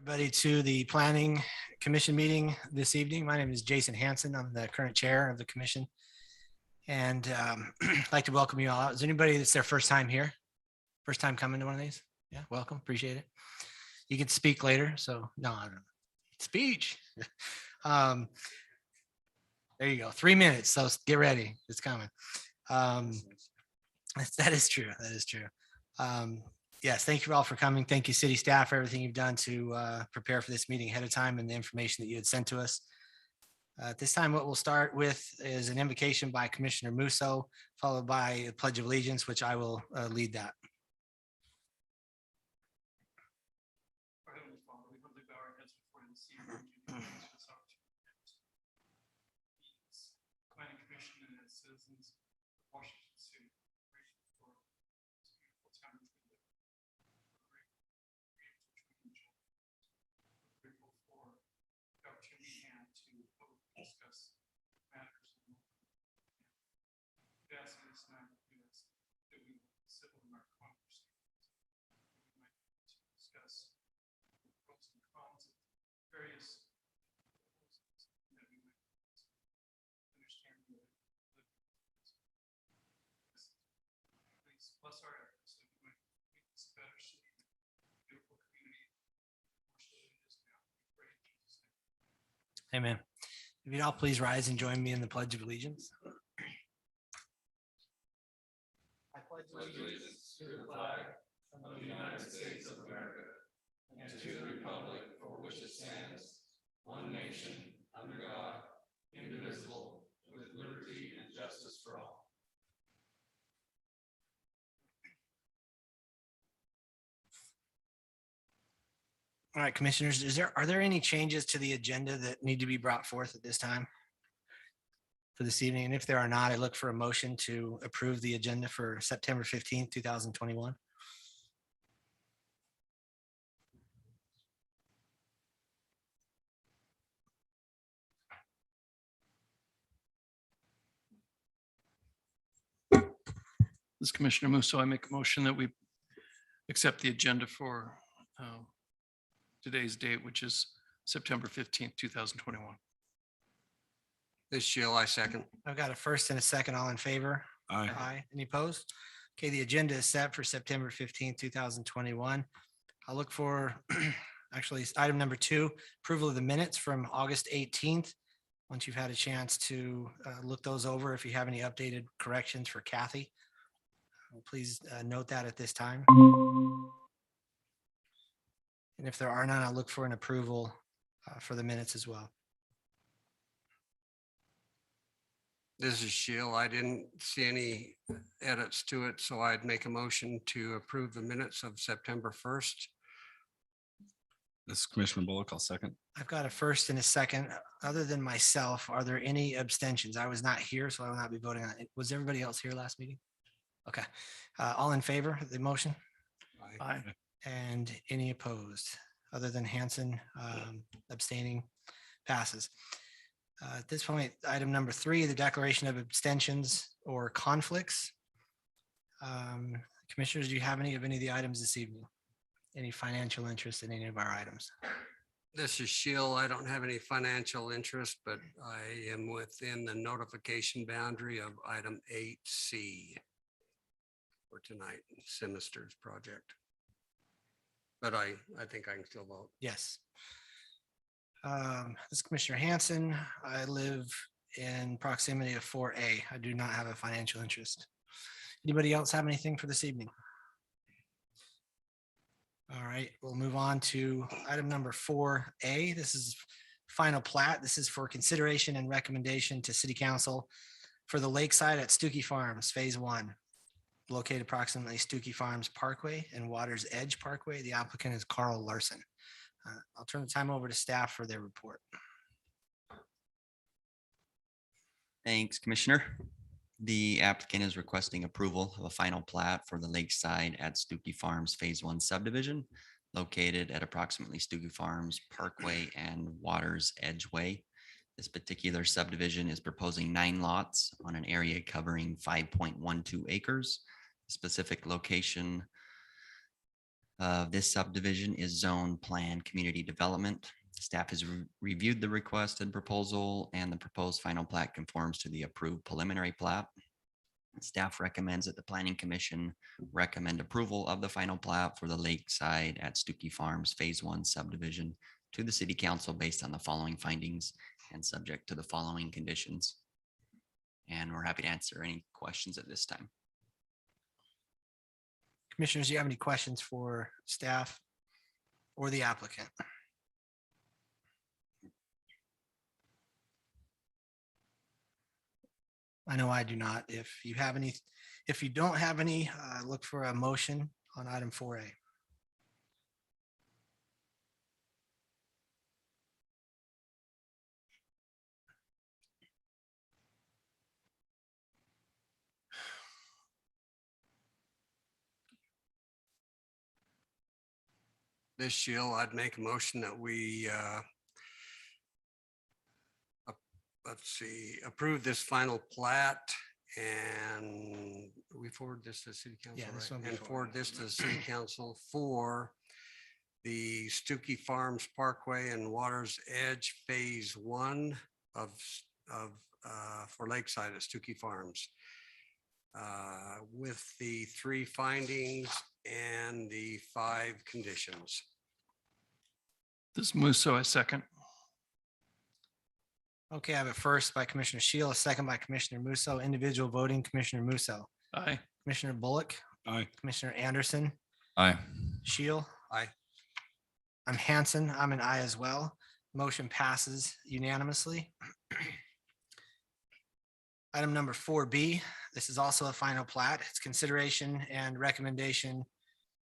Everybody to the Planning Commission meeting this evening. My name is Jason Hanson. I'm the current chair of the commission. And I'd like to welcome you all out. Is anybody that's their first time here? First time coming to one of these? Yeah, welcome. Appreciate it. You can speak later. So no, I don't know. Speech. There you go. 3 minutes. So get ready. It's coming. That is true. That is true. Yes, thank you all for coming. Thank you, city staff, for everything you've done to prepare for this meeting ahead of time and the information that you had sent to us. At this time, what we'll start with is an invocation by Commissioner Musso, followed by a pledge of allegiance, which I will lead that. Our Heavenly Father, we humbly bow our heads before you this evening. Planning Commission and its citizens of Washington City. Grateful for this beautiful town which we live in. We're grateful for the opportunity we had to publicly discuss matters. We ask in this night that we civil in our conversations. We might be able to discuss the pros and cons of various proposals that we might understand the please bless our efforts that we might make this a better city, beautiful community, more so than it is now. We pray in Jesus' name. Amen. If you'd all please rise and join me in the pledge of allegiance. I pledge allegiance to the flag of the United States of America and to the republic for which it stands, one nation, under God, indivisible, with liberty and justice for all. All right, commissioners, are there any changes to the agenda that need to be brought forth at this time for this evening? And if there are not, I look for a motion to approve the agenda for September 15th, 2021. This is Commissioner Musso. I make a motion that we accept the agenda for today's date, which is September 15th, 2021. This Shill, I second. I've got a first and a second. All in favor? Aye. Aye. Any opposed? Okay, the agenda is set for September 15th, 2021. I'll look for actually item number 2, approval of the minutes from August 18th. Once you've had a chance to look those over, if you have any updated corrections for Kathy, please note that at this time. And if there are none, I'll look for an approval for the minutes as well. This is Shill. I didn't see any edits to it, so I'd make a motion to approve the minutes of September 1st. This is Commissioner Bullock. I'll second. I've got a first and a second. Other than myself, are there any abstentions? I was not here, so I will not be voting on it. Was everybody else here last meeting? Okay. All in favor of the motion? Aye. And any opposed? Other than Hanson abstaining, passes. At this point, item number 3, the declaration of abstentions or conflicts. Commissioners, do you have any of the items this evening? Any financial interest in any of our items? This is Shill. I don't have any financial interest, but I am within the notification boundary of item 8C for tonight, Sinister's project. But I think I can still vote. Yes. This is Commissioner Hanson. I live in proximity of 4A. I do not have a financial interest. Anybody else have anything for this evening? All right, we'll move on to item number 4A. This is final plat. This is for consideration and recommendation to City Council for the Lakeside at Stoopy Farms, Phase 1, located approximately Stoopy Farms Parkway and Water's Edge Parkway. The applicant is Carl Larson. I'll turn the time over to staff for their report. Thanks, Commissioner. The applicant is requesting approval of a final plat for the Lakeside at Stoopy Farms Phase 1 subdivision located at approximately Stoopy Farms Parkway and Water's Edge Way. This particular subdivision is proposing 9 lots on an area covering 5.12 acres. The specific location of this subdivision is Zone Plan Community Development. Staff has reviewed the requested proposal and the proposed final plat conforms to the approved preliminary plat. Staff recommends that the Planning Commission recommend approval of the final plat for the Lakeside at Stoopy Farms Phase 1 subdivision to the City Council based on the following findings and subject to the following conditions. And we're happy to answer any questions at this time. Commissioners, do you have any questions for staff or the applicant? I know I do not. If you have any, if you don't have any, look for a motion on item 4A. This Sheila, I'd make a motion that we let's see, approve this final plat and we forward this to the city council. Yeah, this right? one And before. forward this to the city council for the Stoopy Farms Parkway and Water's Edge Phase 1 of for Lakeside at Stoopy Farms. With the 3 findings and the 5 conditions. This Musso, I second. Okay, I have a first by Commissioner Shield, a second by Commissioner Musso. Individual voting, Commissioner Musso, Aye. Commissioner Bullock, Aye. Commissioner Anderson, Aye. Shield. Aye. I'm Hanson. I'm an aye as well. Motion passes unanimously. Item number 4B, this is also a final plat. It's consideration and recommendation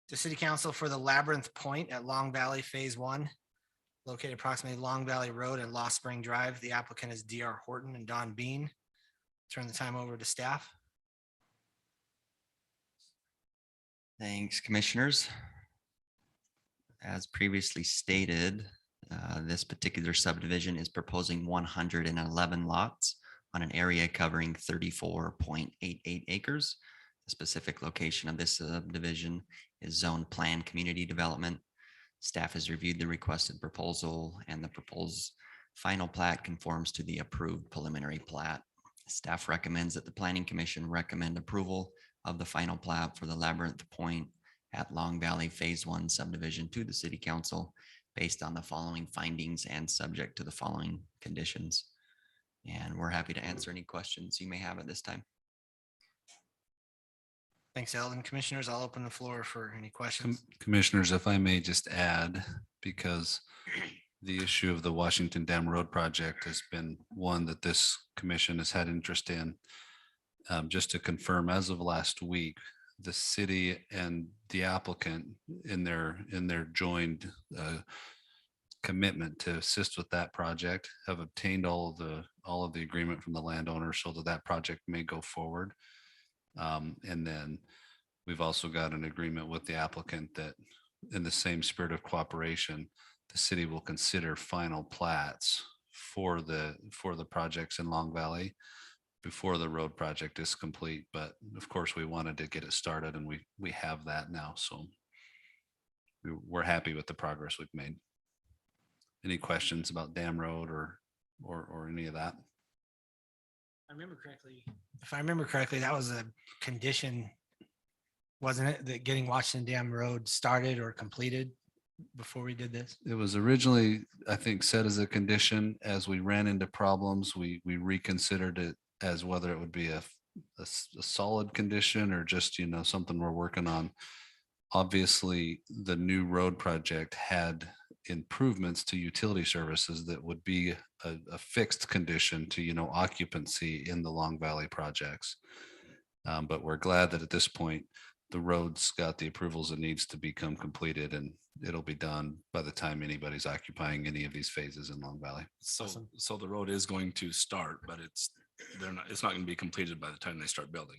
to City Council for the Labyrinth Point at Long Valley Phase 1, located approximately Long Valley Road and Lost Spring Drive. The applicant is DR Horton and Don Bean. Turn the time over to staff. Thanks, commissioners. As previously stated, this particular subdivision is proposing 111 lots on an area covering 34.88 acres. The specific location of this subdivision is Zone Plan Community Development. Staff has reviewed the requested proposal and the proposed final plat conforms to the approved preliminary plat. Staff recommends that the Planning Commission recommend approval of the final plat for the Labyrinth Point at Long Valley Phase 1 subdivision to the City Council based on the following findings and subject to the following conditions. And we're happy to answer any questions you may have at this time. Thanks, Eldon. Commissioners, I'll open the floor for any questions. Commissioners, if I may just add, because the issue of the Washington Dam Road project has been one that this commission has had interest in. Just to confirm, as of last week, the city and the applicant in their joined commitment to assist with that project have obtained all of the agreement from the landowner so that project may go forward. And then we've also got an agreement with the applicant that in the same spirit of cooperation, the city will consider final plats for the projects in Long Valley before the road project is complete. But of course, we wanted to get it started and we have that now. So we're happy with the progress we've made. Any questions about Dam Road or any of that? If I remember correctly, that was a condition, wasn't it, that getting Washington Dam Road started or completed before we did this? It was originally, I think, set as a condition. As we ran into problems, we reconsidered it as whether it would be a solid condition or just, something we're working on. Obviously, the new road project had improvements to utility services that would be a fixed condition to, occupancy in the Long Valley projects. But we're glad that at this point, the road's got the approvals it needs to become completed and it'll be done by the time anybody's occupying any of these phases in Long Valley. So the road is going to start, but it's not going to be completed by the time they start building.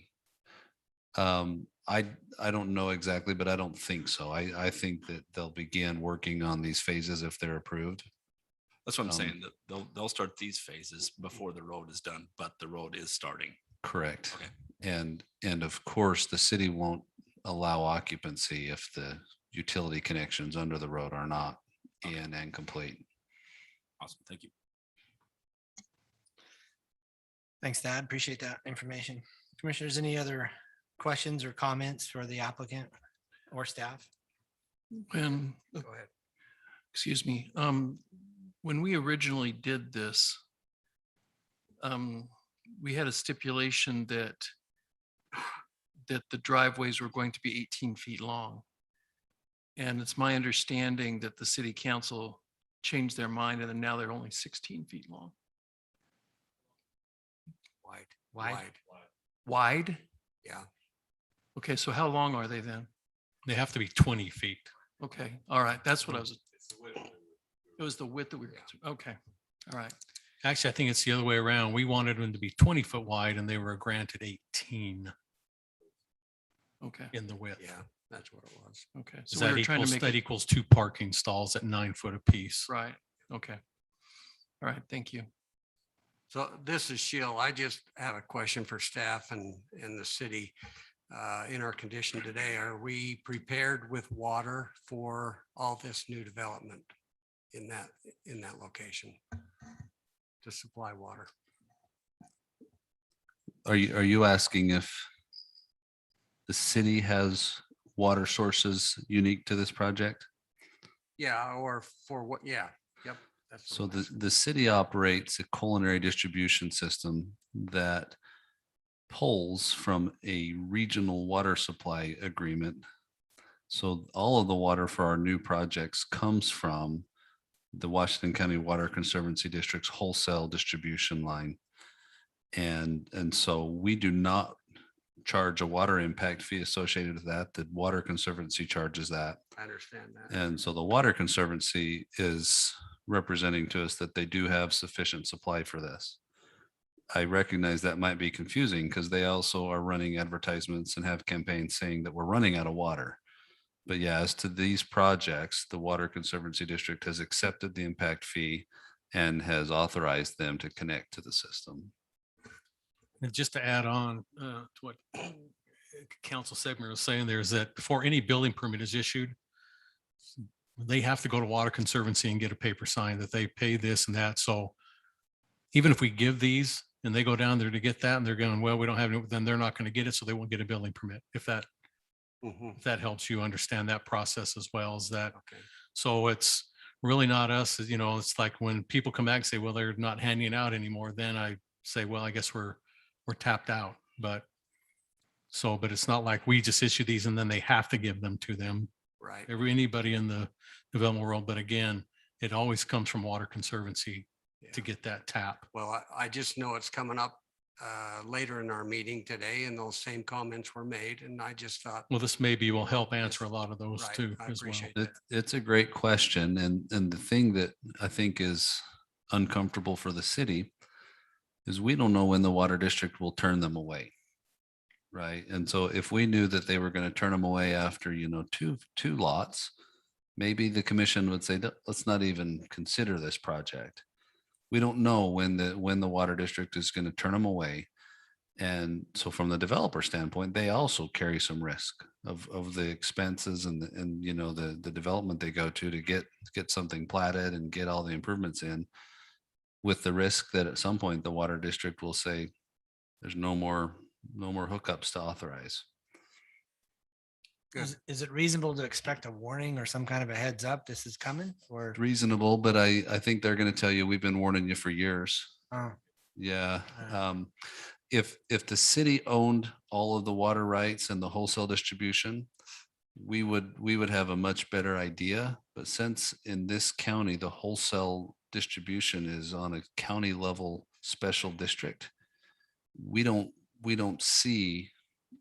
I don't know exactly, but I don't think so. I think that they'll begin working on these phases if they're approved. That's what I'm saying, that they'll start these phases before the road is done, but the road is starting. Correct. Okay. And of course, the city won't allow occupancy if utility connections under the road are not in and complete. Awesome. Thank you. Thanks, Dad. Appreciate that information. Commissioners, any other questions or comments for the applicant or staff? When, Go ahead. excuse me, when we originally did this, we had a stipulation that the driveways were going to be 18 feet long. And it's my understanding that the city council changed their mind and then now they're only 16 feet long. Wide. Wide? Wide? Yeah. Okay, so how long are they then? They have to be 20 feet. Okay, all right, that's what I was. It was the width that we were, okay, all right. Actually, I think it's the other way around. We wanted them to be 20 foot wide and they were granted 18 Okay, in the width. Yeah, that's what it was. okay. So So we that were trying to equals, make that it, equals 2 parking stalls at 9 foot apiece. right, okay. All right, thank you. So this is Sheil. I just have a question for staff and the city. In our condition today, are we prepared with water for all this new development in that location to supply water? Are you asking if the city has water sources unique to this project? Yeah, or for what? Yeah, yep. That's what So I'm asking. the city operates a culinary distribution system that pulls from a regional water supply agreement. So all of the water for our new projects comes from the Washington County Water Conservancy District's wholesale distribution line. And so we do not charge a water impact fee associated with that. The Water Conservancy charges that. I understand that. And so the Water Conservancy is representing to us that they do have sufficient supply for this. I recognize that might be confusing because they also are running advertisements and have campaigns saying that we're running out of water. But yeah, as to these projects, the Water Conservancy District has accepted the impact fee and has authorized them to connect to the system. And just to add on to what Council Segmer was saying there is that before any building permit is issued, they have to go to Water Conservancy and get a paper sign that they pay this and that. So even if we give these and they go down there to get that and they're going, well, we don't have it, then they're not going to get it. So they won't get a building permit. If that helps you understand that process as well as that. Okay. So it's really not us, you know, it's like when people come back and say, well, they're not handing it out anymore, then I say, well, I guess we're tapped out. But it's not like we just issue these and then they have to give them to them. Right. Anybody in the development world. But again, it always comes from Water Conservancy to Yeah. get that tap. Well, I just know it's coming up later in our meeting today and those same comments were made and I just thought. Well, this maybe will help answer a lot of those Right, too I as well. appreciate that. It's a great question. And the thing that I think is uncomfortable for the city is we don't know when the water district will turn them away. Right. And so if we knew that they were going to turn them away after, two lots, maybe the commission would say, let's not even consider this project. We don't know when the water district is going to turn them away. And so from the developer standpoint, they also carry some risk of the expenses and the development they go to get something platted and get all the improvements in, with the risk that at some point the water district will say there's no more hookups to authorize. Good. Is it reasonable to expect a warning or some kind of a heads up this is coming or? Reasonable, but I think they're going to tell you, we've been warning you for years. Oh, Yeah. Alright. If the city owned all of the water rights and the wholesale distribution, we would have a much better idea. But since in this county, the wholesale distribution is on a county level special district, we don't see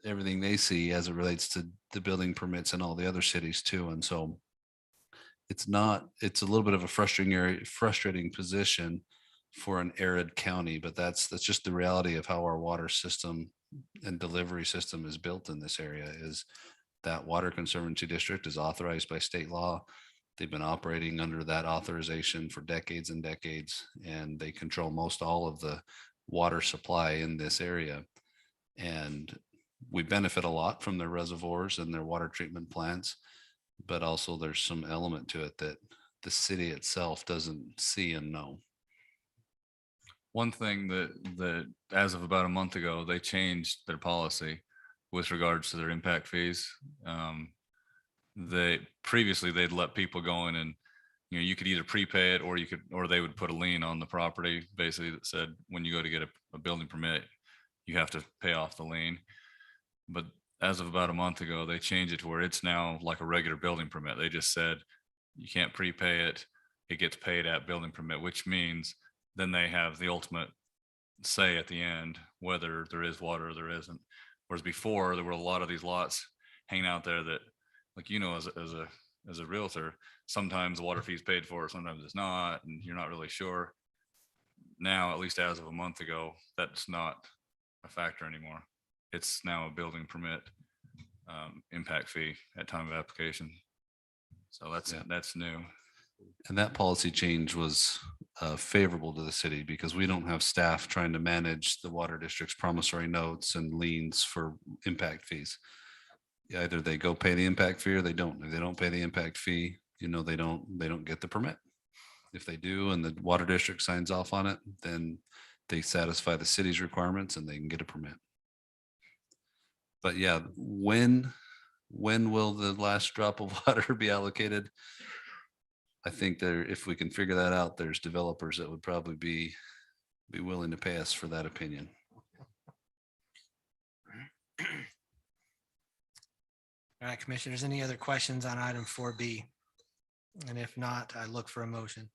everything they see as it relates to the building permits in all the other cities too. And so it's a little bit of a frustrating position for an arid county, but that's just the reality of how our water system and delivery system is built in this area. Is that Water Conservancy District is authorized by state law. They've been operating under that authorization for decades and decades, and they control most all of the water supply in this area. And we benefit a lot from their reservoirs and their water treatment plants. but also there's some element to it that the city itself doesn't see and know. One thing that as of about a month ago, they changed their policy with regards to their impact fees. They previously they'd let people go in and, you know, you could either prepay it or they would put a lien on the property basically that said, when you go to get a building permit, you have to pay off the lien. But as of about a month ago, they changed it to where it's now like a regular building permit. They just said you can't prepay it. It gets paid at building permit, which means then they have the ultimate say at the end, whether there is water or there isn't. Whereas before there were a lot of these lots hanging out there that, like, you know, as a realtor, sometimes the water fee is paid for, sometimes it's not, and you're not really sure. Now, at least as of a month ago, that's not a factor anymore. It's now a building permit impact fee at time of application. So that's new. And that policy change was favorable to the city because we don't have staff trying to manage the water district's promissory notes and liens for impact fees. Either they go pay the impact fee or they don't. If they don't pay the impact fee, you know, they don't get the permit. If they do and the water district signs off on it, then they satisfy the city's requirements and they can get a permit. But yeah, when will the last drop of water be allocated? I think if we can figure that out, there's developers that would probably be willing to pay us for that opinion. All right, commissioners, any other questions on item 4B? And if not, I look for a motion.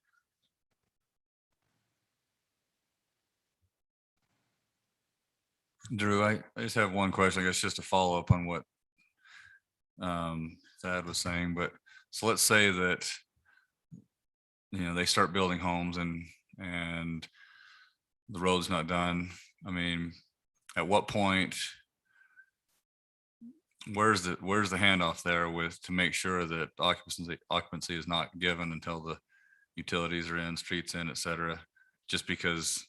Drew, I just have one question, I guess, just to follow up on what Thad was saying, but so let's say that, you know, they start building homes and the road's not done. I mean, at what point, where's the handoff there to make sure that occupancy is not given until the utilities are in, streets in, et cetera, just because,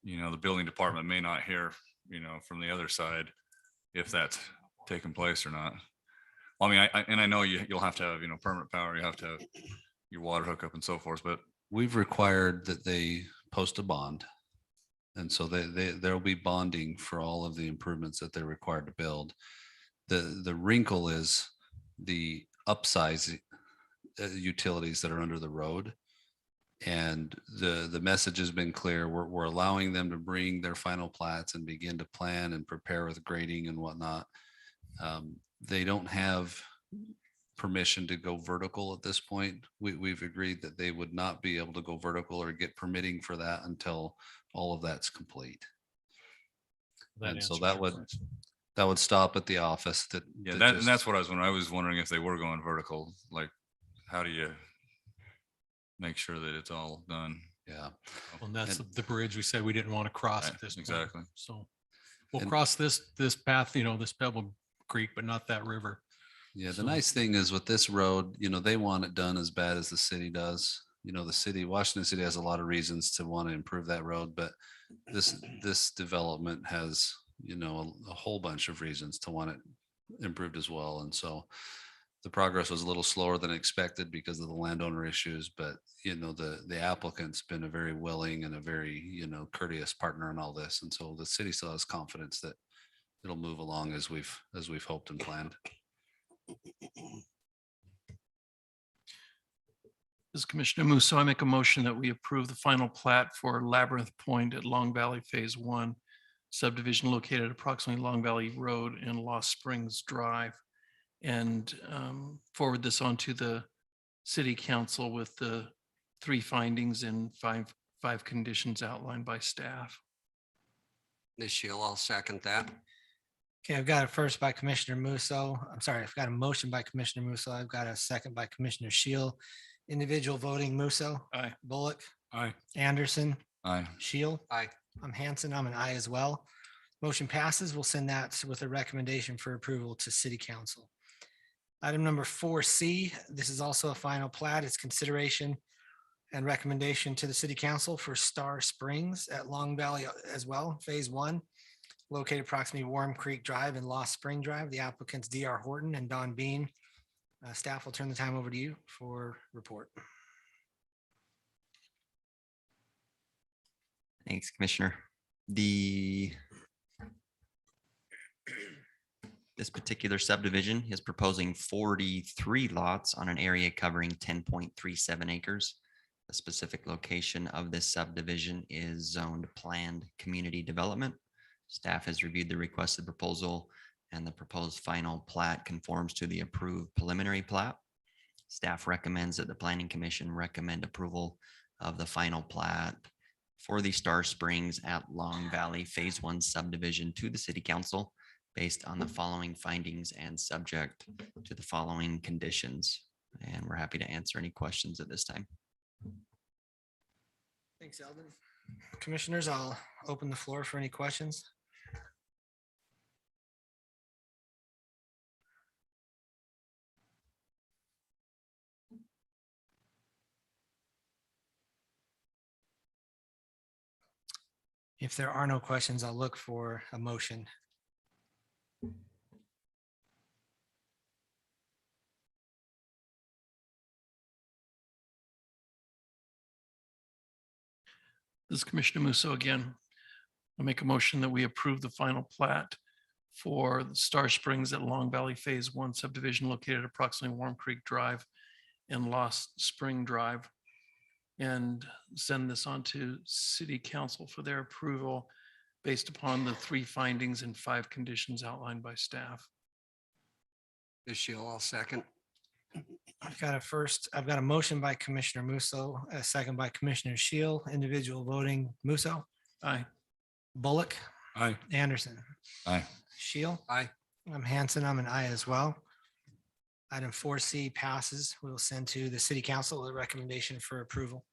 you know, the building department may not hear, you know, from the other side if that's taking place or not. Well, I mean, I know you'll have to have, you know, permanent power, you have to have your water hookup and so forth, but We've required that they post a bond. And so there'll be bonding for all of the improvements that they're required to build. The wrinkle is the upsize utilities that are under the road. And the message has been clear. We're allowing them to bring their final plats and begin to plan and prepare with grading and whatnot. They don't have permission to go vertical at this point. We've agreed that they would not be able to go vertical or get permitting for that until all of that's complete. And so that would stop at the office. and that's what I was wondering. I was wondering if they were going vertical, like, how do you make sure that it's all done? Yeah. And that's the bridge we said we didn't want to cross Right, at this point. exactly. So we'll And- cross this path, you know, this Pebble Creek, but not that river. Yeah, the So- nice thing is with this road, you know, they want it done as bad as the city does. You know, Washington City has a lot of reasons to want to improve that road, but this development has, you know, a whole bunch of reasons to want it improved as well. And so the progress was a little slower than expected because of the landowner issues, but you know, the applicant's been a very willing and a very, you know, courteous partner in all this. And so the city still has confidence that it'll move along as we've hoped and planned. This is Commissioner Musso. I make a motion that we approve the final plat for Labyrinth Point at Long Valley Phase 1 subdivision located at approximately Long Valley Road and Lost Springs Drive, and forward this on to the city council with the 3 findings and five conditions outlined by staff. Ms. Shield, I'll second that. Okay, I've got a first by Commissioner Musso. I'm sorry, I've got a motion by Commissioner Musso. I've got a second by Commissioner Shield. Individual voting, Musso. Aye. Bullock. Aye. Anderson. Aye. Shield. Aye. I'm Hanson. I'm an aye as well. Motion passes. We'll send that with a recommendation for approval to City Council. Item number 4C, this is also a final plat. It's consideration and recommendation to the City Council for Star Springs at Long Valley as well, Phase 1, located approximately Warm Creek Drive and Lost Spring Drive. The applicants DR Horton and Don Bean. Staff will turn the time over to you for report. Thanks, Commissioner. This particular subdivision is proposing 43 lots on an area covering 10.37 acres. The specific location of this subdivision is zoned planned community development. Staff has reviewed the requested proposal and the proposed final plat conforms to the approved preliminary plat. Staff recommends that the Planning Commission recommend approval of the final plat for the Star Springs at Long Valley Phase 1 subdivision to the City Council based on the following findings and subject to the following conditions. And we're happy to answer any questions at this time. Thanks, Eldon. Commissioners, I'll open the floor for any questions. If there are no questions, I'll look for a motion. This is Commissioner Musso again. I make a motion that we approve the final plat for the Star Springs at Long Valley Phase 1 subdivision located at approximately Warm Creek Drive and Lost Spring Drive, and send this on to City Council for their approval based upon the 3 findings and 5 conditions outlined by staff. Ms. Shill, I'll second. I've got a motion by Commissioner Musso, a second by Commissioner Shield, individual voting. Musso, Aye. Bullock, Aye. Anderson, Aye. Shield. Aye. I'm Hanson. I'm an aye as well. Item 4C passes. We will send to the City Council a recommendation for approval.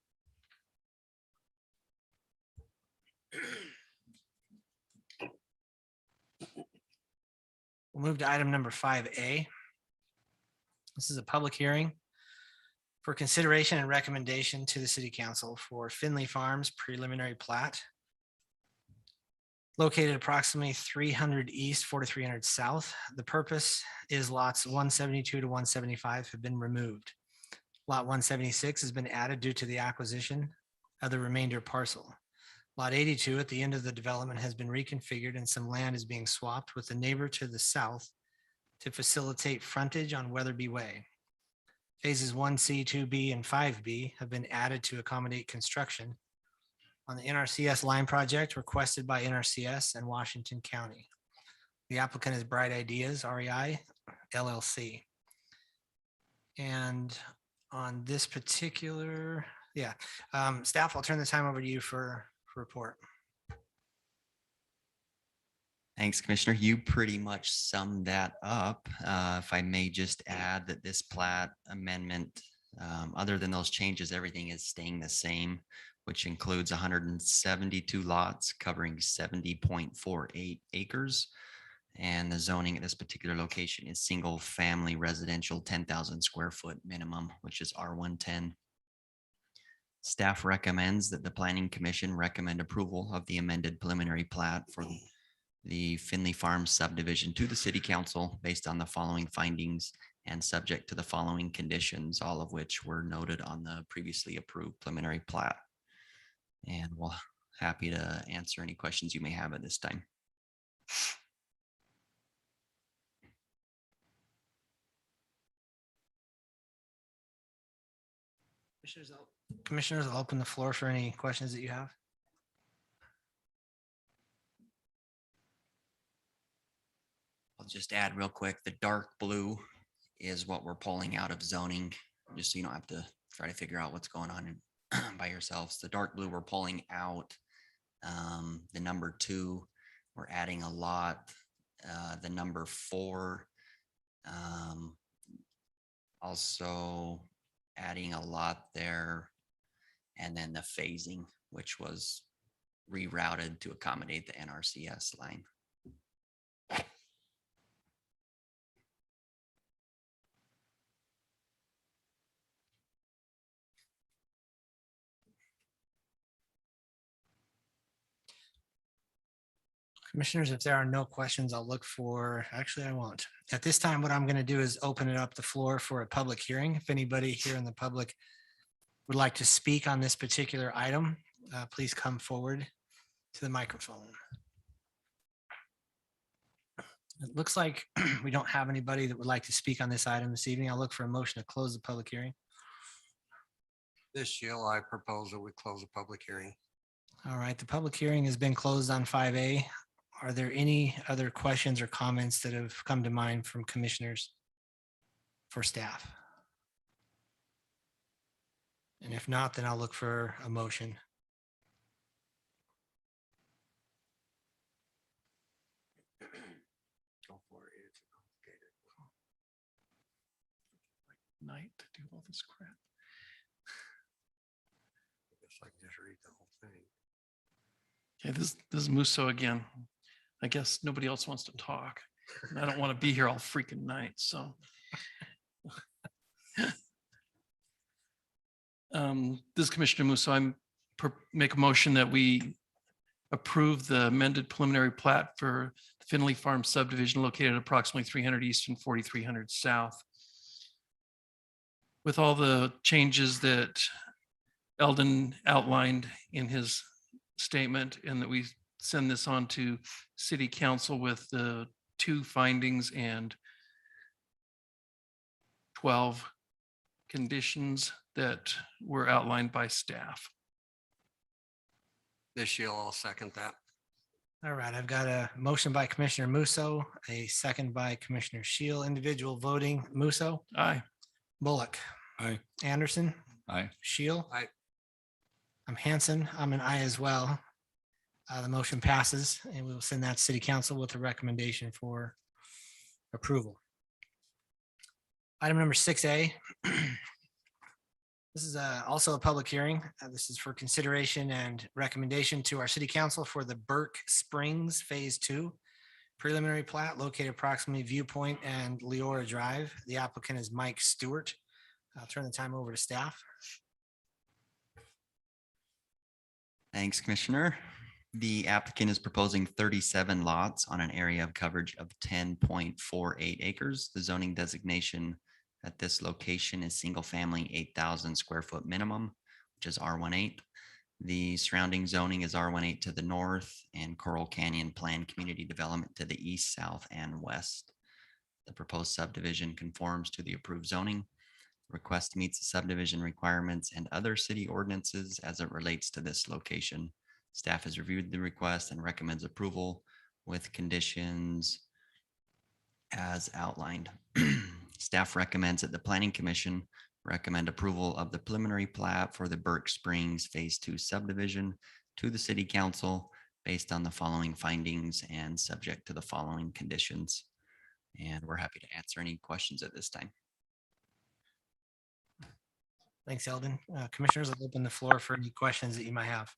We'll move to item number 5A. This is a public hearing for consideration and recommendation to the City Council for Finley Farms preliminary plat located approximately 300 east, 4300 south. The purpose is lots 172 to 175 have been removed. Lot 176 has been added due to the acquisition of the remainder parcel. Lot 82 at the end of the development has been reconfigured and some land is being swapped with the neighbor to the south to facilitate frontage on Weatherby Way. Phases 1C, 2B, and 5B have been added to accommodate construction on the NRCS line project requested by NRCS and Washington County. The applicant is Bright Ideas, REI, LLC. And on this particular, staff, I'll turn the time over to you for report. Thanks, Commissioner. You pretty much summed that up. If I may just add that this plat amendment, other than those changes, everything is staying the same, which includes 172 lots covering 70.48 acres. And the zoning at this particular location is single family residential, 10,000 square foot minimum, which is R110. Staff recommends that the Planning Commission recommend approval of the amended preliminary plat for the Finley Farms subdivision to the City Council based on the following findings and subject to the following conditions, all of which were noted on the previously approved preliminary plat. And we're happy to answer any questions you may have at this time. Commissioners, I'll open the floor for any questions that you have. I'll just add real quick, the dark blue is what we're pulling out of zoning, just so you don't have to try to figure out what's going on by yourselves. The dark blue we're pulling out. The number 2, we're adding a lot. The number 4, also adding a lot there. And then the phasing, which was rerouted to accommodate the NRCS line. Commissioners, if there are no questions, I'll look for, actually, I won't. At this time, what I'm going to do is open it up the floor for a public hearing. If anybody here in the public would like to speak on this particular item, please come forward to the microphone. It looks like we don't have anybody that would like to speak on this item this evening. I'll look for a motion to close the public hearing. This Sheila, I propose that we close the public hearing. All right, the public hearing has been closed on 5A. Are there any other questions or comments that have come to mind from commissioners for staff? And if not, then I'll look for a motion. Go for it. It's complicated. Night to do all this crap. I guess I can just read the whole thing. Okay, this is Musso again. I guess nobody else wants to talk. And I don't want to be here all freaking night, so. This is Commissioner Musso. Make a motion that we approve the amended preliminary plat for the Finley Farm subdivision located at approximately 300 east and 4300 south. With all the changes that Eldon outlined in his statement, and that we send this on to city council with the 2 findings and 12 conditions that were outlined by staff. This Sheila, I'll second that. All right, I've got a motion by Commissioner Musso, a second by Commissioner Shield. Individual voting, Musso, Aye. Bullock, Aye. Anderson, Aye. Shield. Aye. I'm Hanson. I'm an aye as well. The motion passes, and we will send that to city council with a recommendation for approval. Item number 6A. This is also a public hearing. This is for consideration and recommendation to our city council for the Burke Springs Phase 2 preliminary plat located approximately Viewpoint and Leora Drive. The applicant is Mike Stewart. I'll turn the time over to staff. Thanks, Commissioner. The applicant is proposing 37 lots on an area of coverage of 10.48 acres. The zoning designation at this location is single family 8,000 square foot minimum, which is R18. The surrounding zoning is R18 to the north and Coral Canyon Planned Community Development to the east, south, and west. The proposed subdivision conforms to the approved zoning. Request meets the subdivision requirements and other city ordinances as it relates to this location. Staff has reviewed the request and recommends approval with conditions as outlined. Staff recommends that the Planning Commission recommend approval of the preliminary plat for the Burke Springs Phase 2 subdivision to the City Council based on the following findings and subject to the following conditions. And we're happy to answer any questions at this time. Thanks, Eldon. Commissioners, I'll open the floor for any questions that you might have.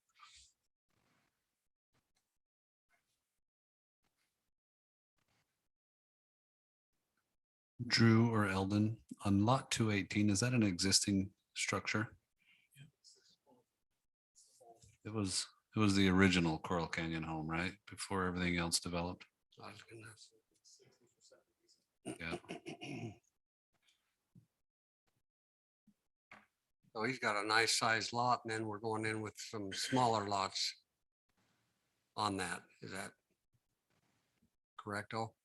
Drew or Eldon, on lot 218, is that an existing structure? It was the original Coral Canyon home, right? Before everything else developed. I was gonna- Yeah. So he's got a nice sized lot, and then we're going in with some smaller lots on that. Is that correct? Oh,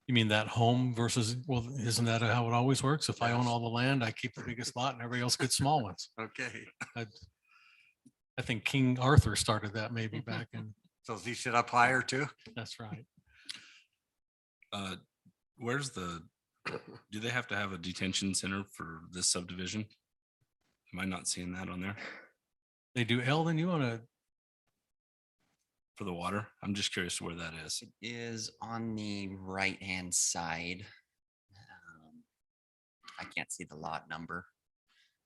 You mean that home versus, well, isn't that how it always works? If I own Yes. all the land, I keep the biggest lot and everybody else gets small ones. okay. I think King Arthur started that maybe back in, So does he sit up higher too? that's right. Where's do they have to have a detention center for this subdivision? Am I not seeing that on there They do. Eldon, you want to, for the water? I'm just curious where that is. It is on the right-hand side. I can't see the lot number,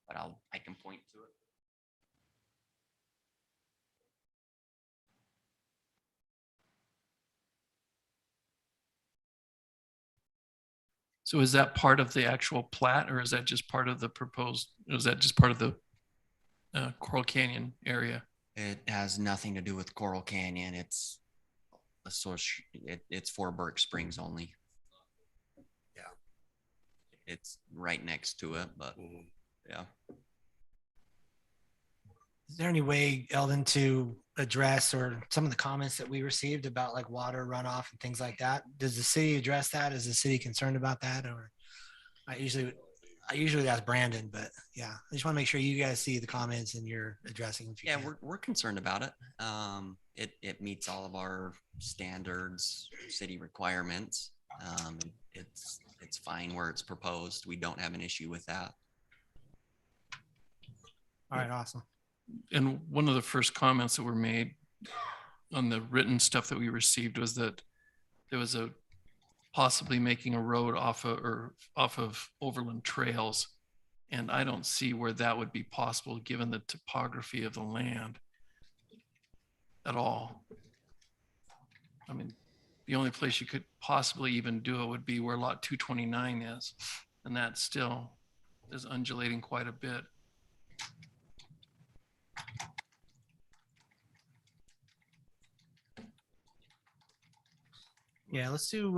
but I can point to it. So is that part of the actual plat, or is that just part of the proposed, is that just part of the Coral Canyon area? It has nothing to do with Coral Canyon. It's a source, it's for Burke Springs only. Yeah. It's right next to it, but yeah. Is there any way, Eldon, to address or some of the comments that we received about like water runoff and things like that? Does the city address that? Is the city concerned about that? Or I usually ask Brandon, but yeah, I just want to make sure you guys see the comments and you're addressing them if you Yeah, can. we're concerned about it. It meets all of our standards, city requirements. It's fine where it's proposed. We don't have an issue with that. All right, awesome. And one of the first comments that were made on the written stuff that we received was that there was a possibly making a road off of overland trails. And I don't see where that would be possible given the topography of the land at all. I mean, the only place you could possibly even do it would be where lot 229 is. And that still is undulating quite a bit. Yeah, let's do,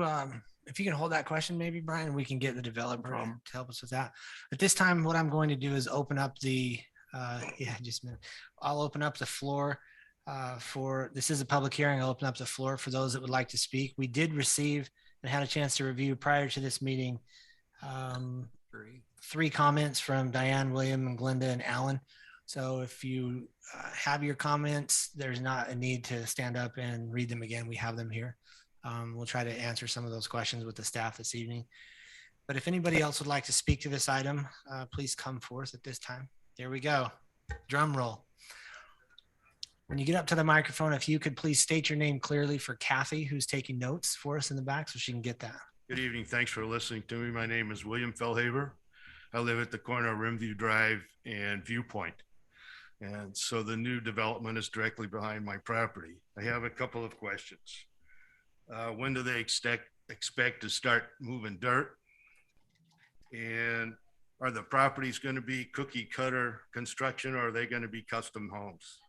if you can hold that question, maybe Brian, we can get the developer to help us with that. At this time, what I'm going to do is open up the, just a minute. I'll open up the floor this is a public hearing. I'll open up the floor for those that would like to speak. We did receive and had a chance to review prior to this meeting, 3 comments from Diane, William, and Glenda and Alan. So if you have your comments, there's not a need to stand up and read them again. We have them here. We'll try to answer some of those questions with the staff this evening. But if anybody else would like to speak to this item, please come forth at this time. There we go. Drum roll. When you get up to the microphone, if you could please state your name clearly for Kathy, who's taking notes for us in the back so she can get that. Good evening. Thanks for listening to me. My name is William Fellhaver. I live at the corner of Rimview Drive and Viewpoint. And so the new development is directly behind my property. I have a couple of questions. When do they expect to start moving dirt? And are the properties going to be cookie cutter construction or are they going to be custom homes?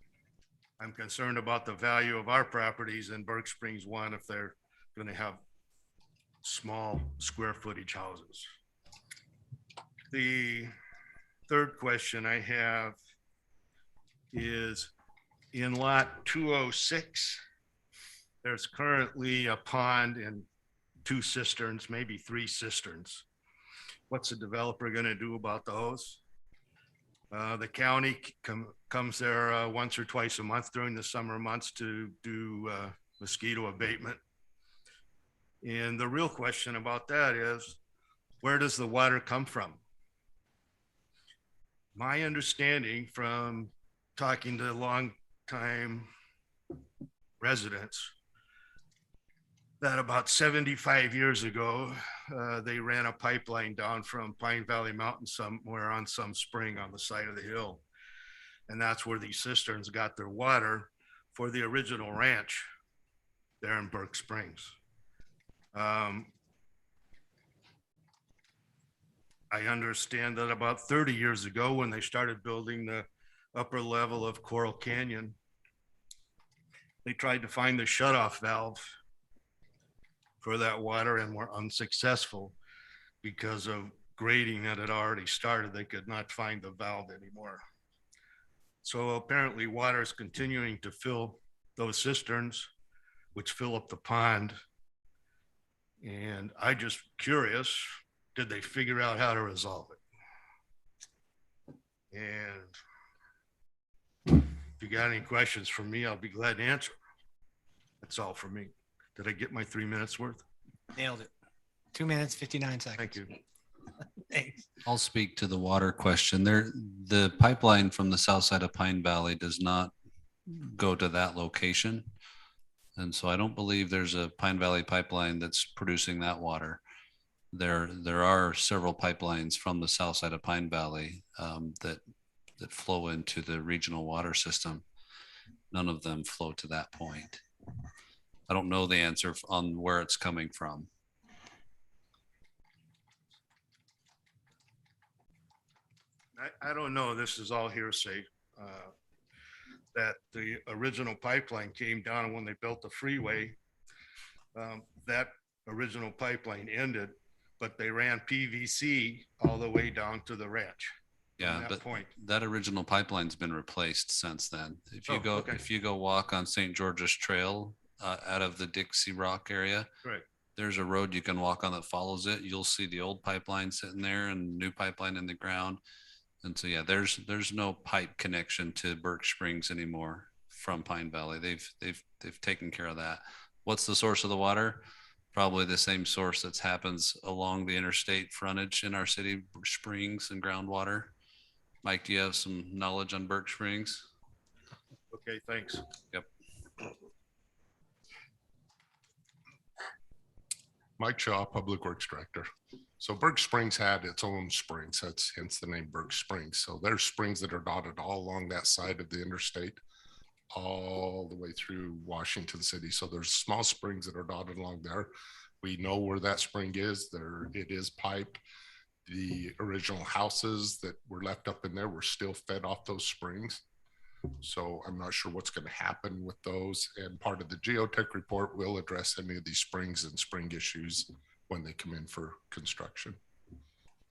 I'm concerned about the value of our properties in Burke Springs 1 if they're going to have small square footage houses. The third question I have is in lot 206, there's currently a pond and 2 cisterns, maybe 3 cisterns. What's the developer going to do about those? The county comes there once or twice a month during the summer months to do mosquito abatement. And the real question about that is, where does the water come from? My understanding from talking to long-time residents that about 75 years ago, they ran a pipeline down from Pine Valley Mountain somewhere on some spring on the side of the hill. And that's where these cisterns got their water for the original ranch there in Burke Springs. I understand that about 30 years ago when they started building the upper level of Coral Canyon, they tried to find the shutoff valve for that water and were unsuccessful because of grading that had already started. They could not find the valve anymore. So apparently water is continuing to fill those cisterns, which fill up the pond. And I just curious, did they figure out how to resolve it? And if you got any questions for me, I'll be glad to answer. That's all for me. Did I get my 3 minutes worth? Nailed it. 2 minutes, 59 seconds. Thank you. Thanks. I'll speak to the water question. The pipeline from the south side of Pine Valley does not go to that location. And so I don't believe there's a Pine Valley pipeline that's producing that water. There are several pipelines from the south side of Pine Valley that flow into the regional water system. None of them flow to that point. I don't know the answer on where it's coming from. I don't know, this is all hearsay, that the original pipeline came down and when they built the freeway, That original pipeline ended, but they ran PVC all the way down to the ranch. from Yeah, that but point. that original pipeline's been replaced since then. Oh, okay. If you go walk on St. George's Trail, out of the Dixie Rock area, Right. there's a road you can walk on that follows it. You'll see the old pipeline sitting there and new pipeline in the ground. And so, yeah, there's no pipe connection to Burke Springs anymore from Pine Valley. They've taken care of that. What's the source of the water? Probably the same source that happens along the interstate frontage in our city, springs and groundwater. Mike, do you have some knowledge on Burke Springs? Okay, thanks. Yep. Mike Shaw, Public Works Director. So Burke Springs had its own springs. That's hence the name Burke Springs. So there's springs that are dotted all along that side of the interstate, all the way through Washington City. So there's small springs that are dotted along there. We know where that spring is. There, it is pipe. The original houses that were left up in there were still fed off those springs. So I'm not sure what's going to happen with those. And part of the geotech report will address any of these springs and spring issues when they come in for construction.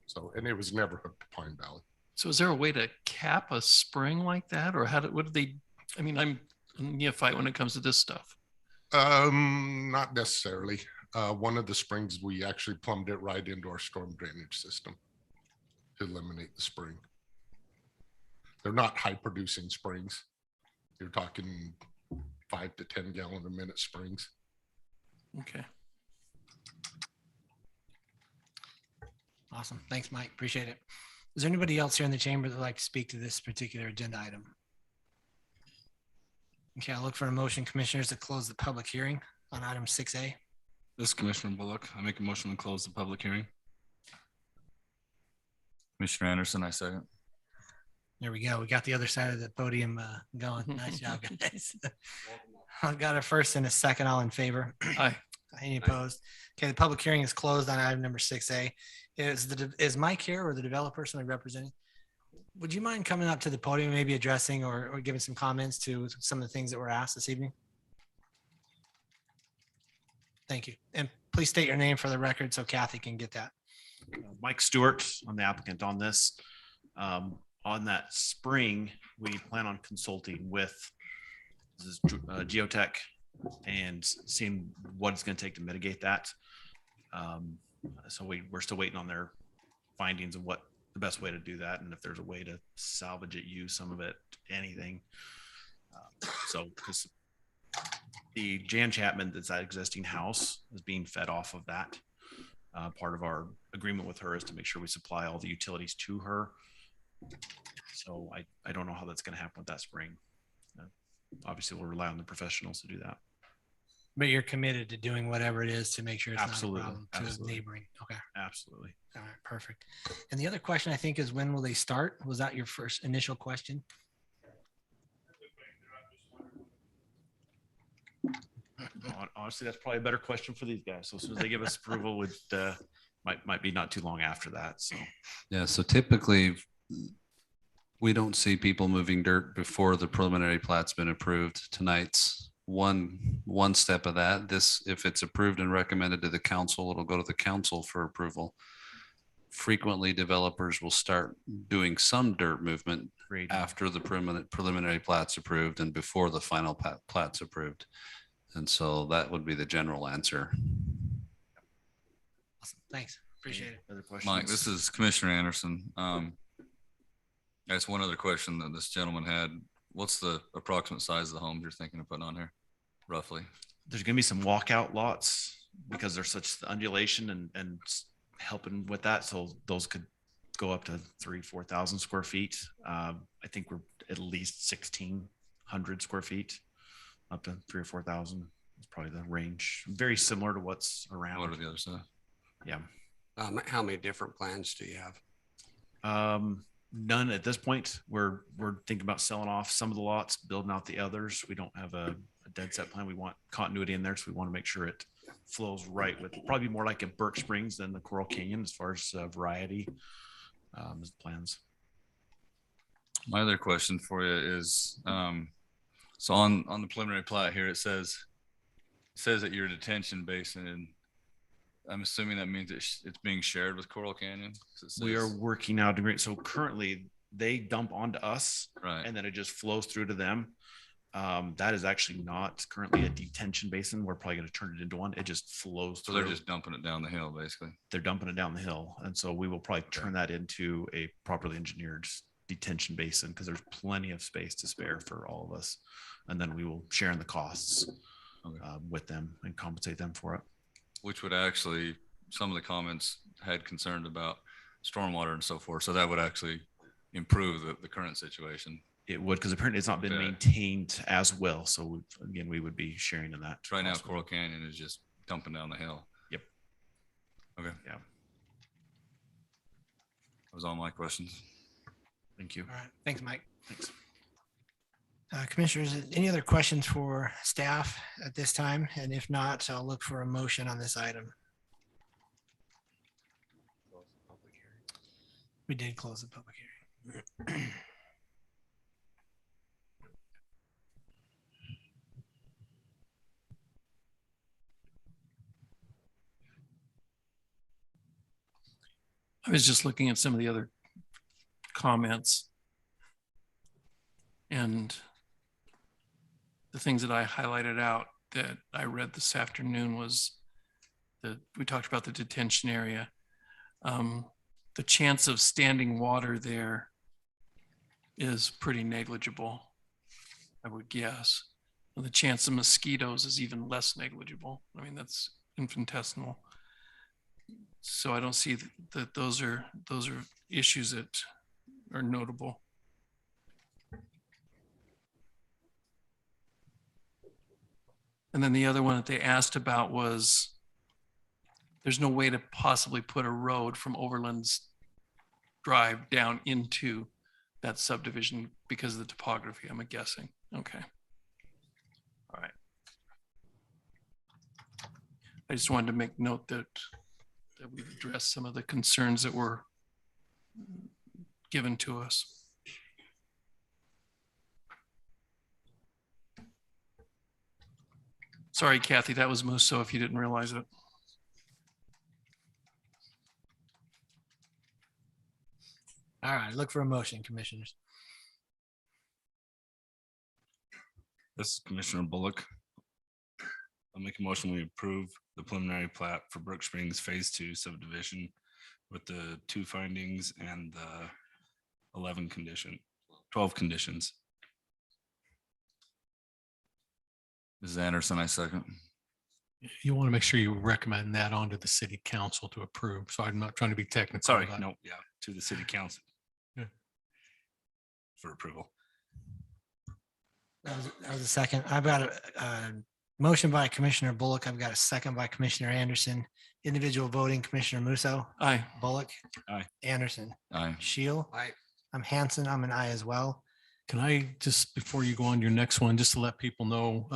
So, and it was never hooked to Pine Valley. So is there a way to cap a spring like that, or what do they, I mean, I'm neophyte when it comes to this stuff. Not necessarily. One of the springs, we actually plumbed it right into our storm drainage system to eliminate the spring. They're not high producing springs. You're talking 5 to 10 gallon a minute springs. Okay. Awesome. Thanks, Mike. Appreciate it. Is there anybody else here in the chamber that would like to speak to this particular agenda item? Okay, I'll look for a motion, commissioners, to close the public hearing on item 6A. This is Commissioner Bullock. I make a motion to close the public hearing. Commissioner Anderson, I second. There we go. We got the other side of the podium going. Nice job, guys. I've got a first and a second. All in favor? Aye. Any opposed? Okay, the public hearing is closed on item number 6A. Is Mike here, or the developer somebody representing? Would you mind coming up to the podium, maybe addressing or giving some comments to some of the things that were asked this evening? Thank you. And please state your name for the record so Kathy can get that. Mike Stewart, I'm the applicant on this. On that spring, we plan on consulting with Geotech and seeing what it's going to take to mitigate that. So we're still waiting on their findings of what the best way to do that, and if there's a way to salvage it, use some of it, anything. So because the Jan Chapman, that's that existing house, is being fed off of that. Part of our agreement with her is to make sure we supply all the utilities to her. So I don't know how that's going to happen with that spring. Obviously, we'll rely on the professionals to do that. But you're committed to doing whatever it is to make sure it's Absolutely. not a problem to Absolutely. neighboring. Okay. Absolutely. All right. Perfect. And the other question I think is, when will they start? Was that your first initial question? Honestly, that's probably a better question for these guys. So as soon as they give us approval, would might be not too long after that. So Yeah, so typically we don't see people moving dirt before the preliminary plat's been approved. Tonight's one step of that. This, if it's approved and recommended to the council, it'll go to the council for approval. Frequently, developers will start doing some dirt movement great. after the preliminary plat's approved and before the final plat's approved. And so that would be the general answer. Awesome. Thanks. Appreciate it. Other questions? Mike, this is Commissioner Anderson. That's one other question that this gentleman had. What's the approximate size of the homes you're thinking of putting on here, roughly? There's going to be some walkout lots because there's such the undulation and helping with that. So those could go up to 3,000-4,000 square feet. I think we're at least 1,600 square feet, up to 3,000 or 4,000 is probably the range. Very similar to what's around. What are the other side? Yeah. How many different plans do you have? None at this point. We're thinking about selling off some of the lots, building out the others. We don't have a dead set plan. We want continuity in there, so we want to make sure it flows right with probably more like a Burke Springs than the Coral Canyon as far as variety as plans. My other question for you is, so on the preliminary plat here, it says says that your detention basin, and I'm assuming that means it's being shared with Coral Canyon. 'Cause it We are says- working out agreement. So currently they dump onto us Right. and then it just flows through to them. That is actually not currently a detention basin. We're probably going to turn it into one. It just flows So through. they're just dumping it down the hill, basically. They're dumping it down the hill. And so we will probably turn that into a properly engineered detention basin because there's plenty of space to spare for all of us. And then we will share in the costs with them and compensate them for it. Which would actually, some of the comments had concerned about stormwater and so forth. So that would actually improve the current situation. It would, because apparently it's not been Okay. maintained as well. So again, we would be sharing in that. Right now, cost with Coral them. Canyon is just dumping down the hill. Yep. Okay. Yeah. That was all my questions. Thank you. All right. Thanks, Mike. Thanks. Commissioners, any other questions for staff at this time? And if not, I'll look for a motion on this item. We did close the public hearing. I was just looking at some of the other comments. And the things that I highlighted out that I read this afternoon was that we talked about the detention area. The chance of standing water there is pretty negligible, I would guess. And the chance of mosquitoes is even less negligible. I mean, that's infinitesimal. So I don't see that those are issues that are notable. And then the other one that they asked about was there's no way to possibly put a road from Overland's Drive down into that subdivision because of the topography, I'm guessing. Okay. All right. I just wanted to make note that we've addressed some of the concerns that were given to us. Sorry, Kathy, that was Musso if you didn't realize it. All right, look for a motion, commissioners. This is Commissioner Bullock. I'll make a motion, we approve the preliminary plat for Burke Springs Phase 2 subdivision with the 2 findings and the 12 conditions. Mrs. Anderson, I second. You want to make sure you recommend that onto the city council to approve. So I'm not trying to be technical. Sorry, about it. no, yeah, to the city council. Yeah. For approval. That was a second. I've got a motion by Commissioner Bullock. I've got a second by Commissioner Anderson. Individual voting, Commissioner Musso, Aye. Bullock. Aye. Anderson, Aye. Shield. I'm Hanson. I'm an aye as well. Can I just, before you go on your next one, just to let people know,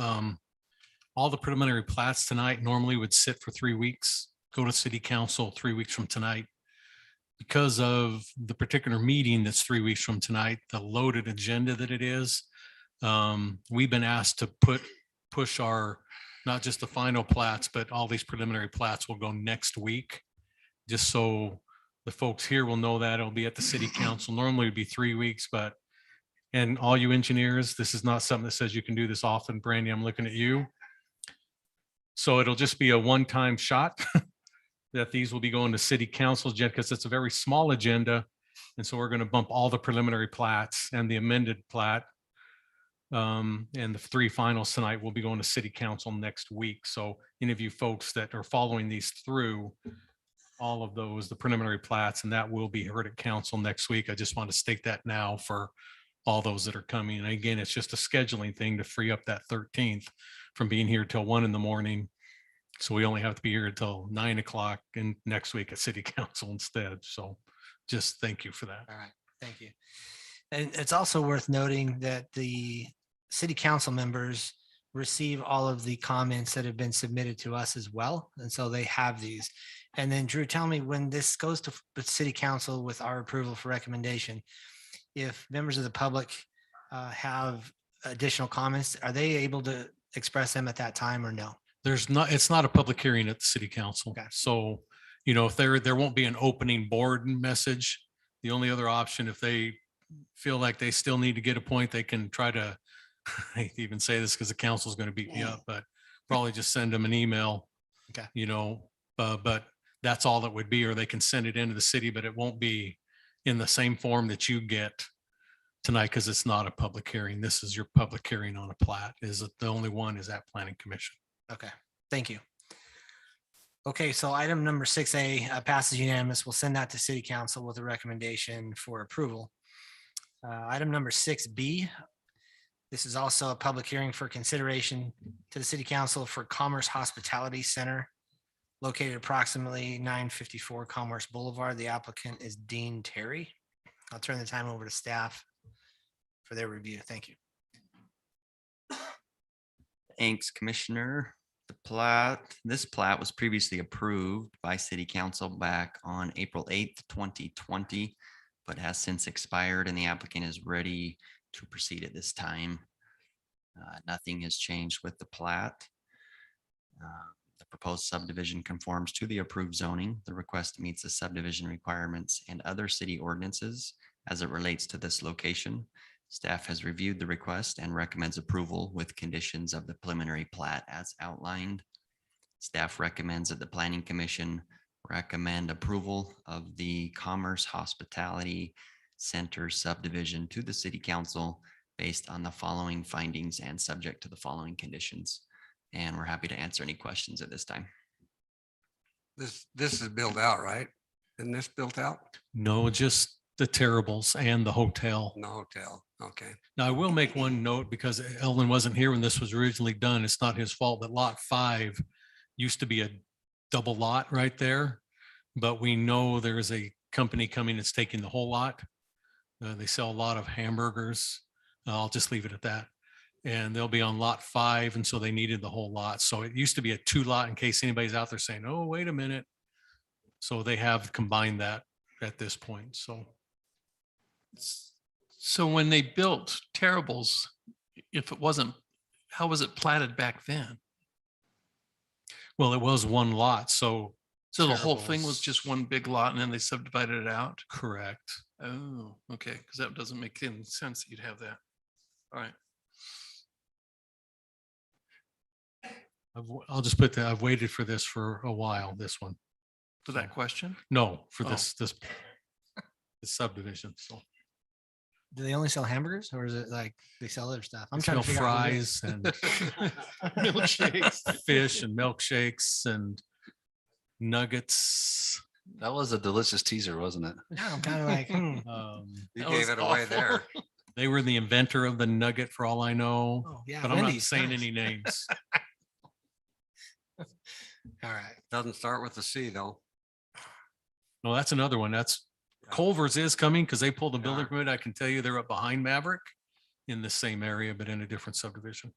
all the preliminary plats tonight normally would sit for 3 weeks, go to city council 3 weeks from tonight. Because of the particular meeting that's 3 weeks from tonight, the loaded agenda that it is, we've been asked to push our, not just the final plats, but all these preliminary plats will go next week. Just so the folks here will know that it'll be at the city council. Normally it'd be 3 weeks, but, and all you engineers, this is not something that says you can do this often. Brandy, I'm looking at you. So it'll just be a one-time shot that these will be going to city council because it's a very small agenda. And so we're going to bump all the preliminary plats and the amended plat. And the 3 finals tonight will be going to city council next week. So any of you folks that are following these through, all of those, the preliminary plats, and that will be heard at council next week. I just want to state that now for all those that are coming. And again, it's just a scheduling thing to free up that 13th from being here till 1 a.m. So we only have to be here until 9 o'clock and next week at city council instead. So just thank you for that. All right, thank you. And it's also worth noting that the city council members receive all of the comments that have been submitted to us as well. And so they have these. And then Drew, tell me when this goes to the city council with our approval for recommendation, if members of the public have additional comments, are they able to express them at that time or no? There's not, it's not a public hearing at the city council. Okay. So, if there won't be an opening board message. The only other option, if they feel like they still need to get a point, they can try to, I hate to even say this because the council's going to beat me up, but probably just send them an email. Okay. But that's all it would be, or they can send it into the city, but it won't be in the same form that you get tonight because it's not a public hearing. This is your public hearing on a plat. Is it the only one is that planning commission? Okay, thank you. Okay, so item number 6A passes unanimous. We'll send that to city council with a recommendation for approval. Item number 6B. This is also a public hearing for consideration to the city council for Commerce Hospitality Center located approximately 954 Commerce Boulevard. The applicant is Dean Terry. I'll turn the time over to staff for their review. Thank you. Thanks, Commissioner. This plat was previously approved by City Council back on April 8th, 2020, but has since expired and the applicant is ready to proceed at this time. Nothing has changed with the plat. The proposed subdivision conforms to the approved zoning. The request meets the subdivision requirements and other city ordinances as it relates to this location. Staff has reviewed the request and recommends approval with conditions of the preliminary plat as outlined. Staff recommends that the Planning Commission recommend approval of the Commerce Hospitality Center subdivision to the City Council based on the following findings and subject to the following conditions. And we're happy to answer any questions at this time. This is built out, right? Isn't this built out? No, just the Terribles and the hotel. No hotel. Okay. Now, I will make one note because Eldon wasn't here when this was originally done. It's not his fault, but lot 5 used to be a double lot right there. But we know there is a company coming that's taking the whole lot. They sell a lot of hamburgers. I'll just leave it at that. And they'll be on lot 5. And so they needed the whole lot. So it used to be a 2 lot in case anybody's out there saying, oh, wait a minute. So they have combined that at this point. So when they built Terribles, if it wasn't, how was it platted back then? Well, it was one lot. So So the whole thing was Terribles. just one big lot and then they subdivided it out? Correct. Oh, okay, because that doesn't make any sense that you'd have that. All right. I'll just put that. I've waited for this for a while, this one. For that question? No, for Oh. this subdivision. So Do they only sell hamburgers or is it like they sell other stuff? I'm they trying sell to figure out what it is. fries and Milkshakes. fish and milkshakes and nuggets. That was a delicious teaser, wasn't it? Yeah, I'm kind of like, You That gave was it away awful. there. They were the inventor of the nugget for all I know, oh, yeah. but I'm not Wendy's, saying nice. any names. All right. Doesn't start with a C though. No, that's another one. That's Culver's is coming because they pulled the They building are. permit. I can tell you they're up behind Maverick in the same area, but in a different subdivision.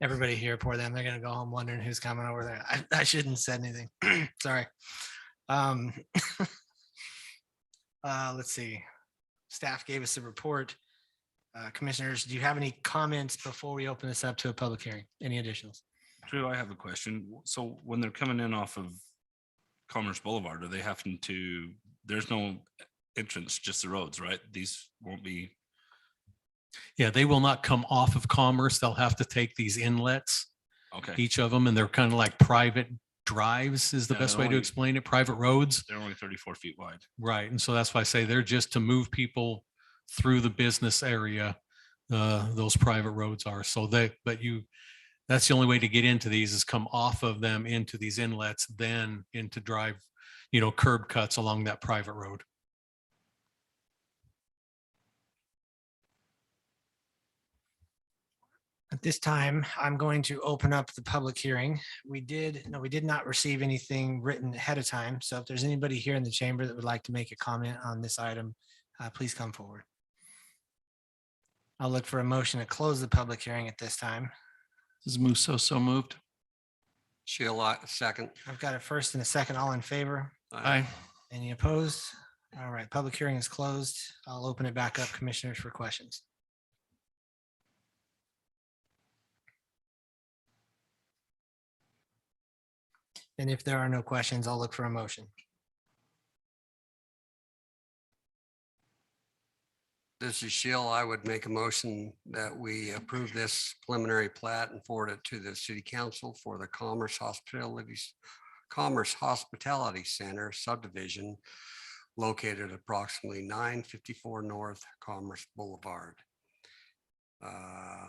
Everybody here, poor them. They're gonna go home wondering who's coming over there. I shouldn't have said anything. Sorry. Let's see. Staff gave us a report. Commissioners, do you have any comments before we open this up to a public hearing? Any additionals? Drew, I have a question. So when they're coming in off of Commerce Boulevard, are they having to, there's no entrance, just the roads, right? These won't be, Yeah, they will not come off of Commerce. They'll have to take these inlets, okay, each of them, and they're kind of like private drives is the Yeah, best they're way to only- explain it, private roads. they're only 34 feet wide. Right. And so that's why I say they're just to move people through the business area. Those private roads are. So that's the only way to get into these is come off of them into these inlets, then into drive, curb cuts along that private road. At this time, I'm going to open up the public hearing. We did not receive anything written ahead of time. So if there's anybody here in the chamber that would like to make a comment on this item, please come forward. I'll look for a motion to close the public hearing at this time. Is Musso so moved? She'll second. I've got a first and a second. All in favor? Aye. Any opposed? All right, public hearing is closed. I'll open it back up, commissioners, for questions. And if there are no questions, I'll look for a motion. This is Shill. I would make a motion that we approve this preliminary plat and forward it to the city council for the Commerce Hospitality Center subdivision located approximately 954 North Commerce Boulevard. The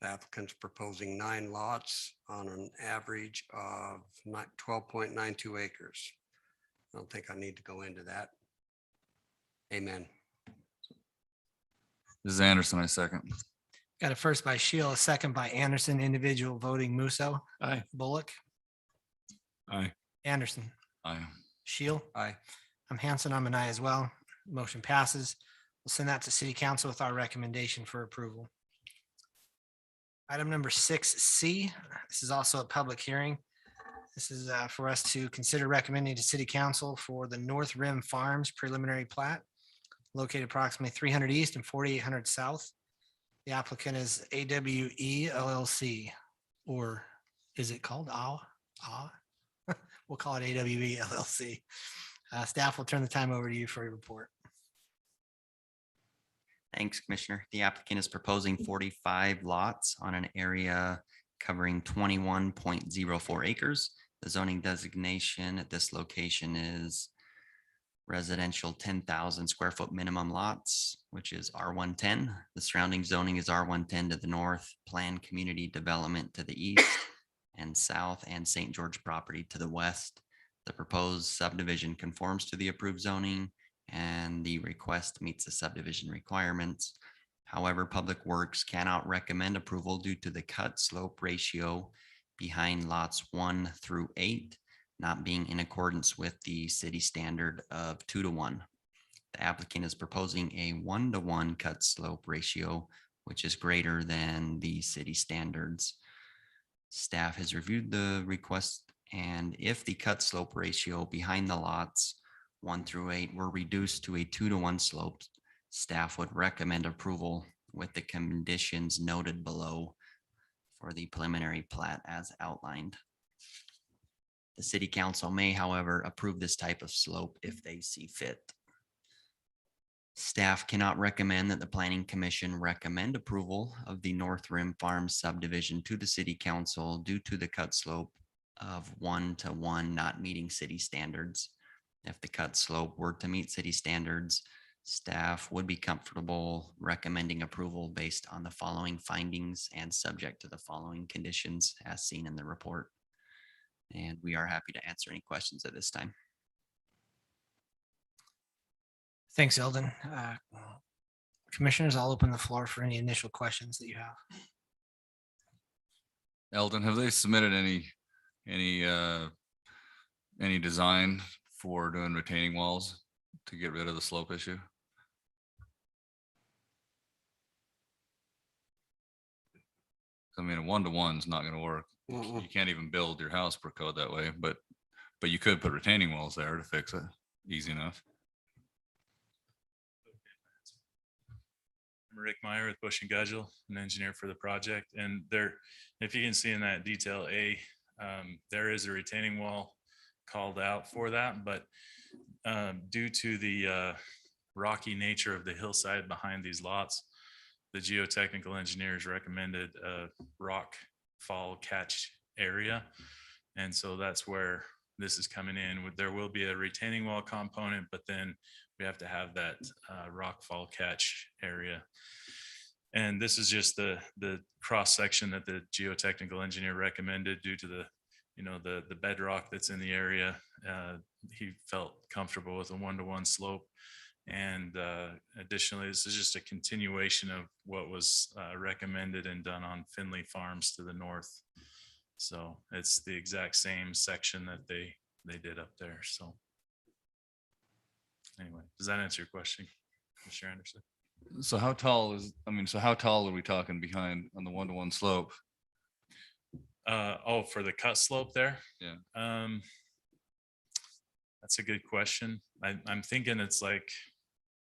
applicant's proposing 9 lots on an average of 12.92 acres. I don't think I need to go into that. Amen. This is Anderson, I second. Got a first by Shield, a second by Anderson, individual voting Musso, Aye. Bullock, Aye. Anderson, Aye. Shield. Aye. I'm Hanson. I'm an aye as well. Motion passes. We'll send that to city council with our recommendation for approval. Item number 6C. This is also a public hearing. This is for us to consider recommending to city council for the North Rim Farms preliminary plat located approximately 300 east and 4,800 south. The applicant is AWE LLC, or is it called AWE? We'll call it AWE LLC. Staff will turn the time over to you for a report. Thanks, Commissioner. The applicant is proposing 45 lots on an area covering 21.04 acres. The zoning designation at this location is residential 10,000 square foot minimum lots, which is R110. The surrounding zoning is R110 to the north, planned community development to the east and south, and St. George property to the west. The proposed subdivision conforms to the approved zoning and the request meets the subdivision requirements. However, Public Works cannot recommend approval due to the cut slope ratio behind lots 1 through 8 not being in accordance with the city standard of 2:1. The applicant is proposing a 1:1 cut slope ratio, which is greater than the city standards. Staff has reviewed the request, and if the cut slope ratio behind the lots 1 through 8 were reduced to a 2:1 slope, staff would recommend approval with the conditions noted below for the preliminary plat as outlined. The city council may, however, approve this type of slope if they see fit. Staff cannot recommend that the planning commission recommend approval of the North Rim Farms subdivision to the city council due to the cut slope of 1:1 not meeting city standards. If the cut slope were to meet city standards, staff would be comfortable recommending approval based on the following findings and subject to the following conditions as seen in the report. And we are happy to answer any questions at this time. Thanks, Eldon. Commissioners, I'll open the floor for any initial questions that you have. Eldon, have they submitted any design for doing retaining walls to get rid of the slope issue? I mean, a 1:1 is not going to work. You can't even build your house per code that way, but you could put retaining walls there to fix it. Easy enough. I'm Rick Meyer with Bush and Gudgel, an engineer for the project. And there, if you can see in that detail A, there is a retaining wall called out for that, but due to the rocky nature of the hillside behind these lots, the geotechnical engineers recommended a rock fall catch area. And so that's where this is coming in. There will be a retaining wall component, but then we have to have that rock fall catch area. And this is just the cross section that the geotechnical engineer recommended due to the bedrock that's in the area. He felt comfortable with a 1:1 slope. And additionally, this is just a continuation of what was recommended and done on Finley Farms to the north. So it's the exact same section that they did up there. So anyway, does that answer your question, Mr. Anderson? So how tall are we talking behind on the 1:1 slope? For the cut slope there? Yeah. That's a good question. I'm thinking it's like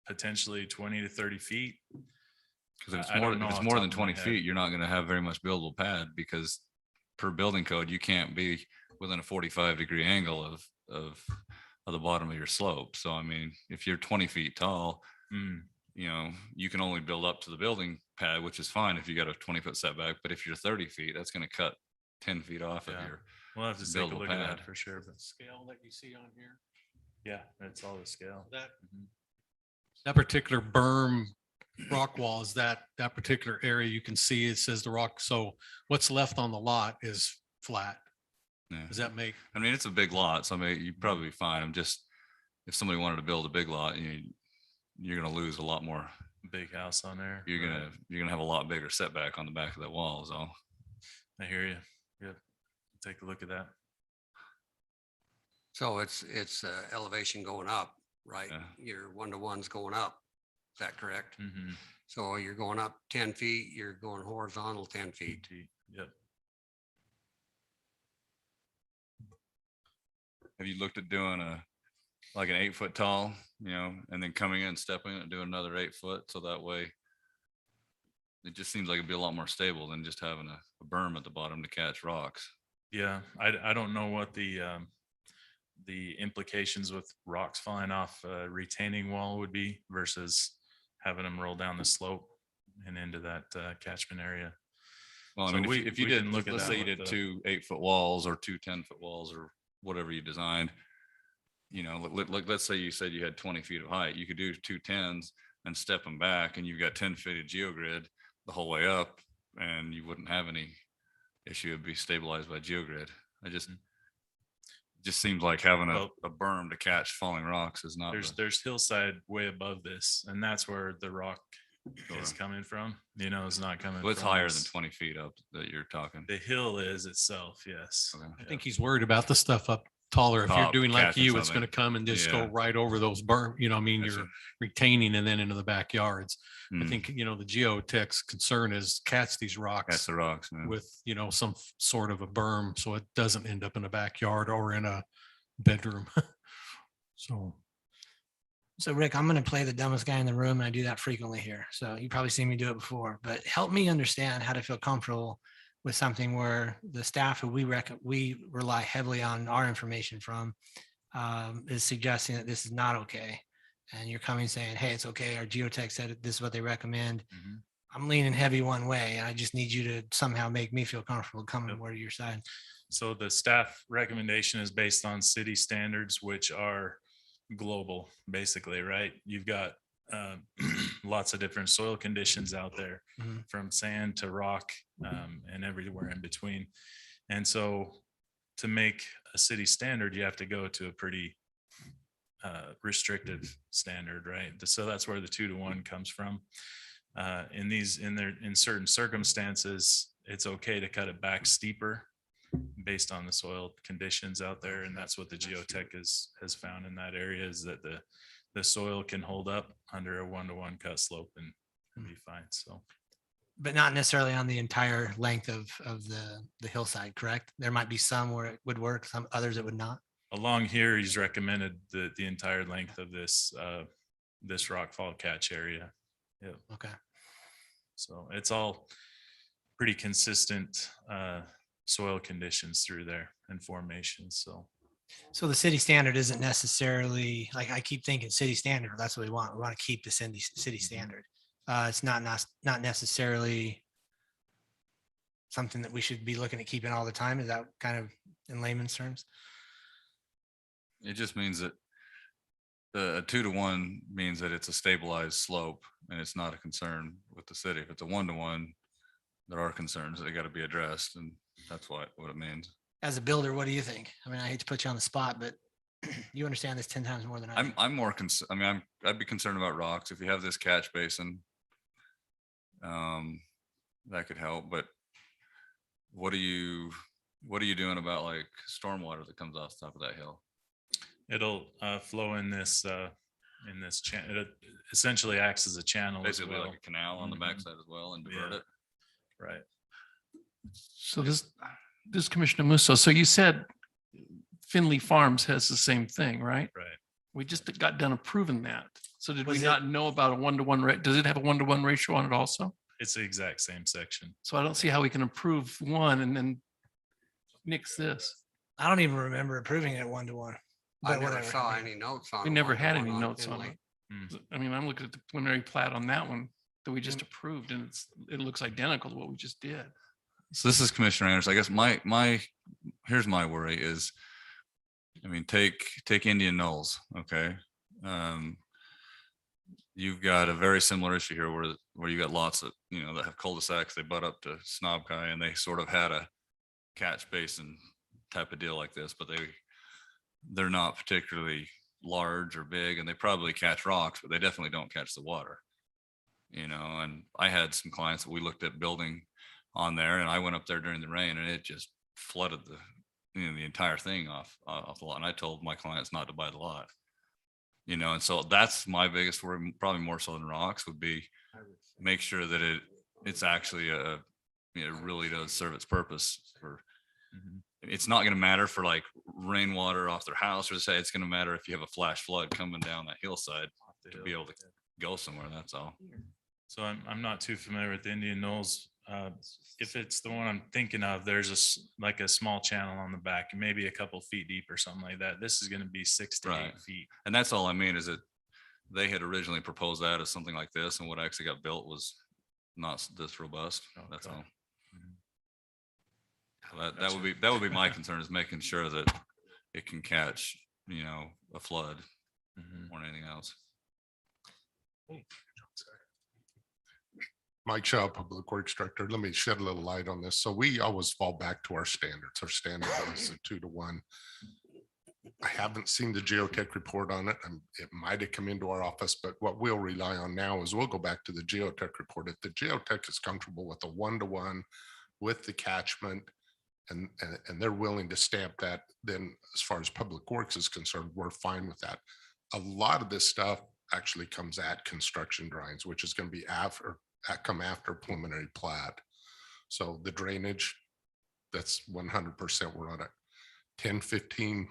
potentially 20 to 30 feet. Because if I it's don't more, know if it's off more the than top of my 20 head. feet, you're not going to have very much buildable pad because per building code, you can't be within a 45-degree angle of the bottom of your slope. So I mean, if you're 20 feet tall, you know, you can only build up to the building pad, which is fine if you got a 20-foot setback. But if you're 30 feet, that's going to cut 10 feet off of Yeah. your We'll have to take a buildable look at pad. that for sure, but Scale that you see on here. yeah, that's all the scale. That, Mhm. that particular berm rock wall is that particular area you can see, it says the rock. So what's left on the lot is flat. Yeah. Does that make, I mean, it's a big lot, so I mean, you'd probably be fine. I'm just, if somebody wanted to build a big lot, you're going to lose a lot more. Big house on there. You're right. gonna have a lot bigger setback on the back of that wall. So I hear you. Yep. Take a look at that. So it's elevation going up, right? Yeah. Your 1-to-1's going up. Is that correct? Mhm. So you're going up 10 feet, you're going horizontal 10 feet. Yep. have you looked at doing like an 8-foot tall, and then coming in and stepping it and doing another 8 foot? So that way it just seems like it'd be a lot more stable than just having a berm at the bottom to catch rocks. Yeah, I don't know what the implications with rocks falling off a retaining wall would be versus having them roll down the slope and into that catchment area. Well, I So mean, we- if you we did, can look at let's that say you with did the- 2 8-foot walls or 2 10-foot walls or whatever you designed, let's say you said you had 20 feet of height, you could do 2 10s and step them back, and you've got 10 feet of geogrid the whole way up, and you wouldn't have any issue. It'd be stabilized by geogrid. Just seems like having Well- a berm to catch falling rocks is not. There's hillside way above this, and that's where the rock is Sure. coming from. It's not coming. Well, it's from higher us. than 20 feet up that you're talking. The hill is itself, yes. Okay. I think he's worried about the stuff up taller. If you're Top, doing like catching you, it's something. going to come and just go Yeah. right over those berm, I mean, Gotcha. you're retaining and then into the backyards. I Mm, think, the geotech's concern is catch these Catch rocks the rocks, man. with, some sort of a berm, so it doesn't end up in a backyard or in a bedroom. So Rick, I'm going to play the dumbest guy in the room, and I do that frequently here. So you probably seen me do it before, but help me understand how to feel comfortable with something where the staff who we rely heavily on our information from is suggesting that this is not okay. And you're coming saying, hey, it's okay. Our geotech said this is what they recommend. Mhm. I'm leaning heavy one way, and I just need you to somehow make me feel comfortable coming Yep. more to your side. So the staff recommendation is based on city standards, which are global, basically, right? You've got lots of different soil conditions out there, Mhm. from sand to rock, and everywhere in between. And so to make a city standard, you have to go to a pretty restrictive standard, right? So that's where the 2-to-1 comes from. In certain circumstances, it's okay to cut it back steeper based on the soil conditions out there. And that's what the geotech has found in that area, is that the soil can hold up under a 1-to-1 cut slope and be fine. So But not necessarily on the entire length of the hillside, correct? There might be some where it would work, some others it would not. along here, he's recommended the entire length of this rockfall catch area. Yep. Okay. So it's all pretty consistent soil conditions through there and formations. So the city standard isn't necessarily, like, I keep thinking city standard, that's what we want. We want to keep the city standard. It's not necessarily something that we should be looking at keeping all the time. Is that kind of in layman's terms? It just means that a 2-to-1 means that it's a stabilized slope and it's not a concern with the city. If it's a 1-to-1, there are concerns that got to be addressed, and that's what it means. As a builder, what do you think? I mean, I hate to put you on the spot, but you understand this 10 times more than I do. I'm more I'd be concerned about rocks. If you have this catch basin, that could help. But what are you doing about like stormwater that comes off the top of that hill? It'll flow in this channel. It essentially acts as a channel as Basically well. like a canal on the Mhm. backside as well, and divert Yeah. it. Right. So this Commissioner Musso, so you said Finley Farms has the same thing, right? Right. We just got done approving that. So did we Was it- not know about a 1-to-1 rate? Does it have a 1-to-1 ratio on it also? It's the exact same section. So I don't see how we can approve one and then nix this. I don't even remember approving it 1-to-1. I But never whatever. saw any notes on. We a never had 1-to-1 any on notes on Finley. it. I mean, I'm looking at the preliminary plat on that one that we just approved and it looks identical to what we just did. So this is Commissioner Anderson. I guess here's my worry is, I mean, take Indian Knolls, okay? You've got a very similar issue here where you got lots of, that have cul-de-sacs, they butt up to Snobkai and they sort of had a catch basin type of deal like this, but they're not particularly large or big and they probably catch rocks, but they definitely don't catch the water. And I had some clients that we looked at building on there and I went up there during the rain and it just flooded the entire thing off the lot. And I told my clients not to buy the lot. And so that's my biggest worry, probably more so than rocks, would be make sure that it's actually it really does serve its purpose for. It's not going to matter for like rainwater off their house, or say it's going to matter if you have a flash flood coming down that hillside to be able to go somewhere. That's all. So I'm not too familiar with Indian Knolls. If it's the one I'm thinking of, there's like a small channel on the back, maybe a couple feet deep or something like that. This is going to be 6 to 8 feet. And that's all I mean is that they had originally proposed that as something like this, and what actually got built was not this robust. That's all. That would be my concern, is making sure that it can catch, a flood more than anything else. Mike Shaw, Public Works Director. Let me shed a little light on this. So we always fall back to our standards. Our standard is a 2-to-1. I haven't seen the geotech report on it. It might have come into our office, but what we'll rely on now is we'll go back to the geotech report. If the geotech is comfortable with a 1-to-1 with the catchment and they're willing to stamp that, then as far as Public Works is concerned, we're fine with that. A lot of this stuff actually comes at construction drawings, which is going to be come after preliminary plat. So the drainage, that's 100%. We're on it. 15,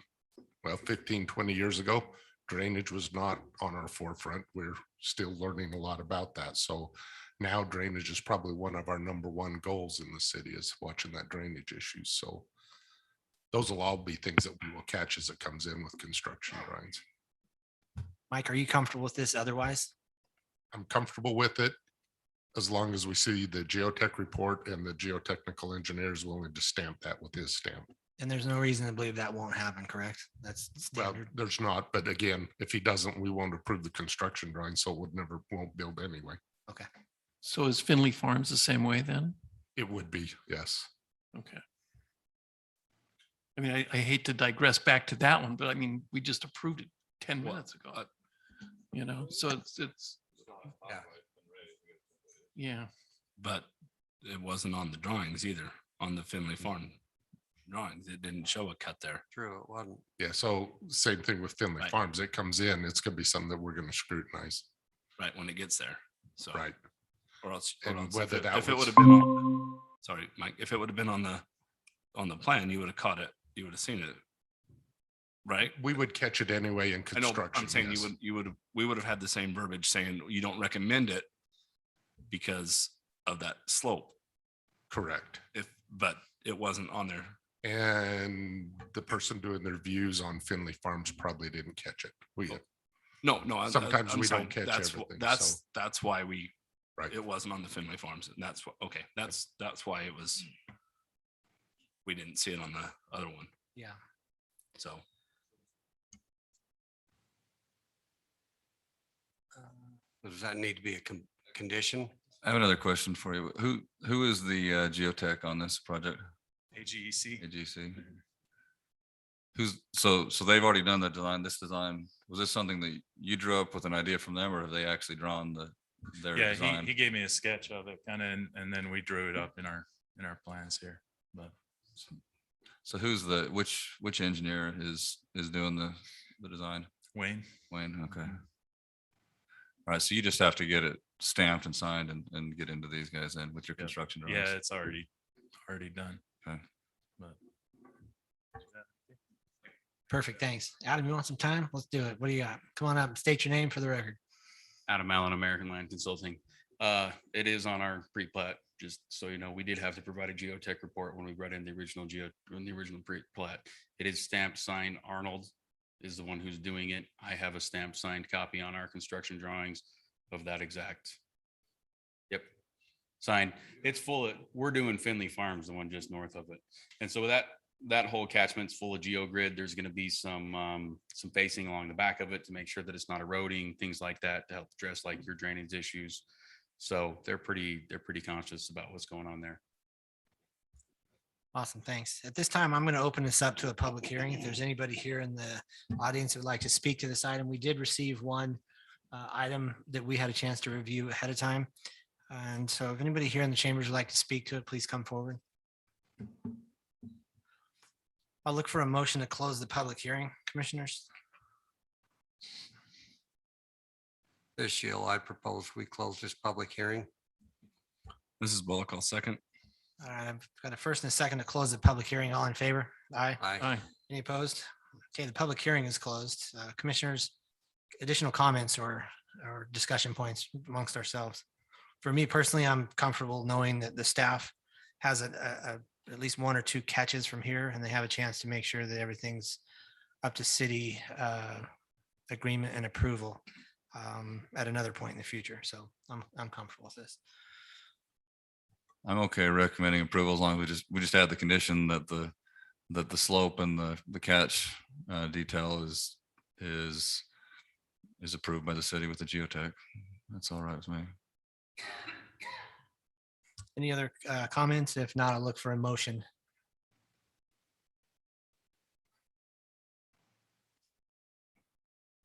20 years ago, drainage was not on our forefront. We're still learning a lot about that. So now drainage is probably one of our #1 goals in the city, is watching that drainage issue. So those will all be things that we will catch as it comes in with construction drawings. Mike, are you comfortable with this otherwise? I'm comfortable with it as long as we see the geotech report and the geotechnical engineer is willing to stamp that with his stamp. And there's no reason to believe that won't happen, correct? That's Well, standard. there's not, but again, if he doesn't, we won't approve the construction drawing, so it won't build anyway. Okay. So is Finley Farms the same way then? It would be, yes. Okay. I mean, I hate to digress back to that one, but I mean, we just approved it 10 minutes ago. So it's, yeah. But it wasn't on the drawings either, on the Finley Farm drawings. It didn't show a cut there. True, it wasn't. Yeah, so same thing with Finley Right. Farms. It comes in, it's gonna be something that we're gonna scrutinize, Right, when it gets there. So. right? Or else, And if whether it, that if it was- would have been, sorry, Mike, if it would have been on the plan, you would have caught it, you would have seen it. Right? We would catch it anyway in I know, construction. I'm saying yes. we would have had the same verbiage saying you don't recommend it because of that slope. Correct. But it wasn't on there. And the person doing their views on Finley Farms probably didn't catch it. No, Sometimes I'm we sorry. don't catch That's everything, That's why Right. it wasn't on the Finley Farms. And that's what, okay, that's why it was, we didn't see it on the other one. Yeah. So. Does that need to be a condition? I have another question for you. Who is the geotech on this project? AGEC. AGC. So they've already done the design, this design. Was this something that you drew up with an idea from them, or have they actually drawn their Yeah, design? he gave me a sketch of it kind of, and then we drew it up in our plans here, but. So which engineer is doing the design? Wayne. Okay. All right, so you just have to get it stamped and signed and get into these guys then with your Yep. construction drawings. Yeah, it's already done. Okay. But Perfect. Thanks. Adam, you want some time? Let's do it. What do you got? Come on up and state your name for the record. Adam Allen, American Land Consulting. It is on our pre-plat just so you know, we did have to provide a geotech report when we brought in the original plat. It is stamped, signed. Arnold is the one who's doing it. I have a stamped, signed copy on our construction drawings of that exact. Yep. Signed. It's full of, we're doing Finley Farms, the one just north of it. And so that whole catchment's full of geogrid. There's going to be some facing along the back of it to make sure that it's not eroding, things like that, to help address like your drainage issues. So they're pretty conscious about what's going on there. Awesome, thanks. At this time, I'm going to open this up to a public hearing. If there's anybody here in the audience who would like to speak to this item, we did receive one item that we had a chance to review ahead of time. And so if anybody here in the chambers would like to speak to it, please come forward. I'll look for a motion to close the public hearing, commissioners. This Shield, I propose we close this public hearing. This is Bullock. I'll second. All right, I've got a first and a second to close the public hearing. All in favor? Aye. Aye. Any opposed? Okay, the public hearing is closed. Commissioners, additional comments or discussion points amongst ourselves. For me personally, I'm comfortable knowing that the staff has at least one or two catches from here, and they have a chance to make sure that everything's up to city agreement and approval at another point in the future. So I'm comfortable with this. I'm okay recommending approval as long as we just add the condition that the slope and the catch detail is approved by the city with the geotech. That's all right with me. Any other comments? If not, I'll look for a motion.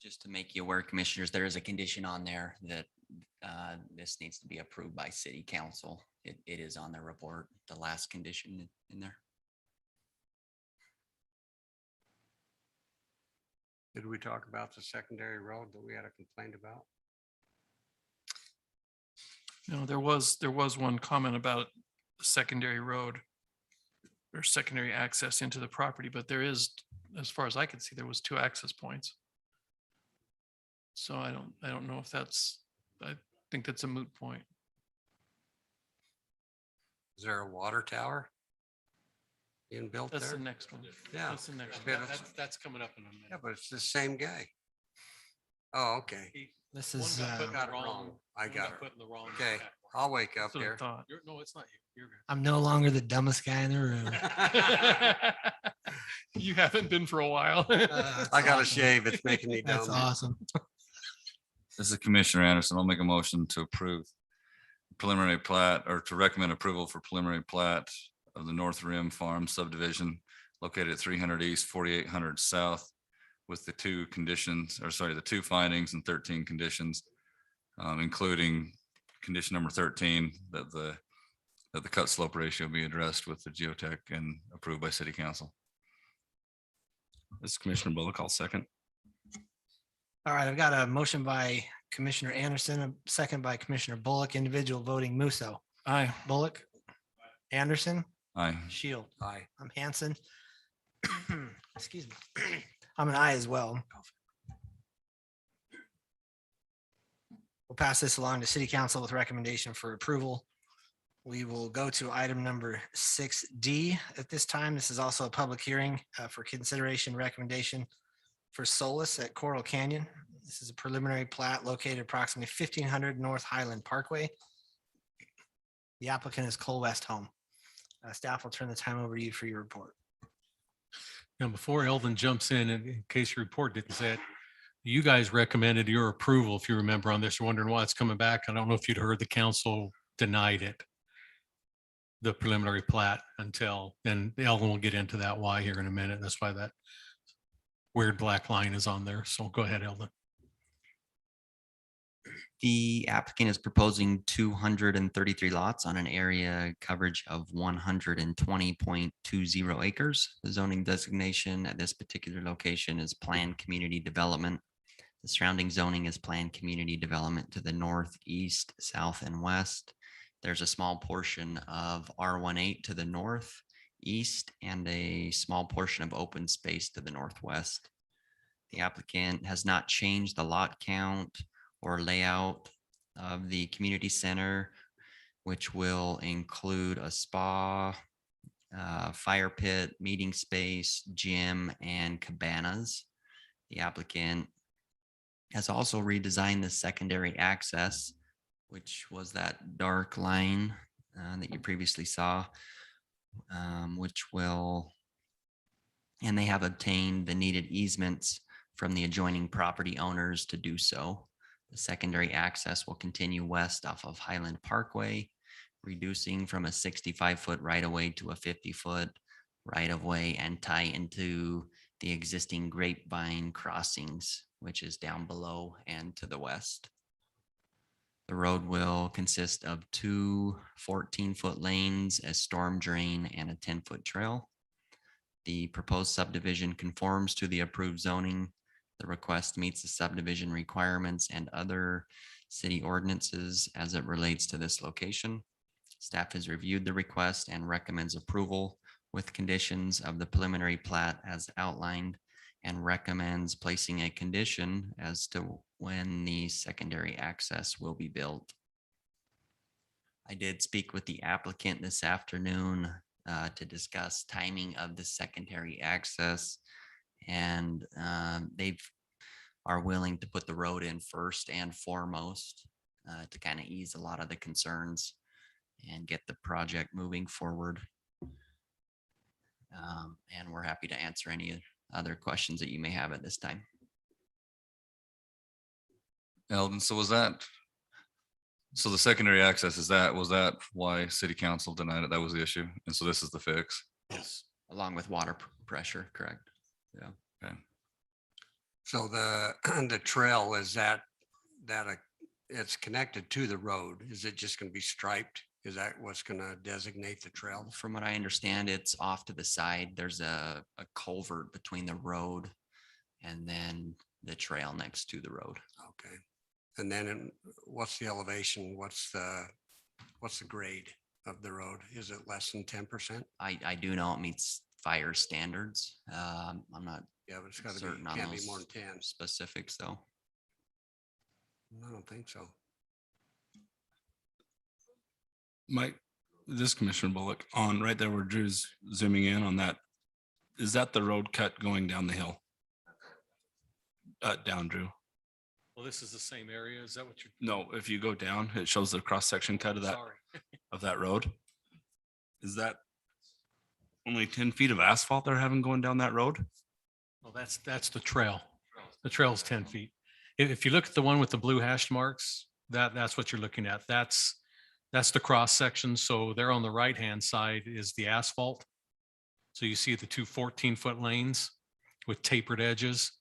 Just to make you aware, commissioners, there is a condition on there that this needs to be approved by city council. It is on the report, the last condition in there. Did we talk about the secondary road that we had a complaint about? No, there was one comment about the secondary road or secondary access into the property, but there is, as far as I could see, there was 2 access points. So I don't know if I think that's a moot point. Is there a water tower being built That's the there? next one. Yeah. That's the next Yeah, one. That's coming up in a minute. Yeah, but it's the same guy. Oh, okay. This One is, got put in got the it wrong. wrong. I one got it. Put in the wrong. Okay, category. I'll wake up That's what I here. thought. No, it's not you. You're good. I'm no longer the dumbest guy in the room. You haven't been for a while. That's I got to awesome. shave. It's making me dumb. That's awesome. This is Commissioner Anderson. I'll make a motion to approve preliminary plat or to recommend approval for preliminary plat of the North Rim Farm subdivision located at 300 East, 4800 South with the 2 conditions, or sorry, the 2 findings and 13 conditions, including condition number 13, that the cut slope ratio be addressed with the geotech and approved by city council. This is Commissioner Bullock. I'll second. All right, I've got a motion by Commissioner Anderson, a second by Commissioner Bullock, individual voting Musso. Aye. Bullock, Anderson, Aye. Shield. Aye. I'm Hanson. Excuse me. I'm an aye as well. We'll pass this along to city council with recommendation for approval. We will go to item number 6D at this time. This is also a public hearing for consideration recommendation for Solace at Coral Canyon. This is a preliminary plat located approximately 1500 North Highland Parkway. The applicant is Cole West Home. Staff will turn the time over to you for your report. Now, before Eldon jumps in case your report didn't say it, you guys recommended your approval, if you remember on this. You're wondering why it's coming back. I don't know if you'd heard the council denied it, the preliminary plat, until then. Eldon will get into that why here in a minute. That's why that weird black line is on there. So go ahead, Eldon. The applicant is proposing 233 lots on an area coverage of 120.20 acres. The zoning designation at this particular location is planned community development. The surrounding zoning is planned community development to the north, east, south, and west. There's a small portion of R18 to the north, east, and a small portion of open space to the northwest. The applicant has not changed the lot count or layout of the community center which will include a spa, fire pit, meeting space, gym, and cabanas. The applicant has also redesigned the secondary access, which was that dark line that you previously saw, and they have obtained the needed easements from the adjoining property owners to do so. The secondary access will continue west off of Highland Parkway, reducing from a 65-foot right-of-way to a 50-foot right-of-way and tie into the existing Grapevine crossings, which is down below and to the west. The road will consist of two 14-foot lanes, a storm drain, and a 10-foot trail. The proposed subdivision conforms to the approved zoning. The request meets the subdivision requirements and other city ordinances as it relates to this location. Staff has reviewed the request and recommends approval with conditions of the preliminary plat as outlined, and recommends placing a condition as to when the secondary access will be built. I did speak with the applicant this afternoon to discuss timing of the secondary access, and they are willing to put the road in first and foremost to kind of ease a lot of the concerns and get the project moving forward. And we're happy to answer any other questions that you may have at this time. Eldon, so the secondary access, was that why city council denied it? That was the issue. And so this is the fix. Yes. Along with water pressure, correct? Yeah. Okay. So the trail, is that it's connected to the road? Is it just going to be striped? Is that what's going to designate the trail? From what I understand, it's off to the side. There's a culvert between the road and then the trail next to the road. Okay. And then what's the elevation? What's the grade of the road? Is it less than 10%? I do know it meets fire standards. I'm not Yeah, but it's got to certain be, on can't be those more than 10. specifics though. I don't think so. Mike, this Commissioner Bullock on right there where Drew's zooming in on that. Is that the road cut going down the hill? Down, Drew. Well, this is the same area. Is that what you're? No, if you go down, it shows the cross section cut of that Sorry. of that road. Is that only 10 feet of asphalt they're having going down that road? Well, that's the trail. The trail is 10 feet. If you look at the one with the blue hash marks, that's what you're looking at. That's the cross section. So there on the right-hand side is the asphalt. So you see the two 14-foot lanes with tapered edges.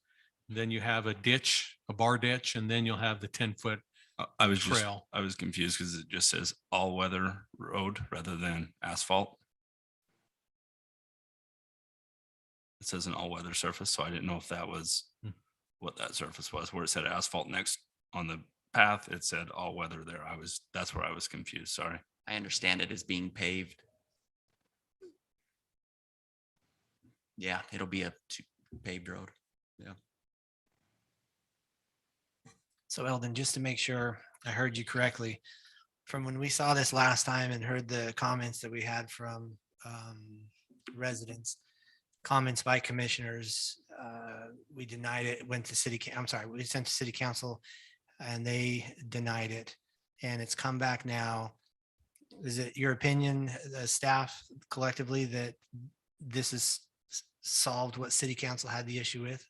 Then you have a ditch, a bar ditch, and then you'll have the 10-foot I was trail. I was confused because it just says all weather road rather than asphalt. It says an all weather surface, so I didn't know if that was what that surface was. Where it said asphalt next on the path, it said all weather there. That's where I was confused. Sorry. I understand it is being paved. Yeah, it'll be a paved road. Yeah. So Eldon, just to make sure I heard you correctly, from when we saw this last time and heard the comments that we had from residents, comments by commissioners, we denied it, went to we sent to city council and they denied it. And it's come back now. Is it your opinion, the staff collectively, that this is solved what city council had the issue with?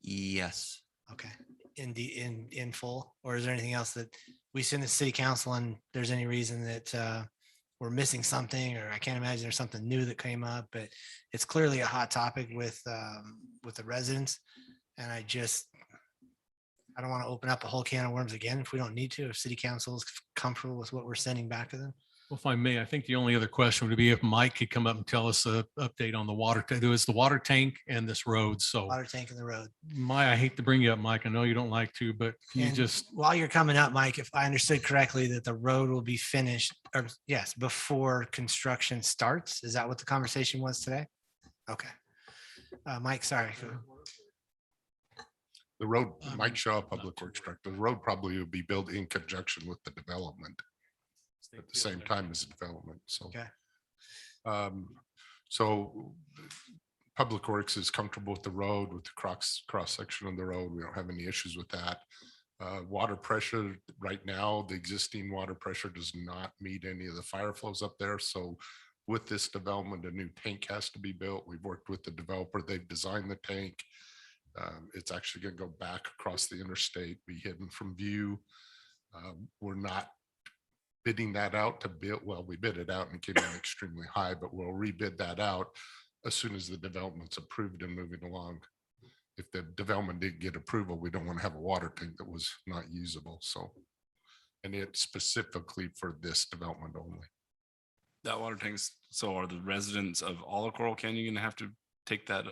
Yes. Okay, in full, or is there anything else that we send to city council and there's any reason that we're missing something, or I can't imagine there's something new that came up, but it's clearly a hot topic with the residents. And I don't want to open up a whole can of worms again if we don't need to, if city council is comfortable with what we're sending back to them. Well, if I may, I think the only other question would be if Mike could come up and tell us an update on the water. There was the water tank and this road. So Water tank in the road. I hate to bring you up, Mike. I know you don't like to, but can you And just, while you're coming up, Mike, if I understood correctly, that the road will be finished, or yes, before construction starts. Is that what the conversation was today? Okay. Mike, sorry. The road, Mike Shaw, Public Works Director, the road probably would be built in conjunction with the development. at the same time as development, so. Okay. So Public Works is comfortable with the road, with the cross section of the road. We don't have any issues with that. Water pressure right now, the existing water pressure does not meet any of the fire flows up there. So with this development, a new tank has to be built. We've worked with the developer. They've designed the tank. It's actually going to go back across the interstate, be hidden from view. We're not bidding that out to build. Well, we bid it out and it came in extremely high, but we'll rebid that out as soon as the development's approved and moving along. If the development didn't get approval, we don't want to have a water tank that was not usable. So, and it's specifically for this development only. That water tanks, so are the residents of all of Coral Canyon gonna have to take that?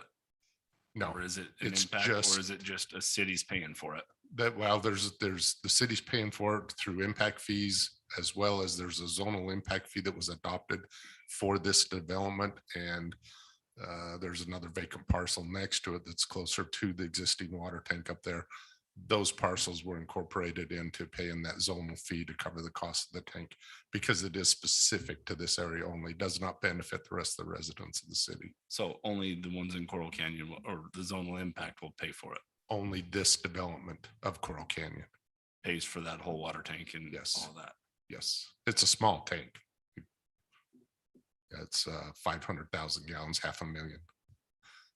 No, Or is it an it's impact, just or is it just a city's paying for it? that, well, there's the city's paying for it through impact fees, as well as there's a zonal impact fee that was adopted for this development. And there's another vacant parcel next to it that's closer to the existing water tank up there. Those parcels were incorporated into paying that zonal fee to cover the cost of the tank, because it is specific to this area only, does not benefit the rest of the residents of the city. So only the ones in Coral Canyon or the zonal impact will pay for it, Only this development of Coral Canyon. pays for that whole water tank and Yes. all that. Yes, it's a small tank. It's 500,000 gallons, 500,000.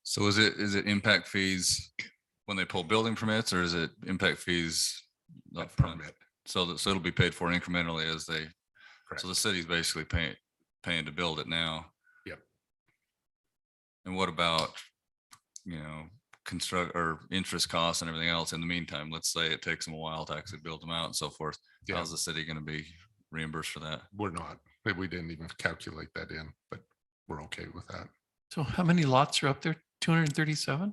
So is it impact fees when they pull building permits, or is it impact fees? A upfront? permit. So it'll be paid for incrementally as they, Correct. so the city's basically paying to build it now. Yep. And what about, construct or interest costs and everything else in the meantime? Let's say it takes them a while to actually build them out and so forth. Yeah. How's the city going to be reimbursed for that? We're not, we didn't even calculate that in, but we're okay with that. So how many lots are up there? 237?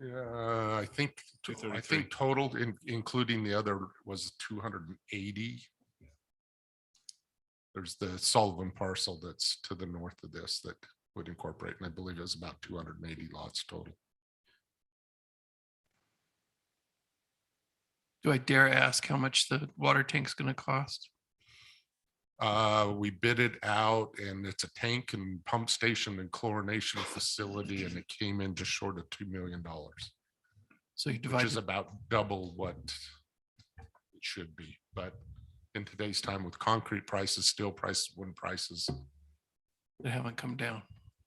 I think 233. total, including the other, was 280. There's the Sullivan parcel that's to the north of this that would incorporate, and I believe it was about 280 lots total. Do I dare ask how much the water tank's going to cost? We bid it out, and it's a tank and pump station and chlorination facility, and it came in just short of $2 million, So you which divide is about double what it should be. But in today's time with concrete prices, steel prices, wood prices, they haven't come down.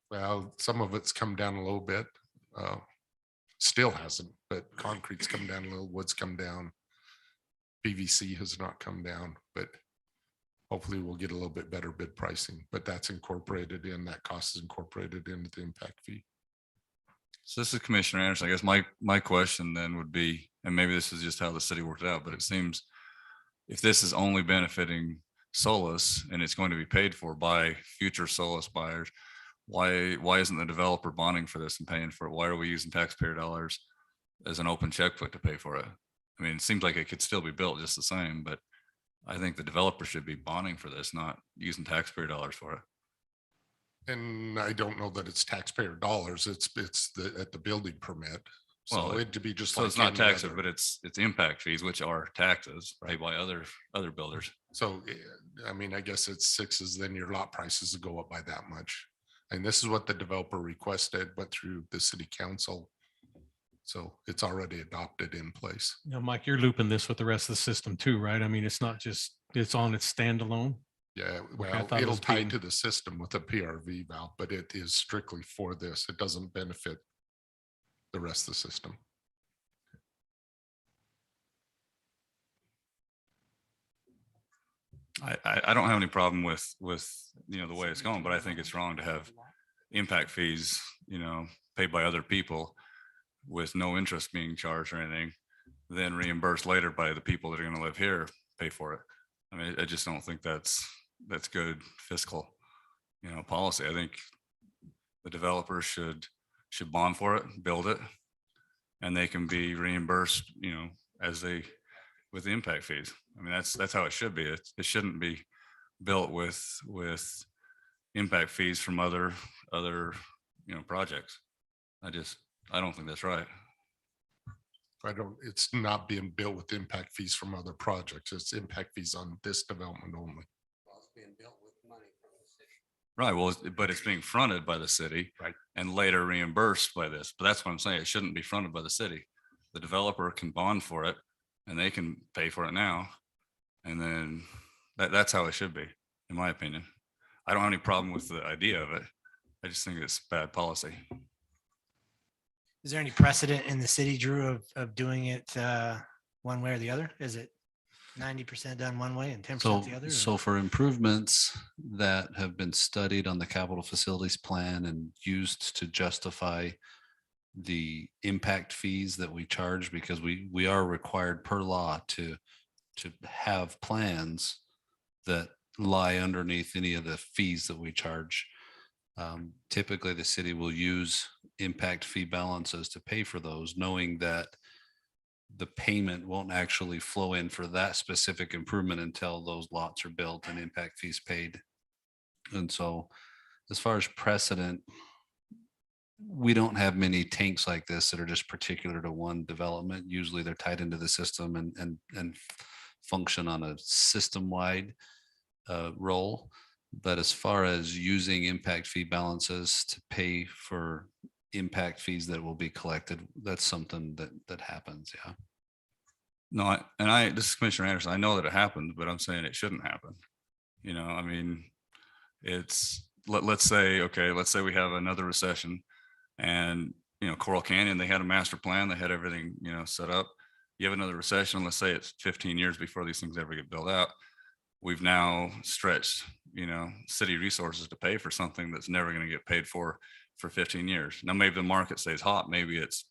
well, some of it's come down a little bit. Still hasn't, but concrete's come down a little, wood's come down. PVC has not come down, but hopefully we'll get a little bit better bid pricing, but that's incorporated in, that cost is incorporated into the impact fee. So this is Commissioner Anderson. I guess my question then would be, and maybe this is just how the city worked it out, but it seems if this is only benefiting Solace and it's going to be paid for by future Solace buyers, why isn't the developer bonding for this and paying for it? Why are we using taxpayer dollars as an open checkbook to pay for it? I mean, it seems like it could still be built just the same, but I think the developer should be bonding for this, not using taxpayer dollars for it. And I don't know that it's taxpayer dollars. It's at the building permit. So Well, it'd be just So like. it's not any taxes, other. but it's impact fees, which are taxes paid by other builders. So, I mean, I guess it's sixes, then your lot prices will go up by that much. And this is what the developer requested, went through the city council. So it's already adopted in place. Now, Mike, you're looping this with the rest of the system too, right? I mean, it's not just, it's on its standalone. Yeah, I well, thought it it'll was tie being- to the system with a PRV valve, but it is strictly for this. It doesn't benefit the rest of the system. I don't have any problem with, the way it's going, but I think it's wrong to have impact fees, paid by other people with no interest being charged or anything, then reimbursed later by the people that are going to live here, pay for it. I mean, I just don't think that's good fiscal, policy. I think the developers should bond for it, build it, and they can be reimbursed, as they, with the impact fees. I mean, that's how it should be. It shouldn't be built with impact fees from other, projects. I don't think that's right. It's not being built with impact fees from other projects. It's impact fees on this development only. Right, well, but it's being fronted by the city. Right. And later reimbursed by this, but that's what I'm saying, it shouldn't be fronted by the city. The developer can bond for it and they can pay for it now. And then that's how it should be, in my opinion. I don't have any problem with the idea of it. I just think it's bad policy. Is there any precedent in the city, Drew, of doing it one way or the other? Is it 90% done one way and 10% the other? So for improvements that have been studied on the capital facilities plan and used to justify the impact fees that we charge, because we are required per law to have plans that lie underneath any of the fees that we charge. Typically, the city will use impact fee balances to pay for those, knowing that the payment won't actually flow in for that specific improvement until those lots are built and impact fees paid. And so as far as precedent, we don't have many tanks like this that are just particular to one development. Usually they're tied into the system and function on a system-wide role. But as far as using impact fee balances to pay for impact fees that will be collected, that's something that happens. Yeah. No, this is Commissioner Anderson. I know that it happened, but I'm saying it shouldn't happen. You know, I mean, let's say we have another recession and, you know, Coral Canyon, they had a master plan, they had everything, you know, set up. You have another recession, let's say it's 15 years before these things ever get built out. We've now stretched, you know, city resources to pay for something that's never going to get paid for 15 years. Now, maybe the market stays hot. Maybe it's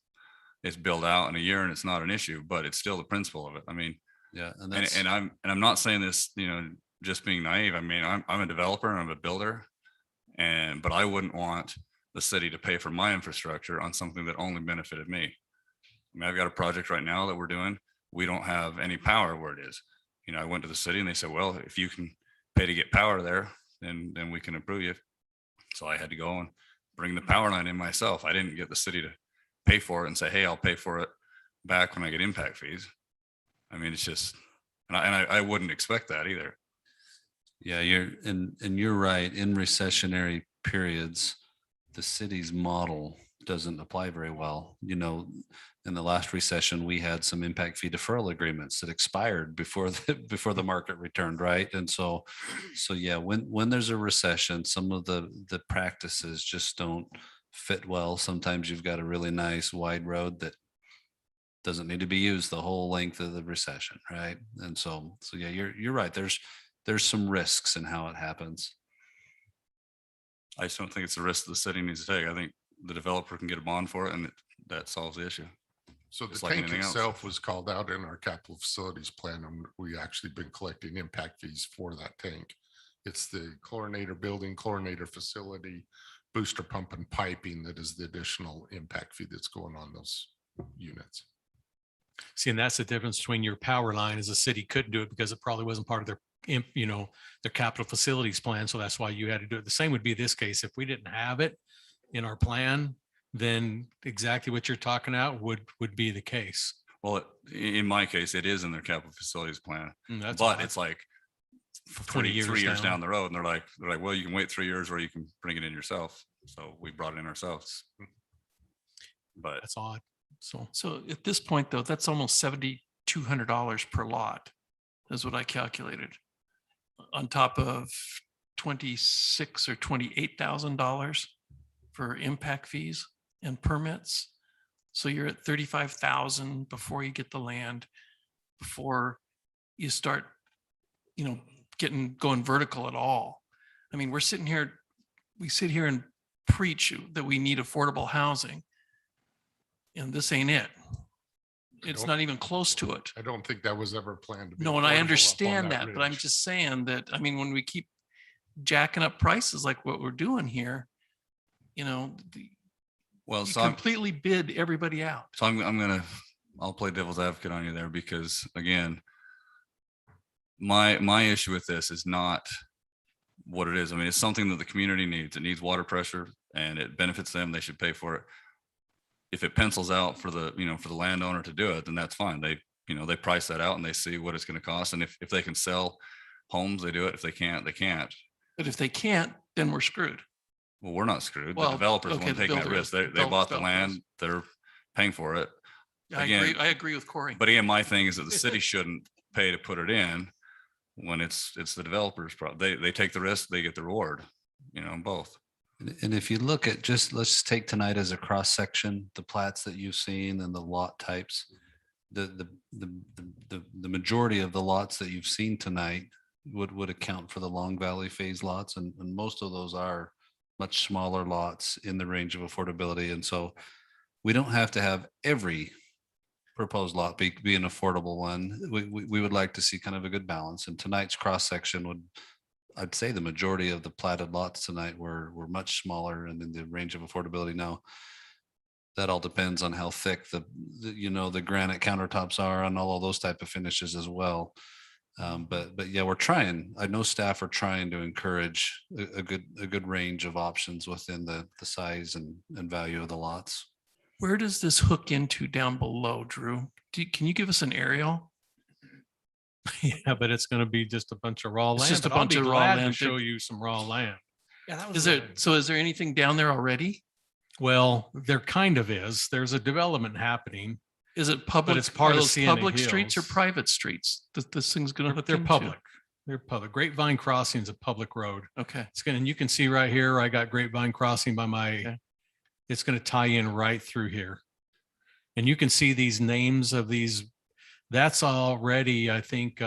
built out in a year and it's not an issue, but it's still the principle of it. I mean, yeah. And I'm not saying this, you know, just being naive. I mean, I'm a developer and I'm a builder, but I wouldn't want the city to pay for my infrastructure on something that only benefited me. I mean, I've got a project right now that we're doing. We don't have any power where it is. You know, I went to the city and they said, well, if you can pay to get power there, then we can approve you. So I had to go and bring the power line in myself. I didn't get the city to pay for it and say, hey, I'll pay for it back when I get impact fees. I mean, it's just, and I wouldn't expect that either. Yeah, you're right. In recessionary periods, the city's model doesn't apply very well. You know, in the last recession, we had some impact fee deferral agreements that expired before the market returned, right? And so yeah, when there's a recession, some of the practices just don't fit well. Sometimes you've got a really nice wide road that doesn't need to be used the whole length of the recession, right? And so yeah, you're right. There's some risks in how it happens. I just don't think it's a risk the city needs to take. I think the developer can get a bond for it and that solves the issue. So the Just like tank anything else. itself was called out in our capital facilities plan, and we actually been collecting impact fees for that tank. It's the chlorinator building, chlorinator facility, booster pump and piping that is the additional impact fee that's going on those units. See, and that's the difference between your power line, as a city couldn't do it because it probably wasn't part of their, you know, their capital facilities plan. So that's why you had to do it. The same would be this case. If we didn't have it in our plan, then exactly what you're talking about would be the case. Well, in my case, it is in their capital facilities plan, That's but odd. it's like 20 3 years down. down the road, and they're like, well, you can wait 3 years or you can bring it in yourself. So we brought it in ourselves. But That's odd. So at this point, though, that's almost $7,200 per lot, is what I calculated, on top of $26,000 or $28,000 for impact fees and permits. So you're at 35,000 before you get the land, before you start, you know, going vertical at all. I mean, we sit here and preach that we need affordable housing, and this ain't it. It's not even close to it. I don't think that was ever planned to be. No, and I affordable up on understand that, but I'm ridge. just saying that, I mean, when we keep jacking up prices like what we're doing here, you know, well, you so completely bid everybody out. So I'll play devil's advocate on you there, because again, my issue with this is not what it is. I mean, it's something that the community needs. It needs water pressure and it benefits them. They should pay for it. if it pencils out for the, for the landowner to do it, then that's fine. They price that out and they see what it's going to cost. And if they can sell homes, they do it. If they can't, they can't. But if they can't, then we're screwed. Well, we're not screwed. The Well, developers okay, weren't the taking that builder- risk. They the bought the developers. land, they're paying for it. I Again, agree. I agree with Corey. But again, my thing is that the city shouldn't pay to put it in when it's the developer's problem. They take the risk, they get the reward, both. And if you look at let's take tonight as a cross section, the plats that you've seen and the lot types. The majority of the lots that you've seen tonight would account for the Long Valley phase lots, and most of those are much smaller lots in the range of affordability. And so we don't have to have every proposed lot be an affordable one. We would like to see kind of a good balance, and tonight's cross section I'd say the majority of the platted lots tonight were much smaller and in the range of affordability. Now, that all depends on how thick the granite countertops are and all of those type of finishes as well. But yeah, we're trying. I know staff are trying to encourage a good range of options within the size and value of the lots. Where does this hook into down below, Drew? Can you give us an aerial? Yeah, but it's going to be just a bunch of raw It's land. just a but I'll bunch be of raw glad to land. show you some raw land. Yeah, that was. Is there, so is there anything down there already? Well, there kind of is. There's a development happening. Is it public? it's part are of those Sienna public streets or Hills. private streets that this thing's gonna But hook they're into? public. They're public. Grapevine Crossing is a public road. Okay. It's gonna, and you can see right here, I got Grapevine Crossing by my, Okay. it's gonna tie in right through here. And you can see these names of these, that's already, I think,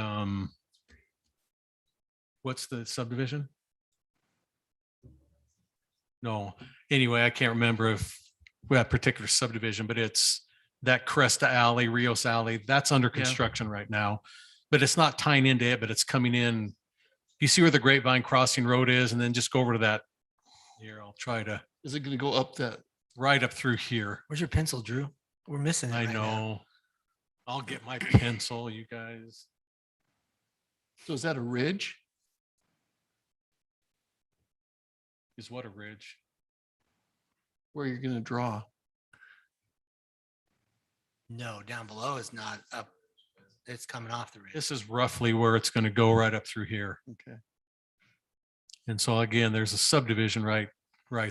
what's the subdivision? No, anyway, I can't remember if that particular subdivision, but it's that Cresta Alley, Rios Alley, that's under Yeah. construction right now. But it's not tying into it, but it's coming in. You see where the Grapevine Crossing Road is, and then just go over to that. Here, I'll try to, Is it gonna go up that? right up through here. Where's your pencil, Drew? We're missing it. I right now. know. I'll get my pencil, you guys. So is that a ridge? Is what a ridge. Where you're gonna draw? No, down below is not up. It's coming off the ridge. This is roughly where it's going to go right up through here. Okay. And so again, there's a subdivision right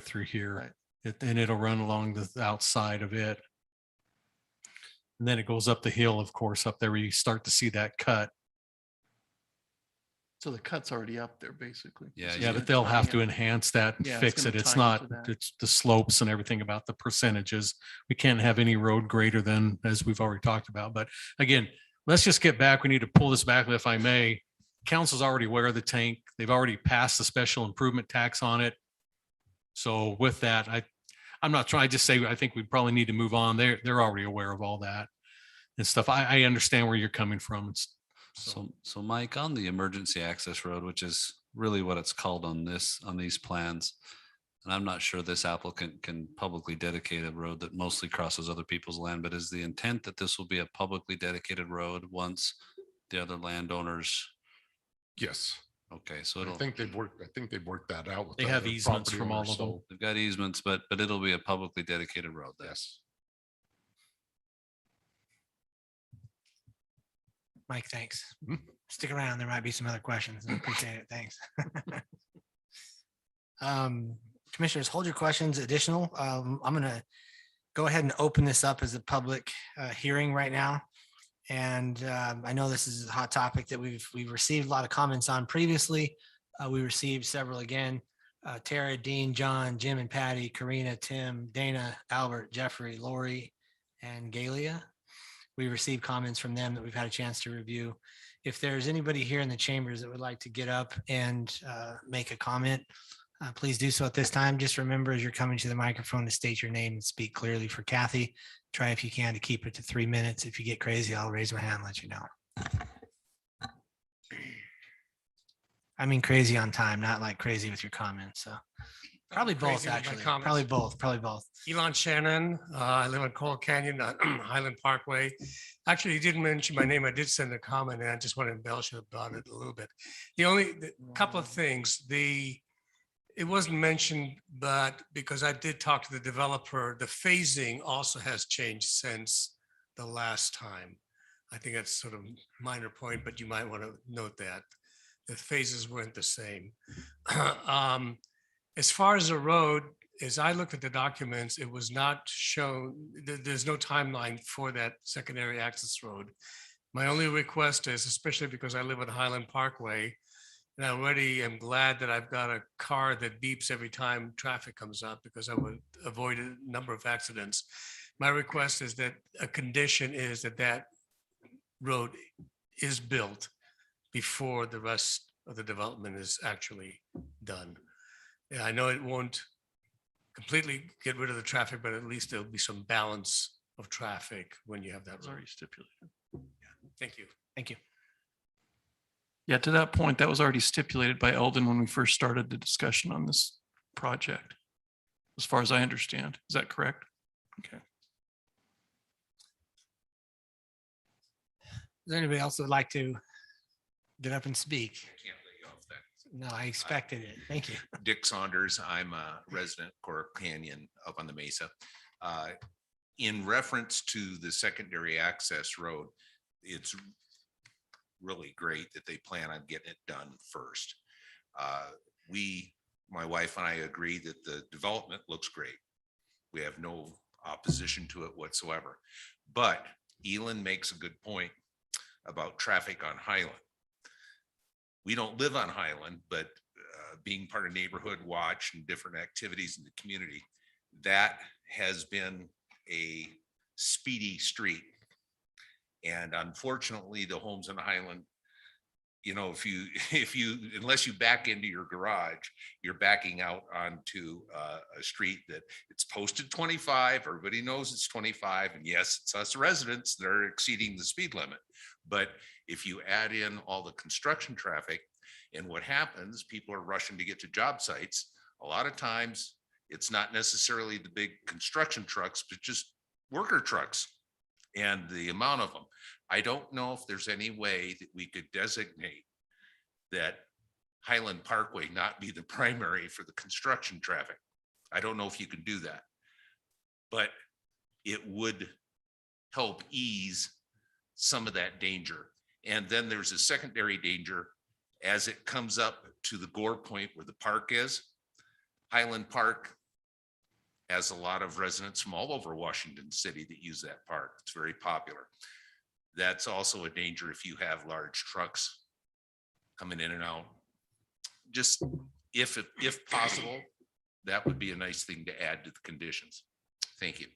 through here. Right. And it'll run along the outside of it. And then it goes up the hill, of course, up there where you start to see that cut. So the cut's already up there, basically. Yeah, It's Yeah, just but they'll gonna have tie to in. enhance that and Yeah, it's fix gonna it. It's tie not, into that. it's the slopes and everything about the percentages. We can't have any road greater than, as we've already talked about. But again, let's just get back. We need to pull this back, if I may. Council's already aware of the tank. They've already passed the special improvement tax on it. So with that, I'm not trying to just say, I think we probably need to move on. They're already aware of all that and stuff. I understand where you're coming from. So Mike, on the emergency access road, which is really what it's called on these plans, and I'm not sure this applicant can publicly dedicate a road that mostly crosses other people's land, but is the intent that this will be a publicly dedicated road once the other landowners? Yes, Okay, so I it'll, think they've worked that out. with They the have other easements property from all owners, of them. so they've got easements, but it'll be a publicly dedicated road then. Yes. Mike, thanks. Hmm. Stick around. There might be some other questions. I appreciate it. Thanks. Commissioners, hold your questions additional. I'm going to go ahead and open this up as a public hearing right now. And I know this is a hot topic that we've received a lot of comments on previously. We received several again. Tara, Dean, John, Jim and Patty, Karina, Tim, Dana, Albert, Jeffrey, Lori, and Galia. We received comments from them that we've had a chance to review. If there's anybody here in the chambers that would like to get up and make a comment, please do so at this time. Just remember, as you're coming to the microphone, to state your name and speak clearly for Kathy. Try if you can to keep it to 3 minutes. If you get crazy, I'll raise my hand and let you know. I mean crazy on time, not like crazy with your comments. So probably both, Crazy with my actually. comments. Probably both. Elon Shannon, I live on Coral Canyon, Highland Parkway. Actually, you didn't mention my name. I did send a comment and I just want to embellish about it a little bit. The couple of things, It wasn't mentioned, but because I did talk to the developer, the phasing also has changed since the last time. I think that's sort of minor point, but you might want to note that the phases weren't the same. As far as the road, as I looked at the documents, it was not shown, there's no timeline for that secondary access road. My only request is, especially because I live on Highland Parkway, and I already am glad that I've got a car that beeps every time traffic comes up because I would avoid a number of accidents. My request is that a condition is that that road is built before the rest of the development is actually done. Yeah, I know it won't completely get rid of the traffic, but at least there'll be some balance of traffic when you have that. It's road. already stipulated. Thank you. Thank you. Yeah, to that point, that was already stipulated by Eldon when we first started the discussion on this project, as far as I understand. Is that correct? Okay. Is there anybody else that would like to get up and speak? Can't let you off that. No, I expected it. Thank you. Dick Saunders, I'm a resident Coral Canyon up on the Mesa. In reference to the secondary access road, it's really great that they plan on getting it done first. My wife and I agree that the development looks great. We have no opposition to it whatsoever. But Elon makes a good point about traffic on Highland. We don't live on Highland, but being part of Neighborhood Watch and different activities in the community, that has been a speedy street. And unfortunately, the homes in Highland, you know, unless you back into your garage, you're backing out onto a street that it's posted 25. Everybody knows it's 25. And yes, it's us residents that are exceeding the speed limit. But if you add in all the construction traffic and what happens, people are rushing to get to job sites. A lot of times it's not necessarily the big construction trucks, but just worker trucks and the amount of them. I don't know if there's any way that we could designate that Highland Parkway not be the primary for the construction traffic. I don't know if you can do that, but it would help ease some of that danger. And then there's a secondary danger as it comes up to the Gore Point where the park is. Highland Park has a lot of residents from all over Washington City that use that park. It's very popular. That's also a danger if you have large trucks coming in and out. Just if possible, that would be a nice thing to add to the conditions. Thank you.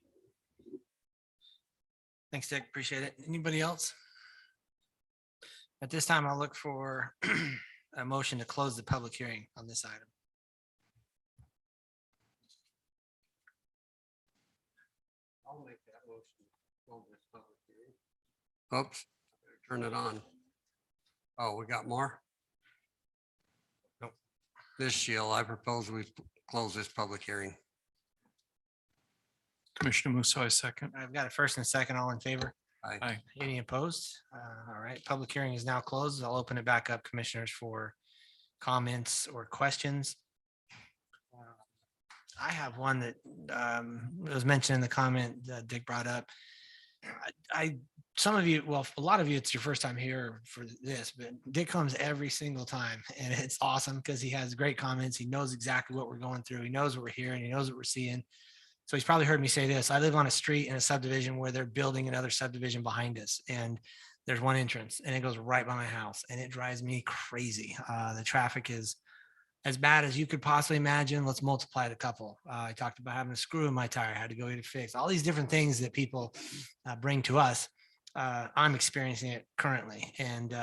Thanks, Dick. Appreciate it. Anybody else? At this time, I'll look for a motion to close the public hearing on this item. I'll make that motion. Close this public hearing. Oops, turn it on. Oh, we got more? Nope. This Sheila, I propose we close this public hearing. Commissioner Musso, I second. I've got a first and a second. All in favor? Aye. Any opposed? All right, public hearing is now closed. I'll open it back up, commissioners, for comments or questions. I have one that was mentioned in the comment that Dick brought up. Some of you, well, a lot of you, it's your first time here for this, but Dick comes every single time, and it's awesome because he has great comments. He knows exactly what we're going through. He knows what we're hearing. He knows what we're seeing. So he's probably heard me say this. I live on a street in a subdivision where they're building another subdivision behind us, and there's one entrance, and it goes right by my house, and it drives me crazy. The traffic is as bad as you could possibly imagine. Let's multiply it a couple. I talked about having a screw in my tire, had to go get it fixed. All these different things that people bring to us. I'm experiencing it currently. And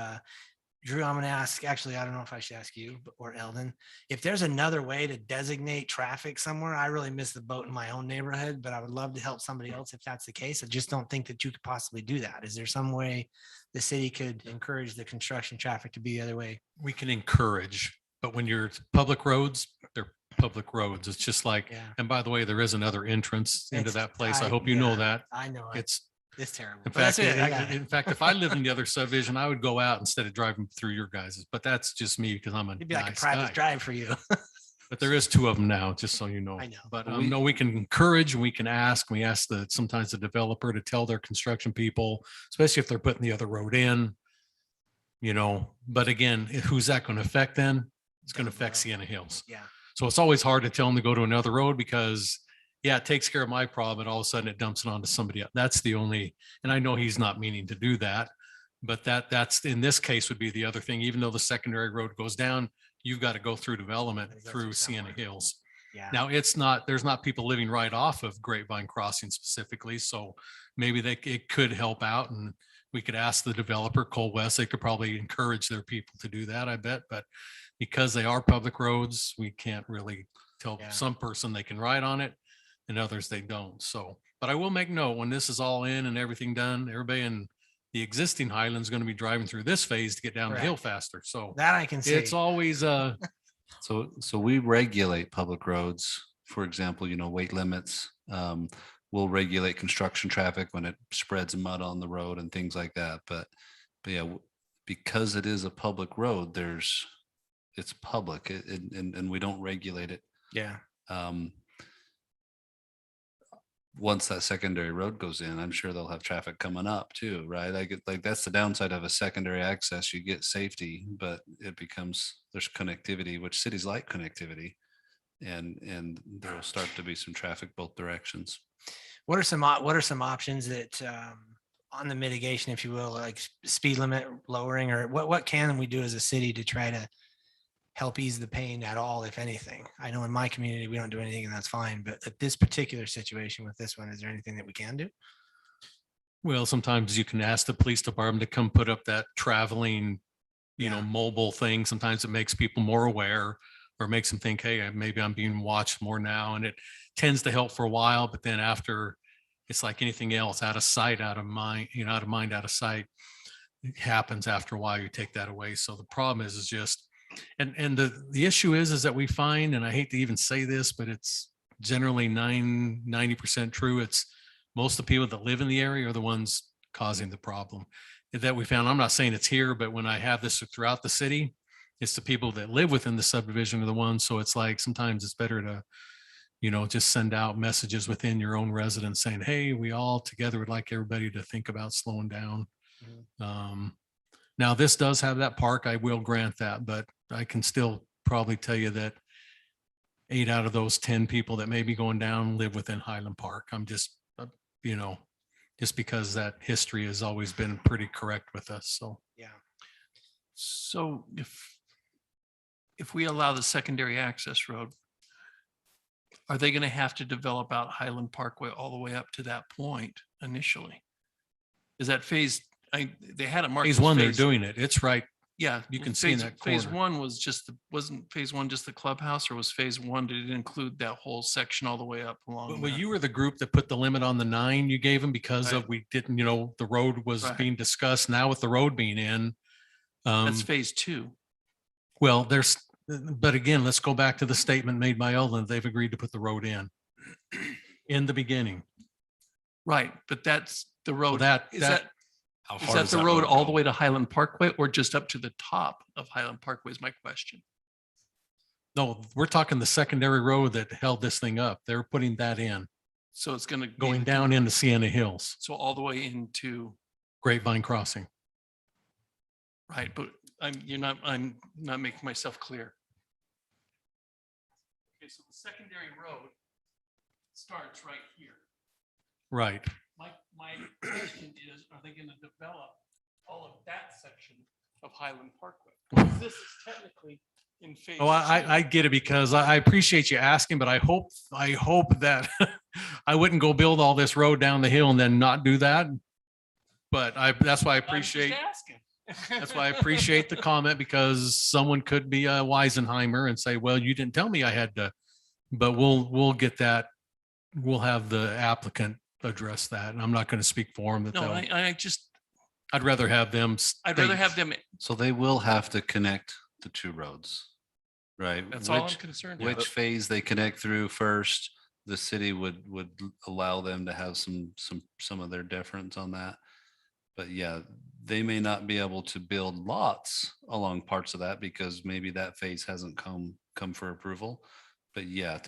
Drew, I'm going to ask, actually, I don't know if I should ask you or Eldon, if there's another way to designate traffic somewhere. I really miss the boat in my own neighborhood, but I would love to help somebody else if that's the case. I just don't think that you could possibly do that. Is there some way the city could encourage the construction traffic to be the other way? We can encourage, but when you're public roads, they're public roads. It's just like, Yeah. and by the way, there is another entrance into It's- that place. I hope you know that. I know it. It's terrible. In But that's fact, it. I got it. in fact, if I lived in the other subdivision, I would go out instead of driving through your guys's, but that's just me because I'm a It'd be like a nice private guy. drive for you. But there is two of them now, just so you know. I know. But We- no, we can encourage, we can ask, we ask sometimes the developer to tell their construction people, especially if they're putting the other road in. But again, who's that going to affect then? It's going to Down the affect road. Sienna Hills. Yeah. So it's always hard to tell them to go to another road because, yeah, it takes care of my problem, but all of a sudden it dumps it onto somebody else. That's the only, and I know he's not meaning to do that, but that's in this case would be the other thing. Even though the secondary road goes down, you've got to go through development Gotta go through through Sienna somewhere. Hills. Yeah. Now, there's not people living right off of Grapevine Crossing specifically, so maybe it could help out and we could ask the developer, Cole West, they could probably encourage their people to do that, I bet, but because they are public roads, we can't really tell Yeah. some person they can ride on it and others they don't, so. But I will make note, when this is all in and everything done, everybody in the existing Highland's going to be driving through this phase to get down the hill Correct. faster, so That I can see. it's always, So we regulate public roads, for example, weight limits. We'll regulate construction traffic when it spreads mud on the road and things like that. But yeah, because it is a public road, it's public and we don't regulate it. Yeah. Once that secondary road goes in, I'm sure they'll have traffic coming up too, right? Like that's the downside of a secondary access. You get safety, but there's connectivity, which cities like connectivity. And there'll start to be some traffic both directions. What are some options that, on the mitigation, if you will, like speed limit lowering, or what can we do as a city to try to help ease the pain at all, if anything? I know in my community, we don't do anything and that's fine, but at this particular situation with this one, is there anything that we can do? well, sometimes you can ask the police department to come put up that traveling, Yeah. mobile thing. Sometimes it makes people more aware or makes them think, hey, maybe I'm being watched more now. And it tends to help for a while, but then after, it's like anything else, out of sight, out of mind, out of mind, out of sight. It happens after a while, you take that away. So the problem is just, and the issue is that we find, and I hate to even say this, but it's generally 90% true. It's most of the people that live in the area are the ones causing the problem that we found. I'm not saying it's here, but when I have this throughout the city, it's the people that live within the subdivision are the ones. So it's like, sometimes it's better to, just send out messages within your own residents saying, hey, we all together would like everybody to think about slowing down. Now this does have that park. I will grant that, but I can still probably tell you that 8 out of those 10 people that may be going down live within Highland Park. I'm just, just because that history has always been pretty correct with us. So. Yeah. So if we allow the secondary access road, are they going to have to develop out Highland Parkway all the way up to that point initially? Is that phase, they had it marked. Phase as one, they're doing it. It's right. Yeah. You can see in phase- that Phase corner. one was wasn't phase one just the clubhouse, or was phase one, did it include that whole section all the way up along? Well, that? you were the group that put the limit on the 9 you gave them because of, Right. we didn't, the road was Right. being discussed. Now with the road being in. That's phase two. Well, but again, let's go back to the statement made by Eldon. They've agreed to put the road in the beginning. Right, but that's the road. that- Is that- that, How is far that does the road all the go? way to Highland Parkway, or just up to the top of Highland Parkway is my question. No, we're talking the secondary road that held this thing up. They're putting that in, So it's gonna. going down into Sienna Hills, So all the way into, Grapevine Crossing. right, but I'm not making myself clear. Okay, so the secondary road starts right here. Right. My question is, are they gonna develop all of that section of Highland Parkway? Because this is technically in phase. Oh, I get it, because I appreciate you asking, but I hope that I wouldn't go build all this road down the hill and then not do that. But that's why I appreciate, that's why I appreciate the comment, because someone could be a Weisenheimer and say, well, you didn't tell me I had to, but we'll get that. We'll have the applicant address that. And I'm not going to speak for them. No, I'd rather have them. I'd rather state- have them, So they will have to connect the two roads, right? that's all I'm Which- concerned with. Which phase they connect through first, the city would allow them to have some of their deference on that. But yeah, they may not be able to build lots along parts of that because maybe that phase hasn't come come for approval. But yeah,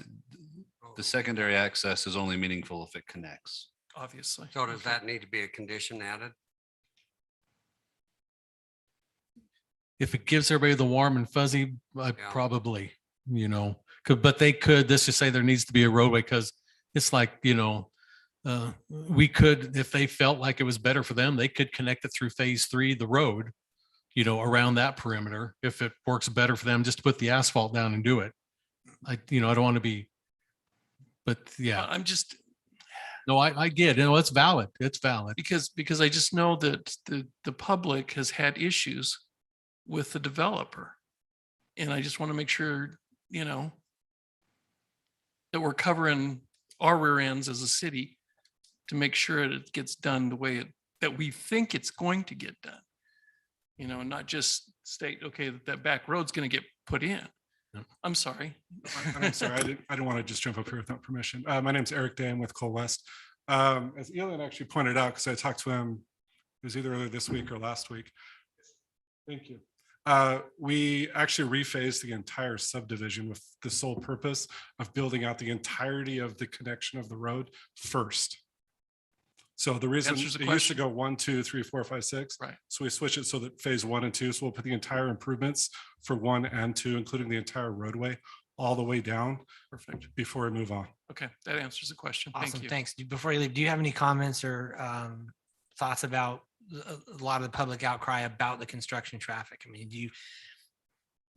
the secondary access is only meaningful if it connects. Obviously. So does that need to be a condition added? If it gives everybody the warm and fuzzy, Yeah. probably, but they could, let's just say there needs to be a roadway because it's like, we could, if they felt like it was better for them, they could connect it through phase 3, the road, around that perimeter. If it works better for them, just to put the asphalt down and do it. I don't want to be, but yeah, I'm just, no, I get, it's valid. It's valid. because I just know that the public has had issues with the developer. And I just want to make sure, that we're covering our rear ends as a city to make sure it gets done the way that we think it's going to get done. And not just state, okay, that back road's going to get put in. I'm sorry. I'm sorry, I didn't want to just jump up here without permission. My name's Eric Day. I'm with Coal West. As Elon actually pointed out, because I talked to him, it was either earlier this week or last week. Thank you. We actually rephased the entire subdivision with the sole purpose of building out the entirety of the connection of the road first. So the reason Answers the it used to question. go 1, 2, 3, 4, 5, 6. Right. So we switch it so that phase 1 and 2. So we'll put the entire improvements for 1 and 2, including the entire roadway, all the way down Perfect. before we move on. Okay, that answers the question. Awesome. Thank you. Thanks. Before you leave, do you have any comments or thoughts about a lot of the public outcry about the construction traffic? I mean,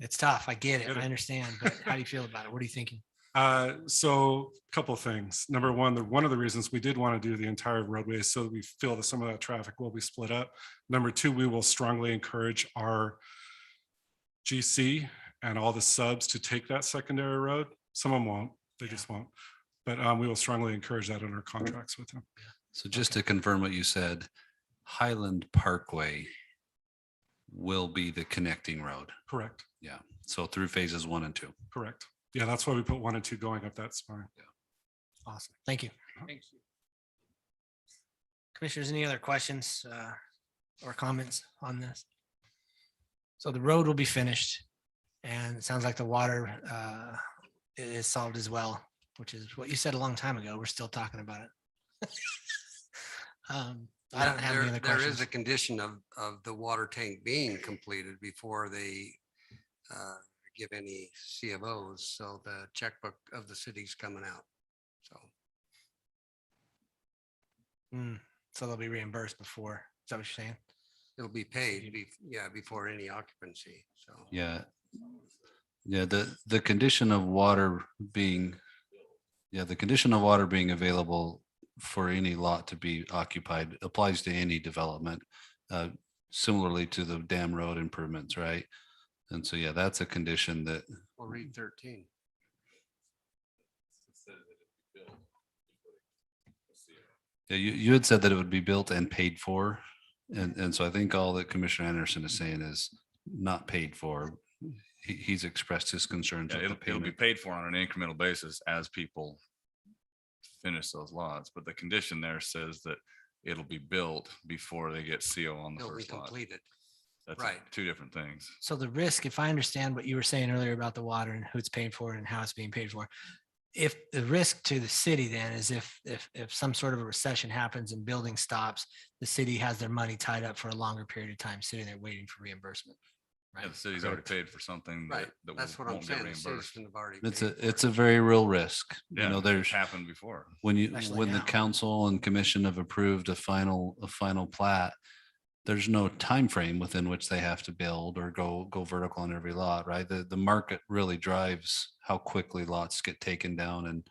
it's tough. I get it. I understand. But how do you feel about it? What are you thinking? So a couple of things. Number one, one of the reasons we did want to do the entire roadway is so that we feel that some of that traffic will be split up. Number two, we will strongly encourage our GC and all the subs to take that secondary road. Some of them won't, they just won't. But we will strongly encourage that in our contracts with them. So just to confirm what you said, Highland Parkway will be the connecting road. Correct. Yeah. So through phases 1 and 2. Correct. Yeah, that's why we put 1 and 2 going up that spine. Yeah. Awesome. Thank you. Thank you. Commissioners, any other questions or comments on this? So the road will be finished and it sounds like the water is solved as well, which is what you said a long time ago. We're still talking about it. I don't have any other There questions. is a condition of the water tank being completed before they give any C of Os. So the checkbook of the city's coming out. So So they'll be reimbursed before. Is that what you're saying? it'll be paid, before any occupancy. So. Yeah. Yeah, the condition of water being, the condition of water being available for any lot to be occupied applies to any development, similarly to the dam road improvements, right? And so, yeah, that's a condition that, We'll read 13. yeah, you had said that it would be built and paid for. And so I think all that Commissioner Anderson is saying is not paid for. He's expressed his concerns. Yeah, with the it'll be payment. paid for on an incremental basis as people finish those lots, but the condition there says that it'll be built before they get CO on the It'll be first lot. completed. That's Right. two different things. So the risk, if I understand what you were saying earlier about the water and who it's paying for and how it's being paid for, if the risk to the city then is if some sort of a recession happens and building stops, the city has their money tied up for a longer period of time, sitting there waiting for reimbursement. Yeah, Right. the city's already paid for something Right. that That's what won't I'm get saying. The reimbursed. citizen have already It's paid for it's it. a very real risk. Yeah, You know, it's there's, happened before. when Especially when the now. council and commission have approved a final plat, there's no time frame within which they have to build or go vertical on every lot, right? The market really drives how quickly lots get taken down,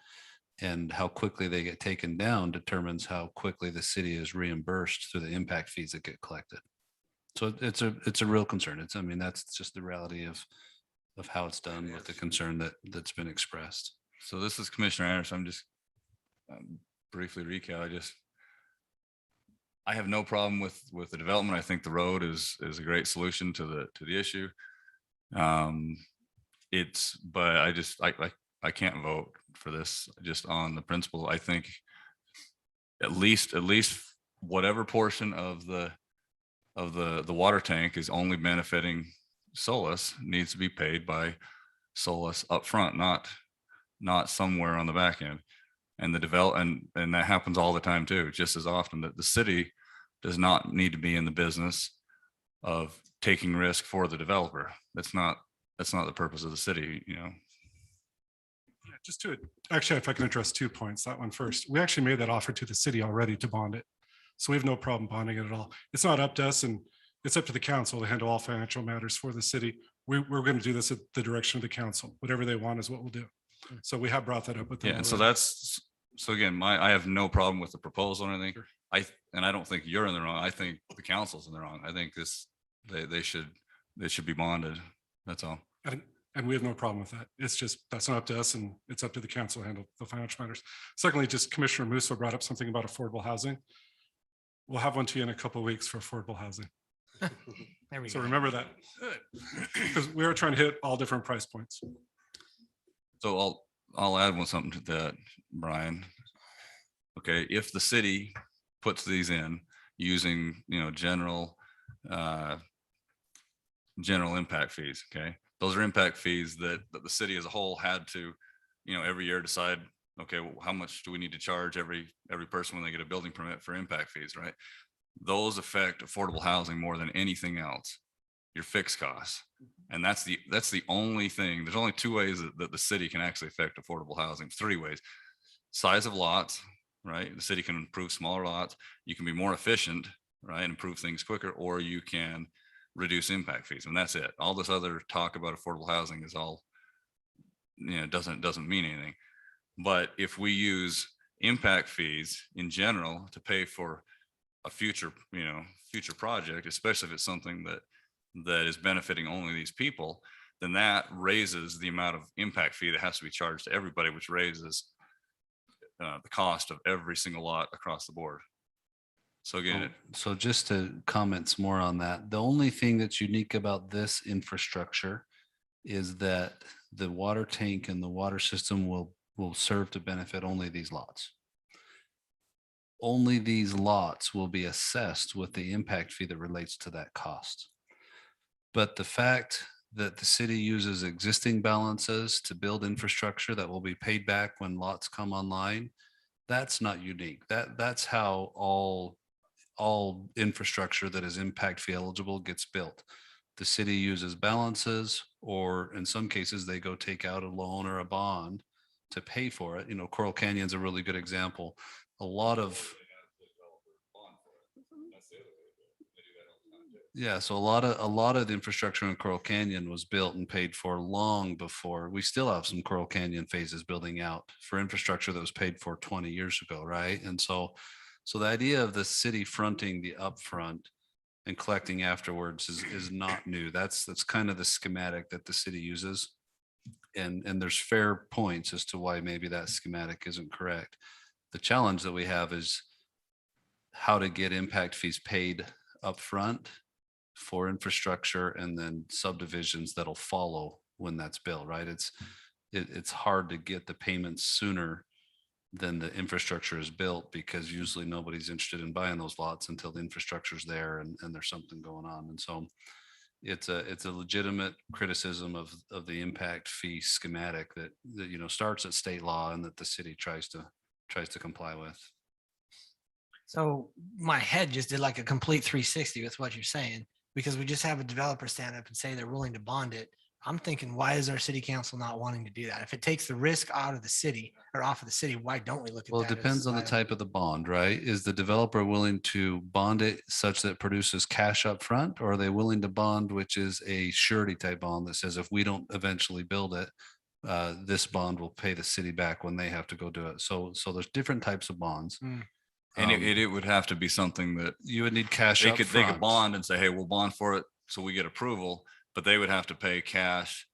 and how quickly they get taken down determines how quickly the city is reimbursed through the impact fees that get collected. So it's a real concern. I mean, that's just the reality of how it's done with the concern that's been expressed. So this is Commissioner Anderson. I'm just briefly recap. I have no problem with the development. I think the road is a great solution to the issue. But I can't vote for this just on the principle. I think at least whatever portion of the water tank is only benefiting Solace needs to be paid by Solace upfront, not somewhere on the back end. And and that happens all the time too, just as often, that the city does not need to be in the business of taking risk for the developer. That's not the purpose of the city, you know. Yeah, just to, actually, if I can address 2 points, that one first. We actually made that offer to the city already to bond it. So we have no problem bonding it at all. It's not up to us, and it's up to the council to handle all financial matters for the city. We're going to do this at the direction of the council. Whatever they want is what we'll do. So we have brought that up with them. Yeah, and so already. so again, I have no problem with the proposal or anything. Sure. I don't think you're in the wrong. I think the council's in the wrong. I think they should be bonded. That's all. And we have no problem with that. It's just, that's not up to us, and it's up to the council to handle the financial matters. Secondly, just Commissioner Musso brought up something about affordable housing. We'll have one to you in a couple of weeks for affordable housing. There we So go. remember that. Because we are trying to hit all different price points. So I'll add something to that, Brian. Okay, if the city puts these in using, general impact fees, okay? Those are impact fees that the city as a whole had to, every year decide, okay, well, how much do we need to charge every person when they get a building permit for impact fees, right? Those affect affordable housing more than anything else, your fixed costs. And that's the only thing. There's only 2 ways that the city can actually affect affordable housing. 3 ways: size of lots, right? The city can improve smaller lots. You can be more efficient, right? Improve things quicker, or you can reduce impact fees. And that's it. All this other talk about affordable housing is all, doesn't mean anything. But if we use impact fees in general to pay for a future project, especially if it's something that is benefiting only these people, then that raises the amount of impact fee that has to be charged to everybody, which raises the cost of every single lot across the board. So again, So just to comment more on that, the only thing that's unique about this infrastructure is that the water tank and the water system will serve to benefit only these lots. Only these lots will be assessed with the impact fee that relates to that cost. But the fact that the city uses existing balances to build infrastructure that will be paid back when lots come online, that's not unique. That's how all infrastructure that is impact fee eligible gets built. The city uses balances, or in some cases, they go take out a loan or a bond to pay for it. Coral Canyon's a really good example. A lot of so a lot of the infrastructure in Coral Canyon was built and paid for long before. We still have some Coral Canyon phases building out for infrastructure that was paid for 20 years ago, right? And so the idea of the city fronting the upfront and collecting afterwards is not new. That's kind of the schematic that the city uses. And there's fair points as to why maybe that schematic isn't correct. The challenge that we have is how to get impact fees paid upfront for infrastructure and then subdivisions that'll follow when that's built, right? It's hard to get the payments sooner than the infrastructure is built, because usually nobody's interested in buying those lots until the infrastructure's there and there's something going on. And so it's a legitimate criticism of the impact fee schematic that starts at state law and that the city tries to comply with. So my head just did like a complete 360 with what you're saying, because we just have a developer stand up and say they're willing to bond it. I'm thinking, why is our city council not wanting to do that? If it takes the risk out of the city or off of the city, why don't we look at that? Well, it depends on the type of the bond, right? Is the developer willing to bond it such that it produces cash up front, or are they willing to bond, which is a surety type bond that says if we don't eventually build it, this bond will pay the city back when they have to go do it. So there's different types of bonds. and it would have to be something that you would need cash they up could front. bond and say, hey, we'll bond for it so we get approval, but they would have to pay cash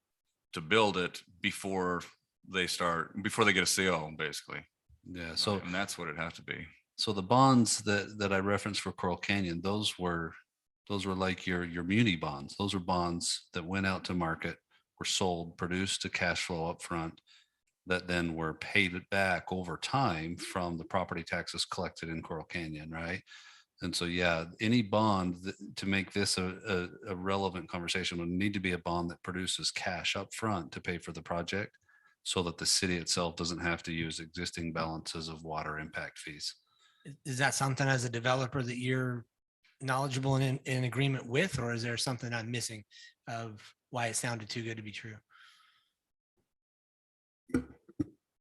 to build it before they get a CO, basically. Yeah. So and that's what it'd have to be. So the bonds that I referenced for Coral Canyon, those were like your muni bonds. Those were bonds that went out to market, were sold, produced a cash flow up front, that then were paid back over time from the property taxes collected in Coral Canyon, right? And so, yeah, any bond to make this a relevant conversation would need to be a bond that produces cash up front to pay for the project so that the city itself doesn't have to use existing balances of water impact fees. Is that something as a developer that you're knowledgeable and in agreement with, or is there something I'm missing of why it sounded too good to be true?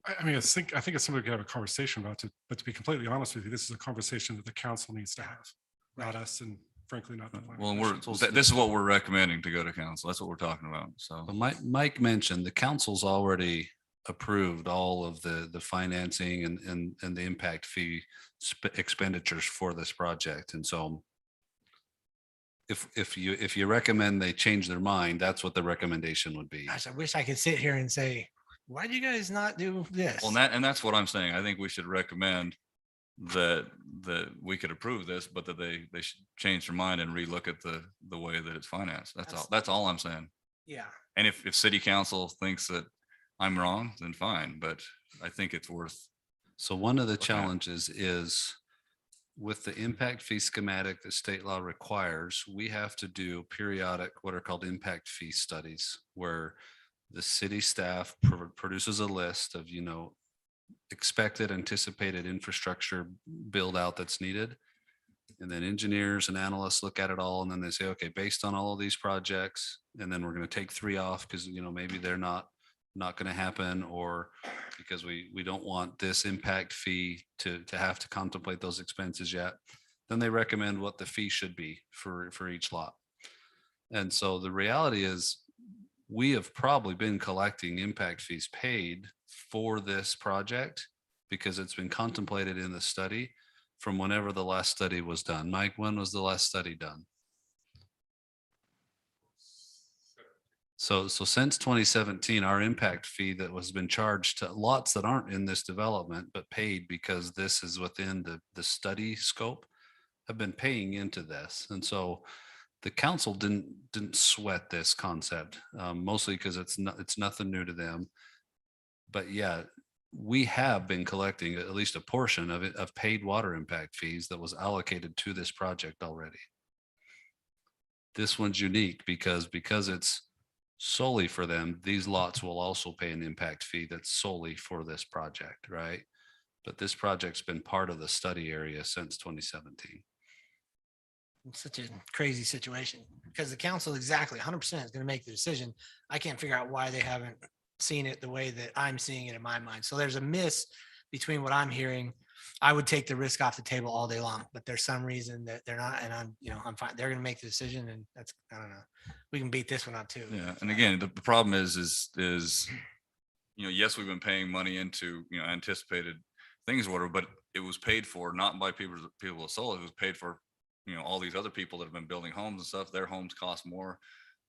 I mean, I think it's something we can have a conversation about, but to be completely honest with you, this is a conversation that the council needs to have, not us, and frankly, not the planning Well, commission. this is what we're recommending to go to council. That's what we're talking about. So But Mike mentioned the council's already approved all of the financing and the impact fee expenditures for this project. And so if you recommend they change their mind, that's what the recommendation would be. Gosh, I wish I could sit here and say, why do you guys not do this? well, and that's what I'm saying. I think we should recommend that we could approve this, but that they should change their mind and relook at the way that it's financed. That's all I'm saying. Yeah. And if city council thinks that I'm wrong, then fine, but I think it's worth. So one of the challenges is with the impact fee schematic that state law requires, we have to do periodic, what are called impact fee studies, where the city staff produces a list of, expected, anticipated infrastructure build out that's needed. And then engineers and analysts look at it all, and then they say, okay, based on all of these projects, and then we're going to take 3 off because, maybe they're not going to happen, or because we don't want this impact fee to have to contemplate those expenses yet. Then they recommend what the fee should be for each lot. And so the reality is we have probably been collecting impact fees paid for this project because it's been contemplated in the study from whenever the last study was done. Mike, when was the last study done? So since 2017, our impact fee that was been charged to lots that aren't in this development, but paid because this is within the study scope, have been paying into this. And so the council didn't sweat this concept, mostly because it's nothing new to them. But yeah, we have been collecting at least a portion of it, of paid water impact fees that was allocated to this project already. This one's unique because it's solely for them. These lots will also pay an impact fee that's solely for this project, right? But this project's been part of the study area since 2017. It's such a crazy situation because the council exactly 100% is going to make the decision. I can't figure out why they haven't seen it the way that I'm seeing it in my mind. So there's a miss between what I'm hearing. I would take the risk off the table all day long, but there's some reason that they're not, and I'm fine. They're going to make the decision, and that's, I don't know. We can beat this one up too. Yeah. And again, the problem is, yes, we've been paying money into, anticipated things or whatever, but it was paid for not by people of Solace. It was paid for, all these other people that have been building homes and stuff. Their homes cost more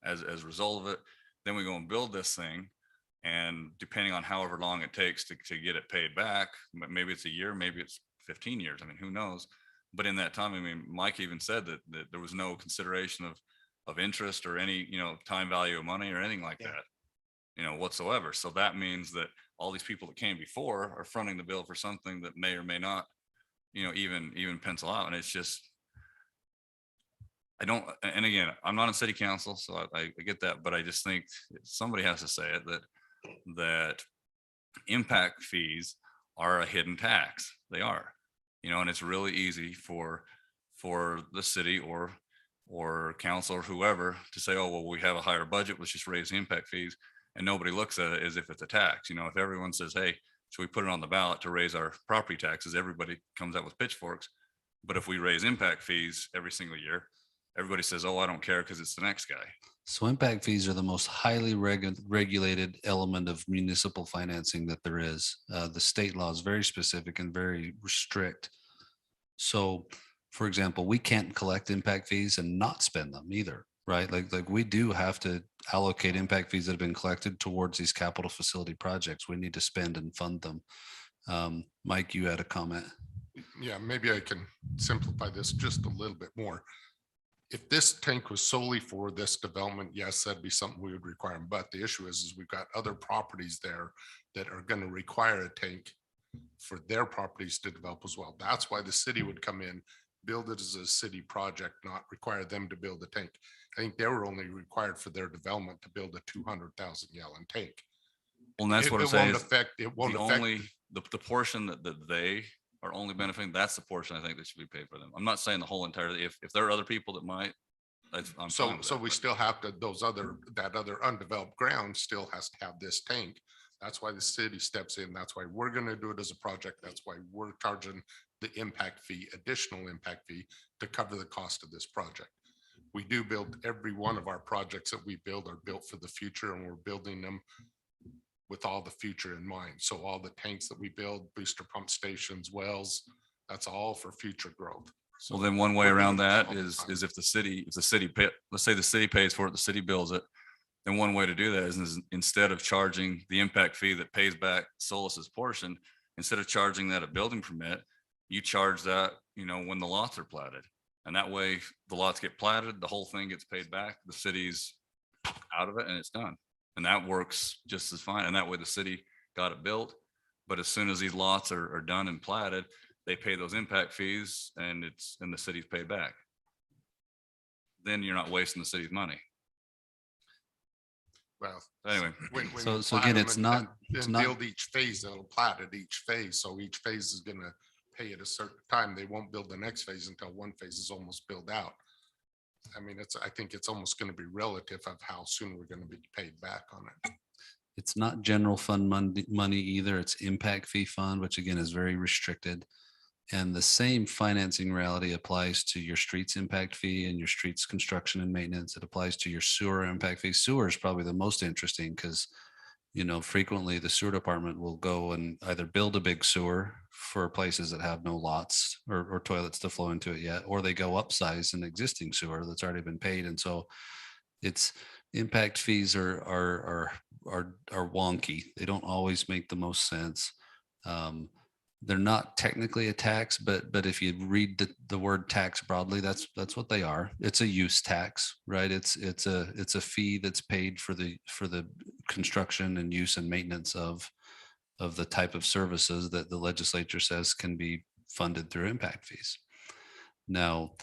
as a result of it. Then we go and build this thing. And depending on however long it takes to get it paid back, maybe it's a year, maybe it's 15 years. I mean, who knows? But in that time, I mean, Mike even said that there was no consideration of interest or any, time value of money or anything like that, whatsoever. So that means that all these people that came before are fronting the bill for something that may or may not, even pencil out. And it's just, and again, I'm not in city council, so I get that, but I just think somebody has to say it, that impact fees are a hidden tax. They are, and it's really easy for the city or council or whoever to say, oh, well, we have a higher budget, let's just raise the impact fees. And nobody looks at it as if it's a tax. If everyone says, hey, should we put it on the ballot to raise our property taxes? Everybody comes out with pitchforks. But if we raise impact fees every single year, everybody says, oh, I don't care because it's the next guy. So impact fees are the most highly regulated element of municipal financing that there is. The state law is very specific and very strict. So, for example, we can't collect impact fees and not spend them either, right? Like we do have to allocate impact fees that have been collected towards these capital facility projects. We need to spend and fund them. Mike, you had a comment. Yeah, maybe I can simplify this just a little bit more. If this tank was solely for this development, yes, that'd be something we would require. But the issue is we've got other properties there that are going to require a tank for their properties to develop as well. That's why the city would come in build it as a city project, not require them to build a tank. I think they were only required for their development to build a 200,000 gallon tank. Well, and that's what I'm It saying. won't is affect, it won't The affect. only, the portion that they are only benefiting, that's the portion I think that should be paid for them. I'm not saying the whole entire, if there are other people that might, I'm fine So, with so that, we but- still have to, that other undeveloped ground still has to have this tank. That's why the city steps in. That's why we're gonna do it as a project. That's why we're charging the impact fee, additional impact fee to cover the cost of this project. We do build, every one of our projects that we build are built for the future, and we're building them with all the future in mind. So all the tanks that we build, booster pump stations, wells, that's all for future growth. So Well, then one way we're around doing this that all the is time. if the city pay, let's say the city pays for it, the city builds it. Then one way to do that is instead of charging the impact fee that pays back Solace's portion, instead of charging that a building permit, you charge that, when the lots are platted. And that way the lots get platted, the whole thing gets paid back, the city's out of it, and it's done. And that works just as fine. And that way the city got it built. But as soon as these lots are done and platted, they pay those impact fees and the city's paid back. Then you're not wasting the city's money. Well, Anyway, when So- you so plat again, them it's and- not- and it's not- build each phase, it'll plat at each phase. So each phase is gonna pay at a certain time. They won't build the next phase until one phase is almost built out. I mean, I think it's almost gonna be relative of how soon we're gonna be paid back on it. It's not general fund money either. It's impact fee fund, which again is very restricted. And the same financing reality applies to your streets impact fee and your streets construction and maintenance. It applies to your sewer impact fee. Sewer is probably the most interesting because, frequently the sewer department will go and either build a big sewer for places that have no lots or toilets to flow into it yet, or they go upsize an existing sewer that's already been paid. And so it's impact fees are wonky. They don't always make the most sense. They're not technically a tax, but if you read the word tax broadly, that's what they are. It's a use tax, right? It's a fee that's paid for the construction and use and maintenance of the type of services that the legislature says can be funded through impact fees. Now,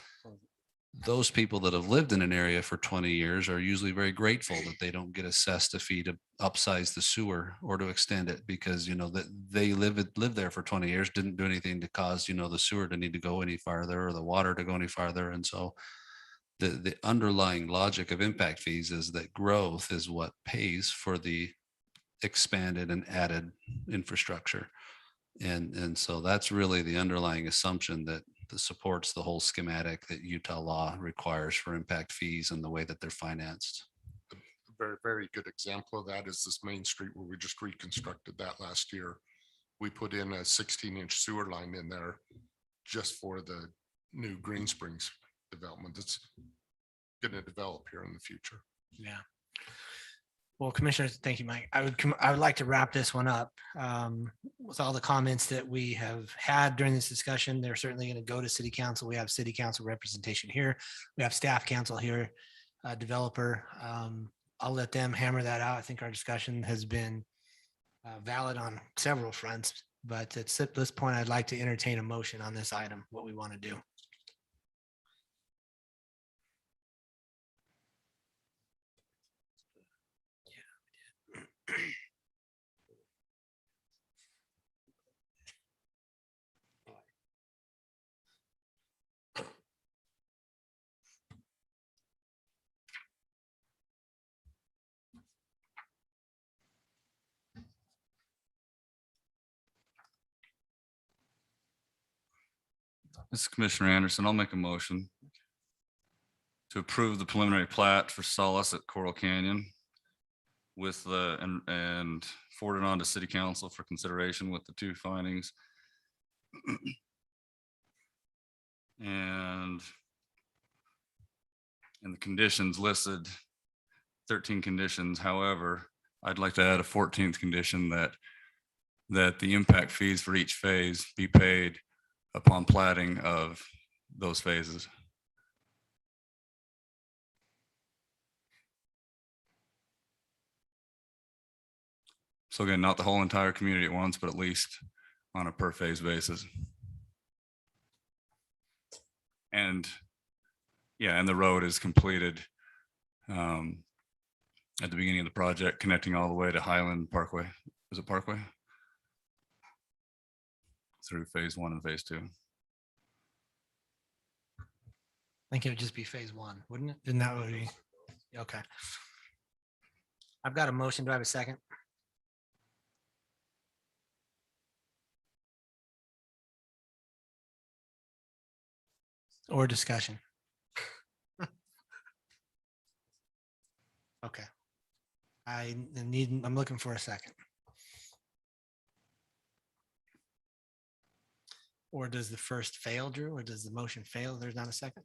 those people that have lived in an area for 20 years are usually very grateful that they don't get assessed a fee to upsize the sewer or to extend it because, that they live there for 20 years, didn't do anything to cause, the sewer to need to go any farther or the water to go any farther. And so the underlying logic of impact fees is that growth is what pays for the expanded and added infrastructure. And so that's really the underlying assumption that supports the whole schematic that Utah law requires for impact fees and the way that they're financed. A very, very good example of that is this main street where we just reconstructed that last year. We put in a 16-inch sewer line in there just for the new Green Springs development that's going to develop here in the future. Yeah. Well, Commissioners, thank you, Mike. I would like to wrap this one up with all the comments that we have had during this discussion. They're certainly going to go to City Council. We have City Council representation here. We have staff council here, developer. I'll let them hammer that out. I think our discussion has been valid on several fronts, but at this point, I'd like to entertain a motion on this item, what we want to do. This is Commissioner Anderson. I'll make a motion to approve the preliminary plat for Solace at Coral Canyon with and forward it on to City Council for consideration with the two findings. And the conditions listed, 13 conditions. However, I'd like to add a 14th condition that the impact fees for each phase be paid upon platting of those phases. So again, not the whole entire community at once, but at least on a per phase basis. And yeah, and the road is completed at the beginning of the project, connecting all the way to Highland Parkway. Is it Parkway? Through phase 1 and phase 2. I think it would just be phase 1, wouldn't it? Isn't that what we? Okay. I've got a motion. Do I have a second? Or discussion? Okay. I'm looking for a second. Or does the first fail, Drew, or does the motion fail? There's not a second?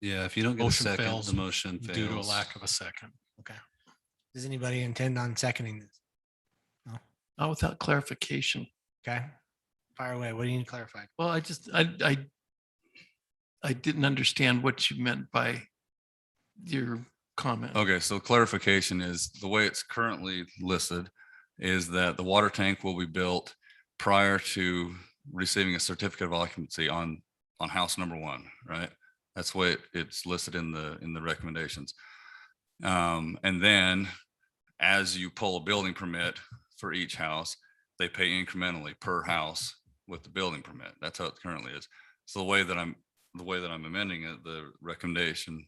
Yeah, if you don't get a Motion second, fails the motion fails. due to a lack of a second. Okay. Does anybody intend on seconding this? No? Not without clarification. Okay. Fire away. What do you need clarified? Well, I didn't understand what you meant by your comment. Okay, so clarification is the way it's currently listed is that the water tank will be built prior to receiving a certificate of occupancy on house number 1, right? That's the way it's listed in the recommendations. And then as you pull a building permit for each house, they pay incrementally per house with the building permit. That's how it currently is. So the way that I'm amending it, the recommendation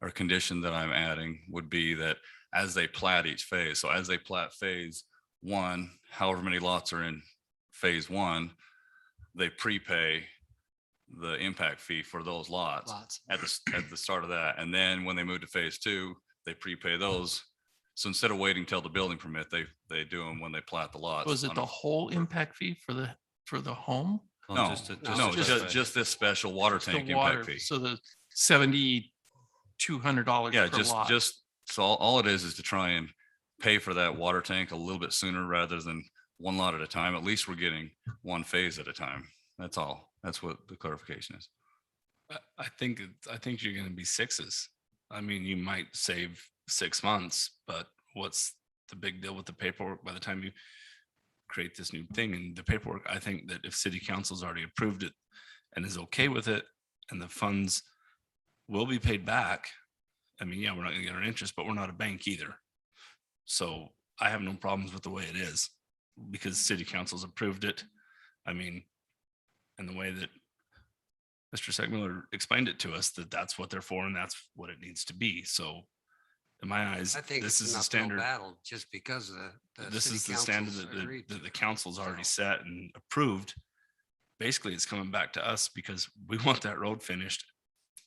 or condition that I'm adding would be that as they plat each phase, so as they plat phase 1, however many lots are in phase 1, they prepay the impact fee for those lots at the start of that. And then when they move to phase 2, they prepay those. So instead of waiting till the building permit, they do them when they plat the lots. Was it the whole impact fee for the home? No, just this special water Just the tank water, impact fee. So the $7,200 Yeah, per lot. just, so all it is to try and pay for that water tank a little bit sooner rather than one lot at a time. At least we're getting one phase at a time. That's all. That's what the clarification is. I think you're going to be 6s. I mean, you might save 6 months, but what's the big deal with the paperwork by the time you create this new thing? And the paperwork, I think that if city council's already approved it and is okay with it and the funds will be paid back. I mean, yeah, we're not gonna get our interest, but we're not a bank either. So I have no problems with the way it is because city council's approved it. I mean, and the way that Mr. Segmiller explained it to us, that's what they're for and that's what it needs to be. So in my eyes, I think this it's is an the uphill standard. battle just because This city is the standard council's agreed that to the it. council's already So- set and approved. Basically, it's coming back to us because we want that road finished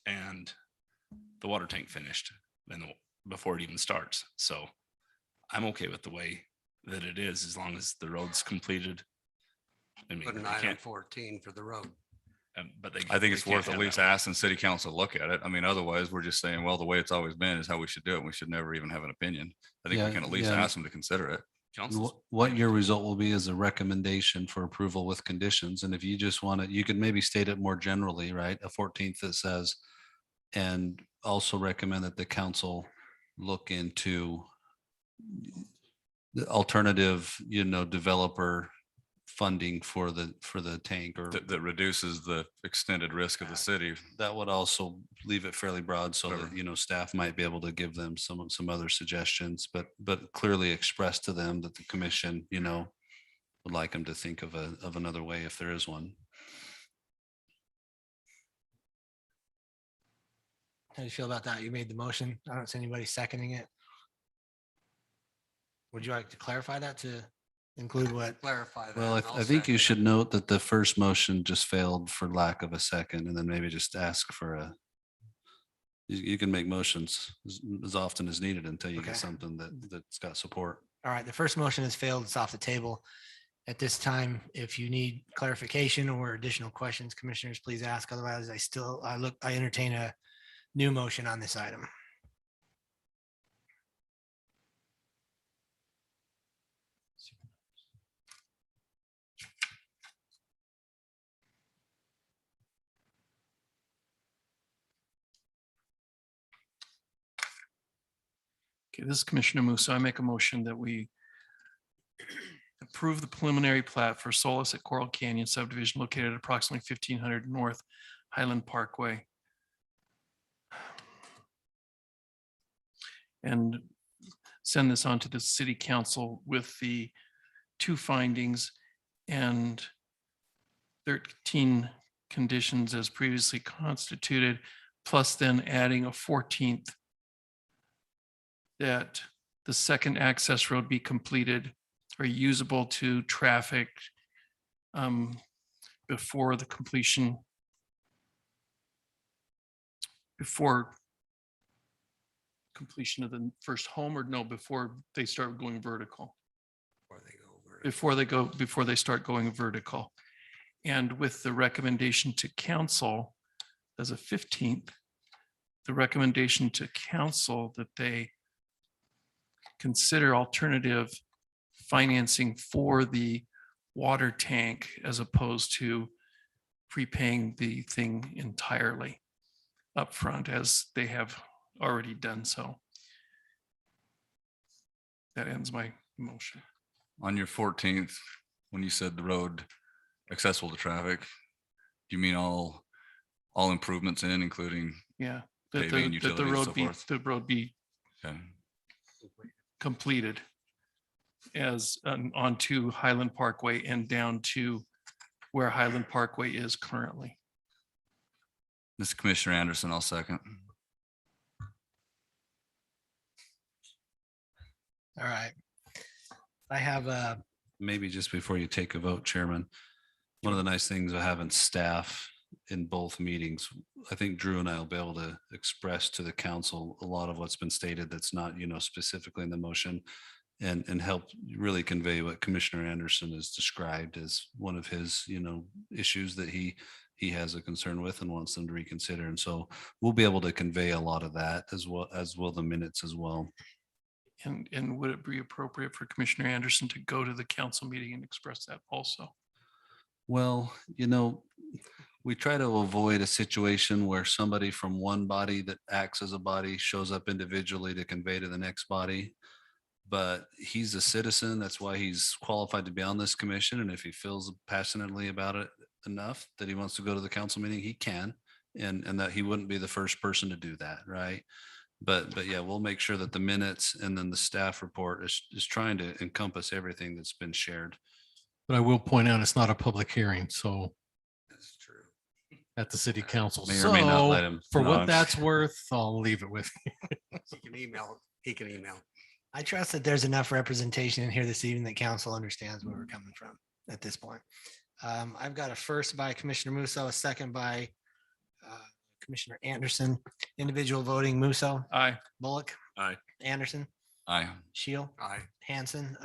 and the water tank finished before it even starts. So I'm okay with the way that it is as long as the road's completed. I mean, Put an they item can't, 14 for the road. but I think they it's can't worth at have least that. asking city council to look at it. I mean, otherwise we're just saying, well, the way it's always been is how we should do it. and We should never even have an opinion. I think we Yeah, can at least yeah. ask them to consider it. Council's What your result will be is a recommendation for approval with conditions. And if you just want it, you could maybe state it more generally, right? A 14th that says, and also recommend that the council look into the alternative, developer funding for the tank or That reduces the extended risk of the city. that would also leave it fairly broad so Whatever. that, staff might be able to give them some other suggestions, but clearly express to them that the commission, would like them to think of another way if there is one. How do you feel about that? You made the motion. I don't see anybody seconding it. Would you like to clarify that to include what? Clarify that. Well, and I'll I think you second should it. note that the first motion just failed for lack of a second, and then maybe just ask for you can make motions as often as needed until you Okay. get something that's got support. All right, the first motion has failed. It's off the table. At this time, if you need clarification or additional questions, commissioners, please ask. Otherwise, I entertain a new motion on this item. Okay, this is Commissioner Musso. I make a motion that we approve the preliminary plat for Solace at Coral Canyon subdivision located at approximately 1500 North Highland Parkway. And send this on to the city council with the 2 findings and 13 conditions as previously constituted, plus then adding a 14th, that the second access road be completed or usable to traffic before the completion, before completion of the first home, or no, before they start going vertical? Before they start going vertical. And with the recommendation to council as a 15th, the recommendation to council that they consider alternative financing for the water tank as opposed to prepaying the thing entirely upfront as they have already done so. That ends my motion. On your 14th, when you said the road accessible to traffic, do you mean all improvements in, including Yeah, that paving, the utilities, road so be, forth? the road be Okay. completed as onto Highland Parkway and down to where Highland Parkway is currently. This is Commissioner Anderson, I'll second. All right. I have Maybe just before you take a vote, Chairman, one of the nice things of having staff in both meetings, I think Drew and I will be able to express to the council a lot of what's been stated that's not, specifically in the motion, and help really convey what Commissioner Anderson has described as one of his, issues that he has a concern with and wants them to reconsider. And so we'll be able to convey a lot of that as well, as will the minutes as well. And would it be appropriate for Commissioner Anderson to go to the council meeting and express that also? Well, we try to avoid a situation where somebody from one body that acts as a body shows up individually to convey to the next body. But he's a citizen. That's why he's qualified to be on this commission. And if he feels passionately about it enough that he wants to go to the council meeting, he can. And that he wouldn't be the first person to do that, right? But yeah, we'll make sure that the minutes and then the staff report is trying to encompass everything that's been shared. But I will point out, it's not a public hearing, so That's true. at the city council. May or may not let So him. for No, what I'm- that's worth, I'll leave it with you. He can email. I trust that there's enough representation in here this evening that council understands where we're coming from at this point. I've got a first by Commissioner Musso, a second by Commissioner Anderson. Individual voting, Musso, Aye. Bullock. Aye. Anderson, Aye. Shield, Aye. Hanson.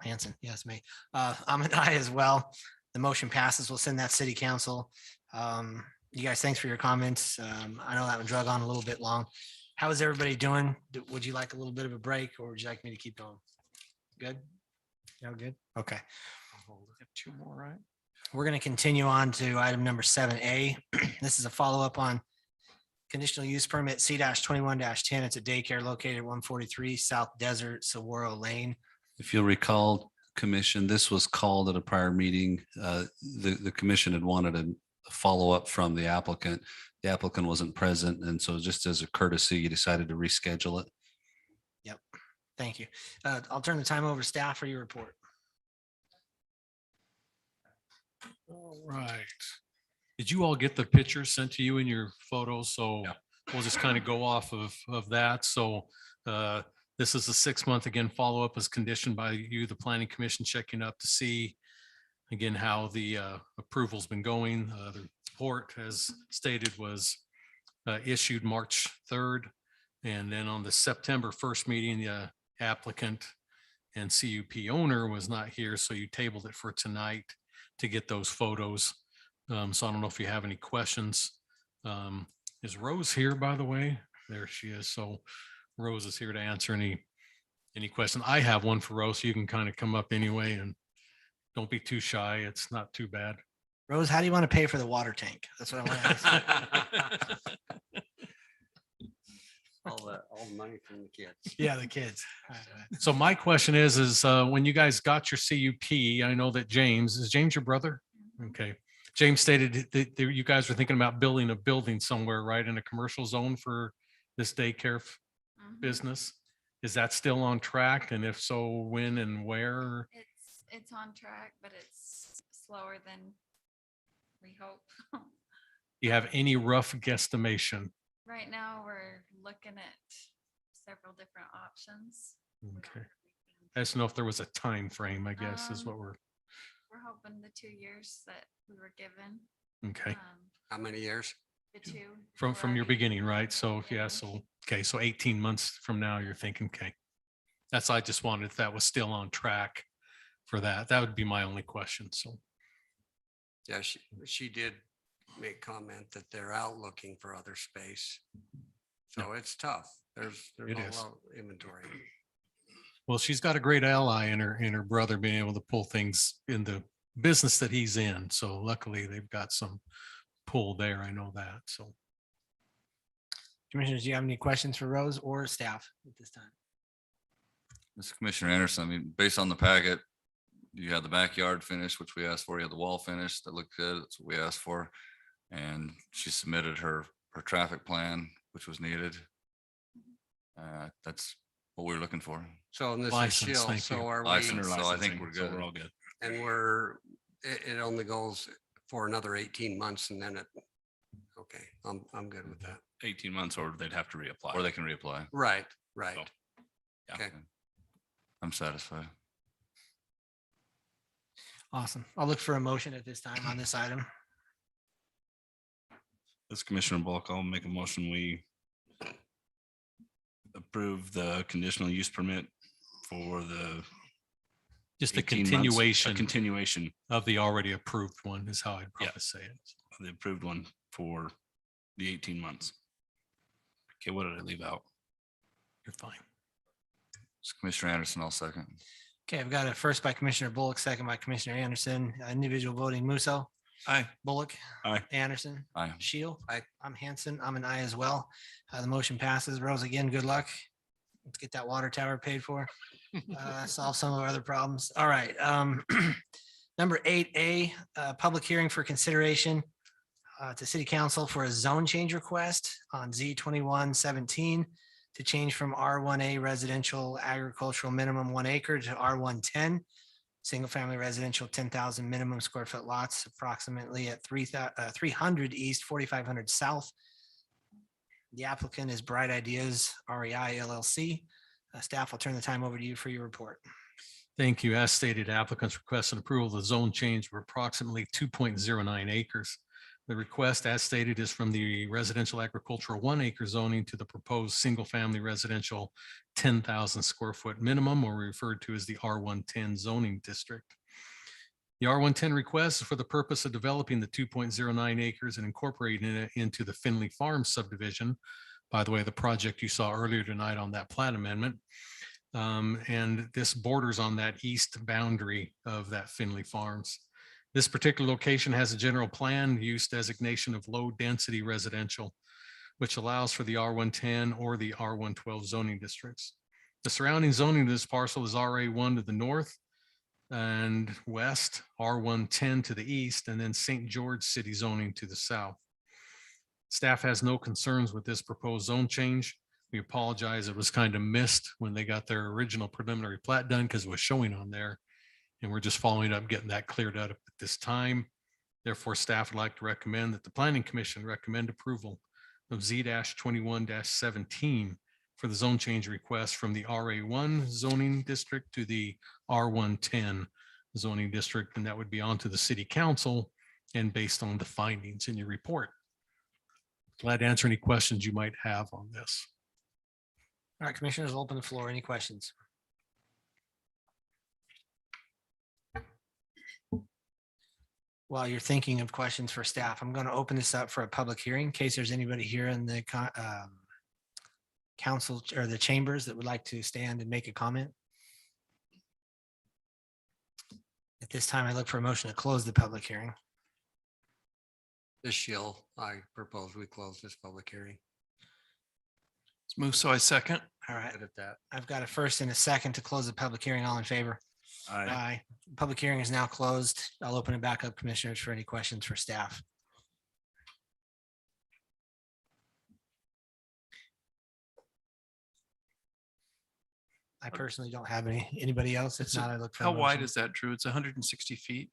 Hanson. Yes, me. I'm an aye as well. The motion passes. We'll send that city council. You guys, thanks for your comments. I know that one drug on a little bit long. How is everybody doing? Would you like a little bit of a break or would you like me to keep going? Good? Yeah, good. Okay. Have 2 more, right? We're going to continue on to item number 7A. This is a follow-up on conditional use permit C-21-10. It's a daycare located at 143 South Desert, Saguaro Lane. If you'll recall, Commission, this was called at a prior meeting. The commission had wanted a follow-up from the applicant. The applicant wasn't present, and so just as a courtesy, you decided to reschedule it. Yep. Thank you. I'll turn the time over to staff for your report. All right. Did you all get the pictures sent to you in your photos? So we'll just kind of go off of that. So this is a 6-month, again, follow-up as conditioned by you, the planning commission, checking up to see again how the approval's been going. The report, as stated, was issued March 3rd. And then on the September 1st meeting, the applicant and CUP owner was not here. So you tabled it for tonight to get those photos. So I don't know if you have any questions. Is Rose here, by the way? There she is. So Rose is here to answer any question. I have one for Rose. So you can kind of come up anyway and don't be too shy. It's not too bad. Rose, how do you want to pay for the water tank? That's what I want to ask. All the money from the kids. Yeah, the kids. So my question is when you guys got your CUP, I know that James, is James your brother? Okay. James stated that you guys were thinking about building a building somewhere, right, in a commercial zone for this daycare business. Is that still on track? And if so, when and where? It's on track, but it's slower than we hope. You have any rough guesstimation? Right now, we're looking at several different options. Okay. I just know if there was a time frame, I guess, is what we're, We're hoping the 2 years that we were given. okay. How many years? The two. From your beginning, right? So, yeah, so, okay, so 18 months from now, you're thinking, okay. That's, I just wanted, if that was still on track for that, that would be my only question, so. Yeah, she did make comment that they're out looking for other space. So it's tough. There's It a is. lot of inventory. Well, she's got a great ally in her brother being able to pull things in the business that he's in. So luckily they've got some pull there. I know that. So. Commissioners, do you have any questions for Rose or staff at this time? This is Commissioner Anderson. I mean, based on the packet, you had the backyard finish, which we asked for. You had the wall finish that looked good. That's what we asked for. And she submitted her traffic plan, which was needed. That's what we're looking for. So and this is License, Shield, thank so you. are we, License, so I think we're good. We're all good. and it only goes for another 18 months and then okay, I'm good with that. 18 months, or they'd have to reapply. Or they can reapply. Right. So, yeah. Okay. I'm satisfied. Awesome. I'll look for a motion at this time on this item. This Commissioner Bullock, I'll make a motion. We approve the conditional use permit for the Just a 18 months, continuation a continuation of the already approved one is how I'd Yeah. probably say it. of the approved one for the 18 months. Okay, what did I leave out? You're fine. It's Commissioner Anderson, I'll second. Okay, I've got a first by Commissioner Bullock, second by Commissioner Anderson. Individual voting, Musso, Aye. Bullock. Aye. Anderson. Aye. Shield. I'm Hanson. I'm an aye as well. The motion passes. Rose, again, good luck. Let's get that water tower paid for. Solve some of our other problems. All right. Number 8A, public hearing for consideration to City Council for a zone change request on Z2117 to change from R1A residential agricultural minimum 1 acre to R110, single family residential 10,000 minimum square foot lots, approximately at 300 east, 4,500 south. The applicant is Bright Ideas REI LLC. Staff, I'll turn the time over to you for your report. Thank you. As stated, applicants request an approval of the zone change of approximately 2.09 acres. The request, as stated, is from the residential agricultural 1 acre zoning to the proposed single family residential 10,000 square foot minimum, or referred to as the R110 zoning district. The R110 request is for the purpose of developing the 2.09 acres and incorporating it into the Finley Farm subdivision. By the way, the project you saw earlier tonight on that plat amendment. And this borders on that east boundary of that Finley Farms. This particular location has a general plan use designation of low density residential, which allows for the R110 or the R112 zoning districts. The surrounding zoning to this parcel is RA1 to the north and west, R110 to the east, and then St. George City zoning to the south. Staff has no concerns with this proposed zone change. We apologize. It was kind of missed when they got their original preliminary plat done because it was showing on there. And we're just following up, getting that cleared up at this time. Therefore, staff would like to recommend that the Planning Commission recommend approval of Z-21-17 for the zone change request from the RA1 zoning district to the R110 zoning district. And that would be onto the City Council and based on the findings in your report. Glad to answer any questions you might have on this. All right, commissioners, I'll open the floor. Any questions? While you're thinking of questions for staff, I'm going to open this up for a public hearing in case there's anybody here in the council or the chambers that would like to stand and make a comment. At this time, I look for a motion to close the public hearing. This Shield, I propose we close this public hearing. Let's move. So I second. All right, Good at that. I've got a first and a second to close the public hearing. All in favor? Aye. Public hearing is now closed. I'll open it back up, commissioners, for any questions for staff. I personally don't have any. Anybody else? If It's not, I look for. How wide is that, Drew? It's 160 feet.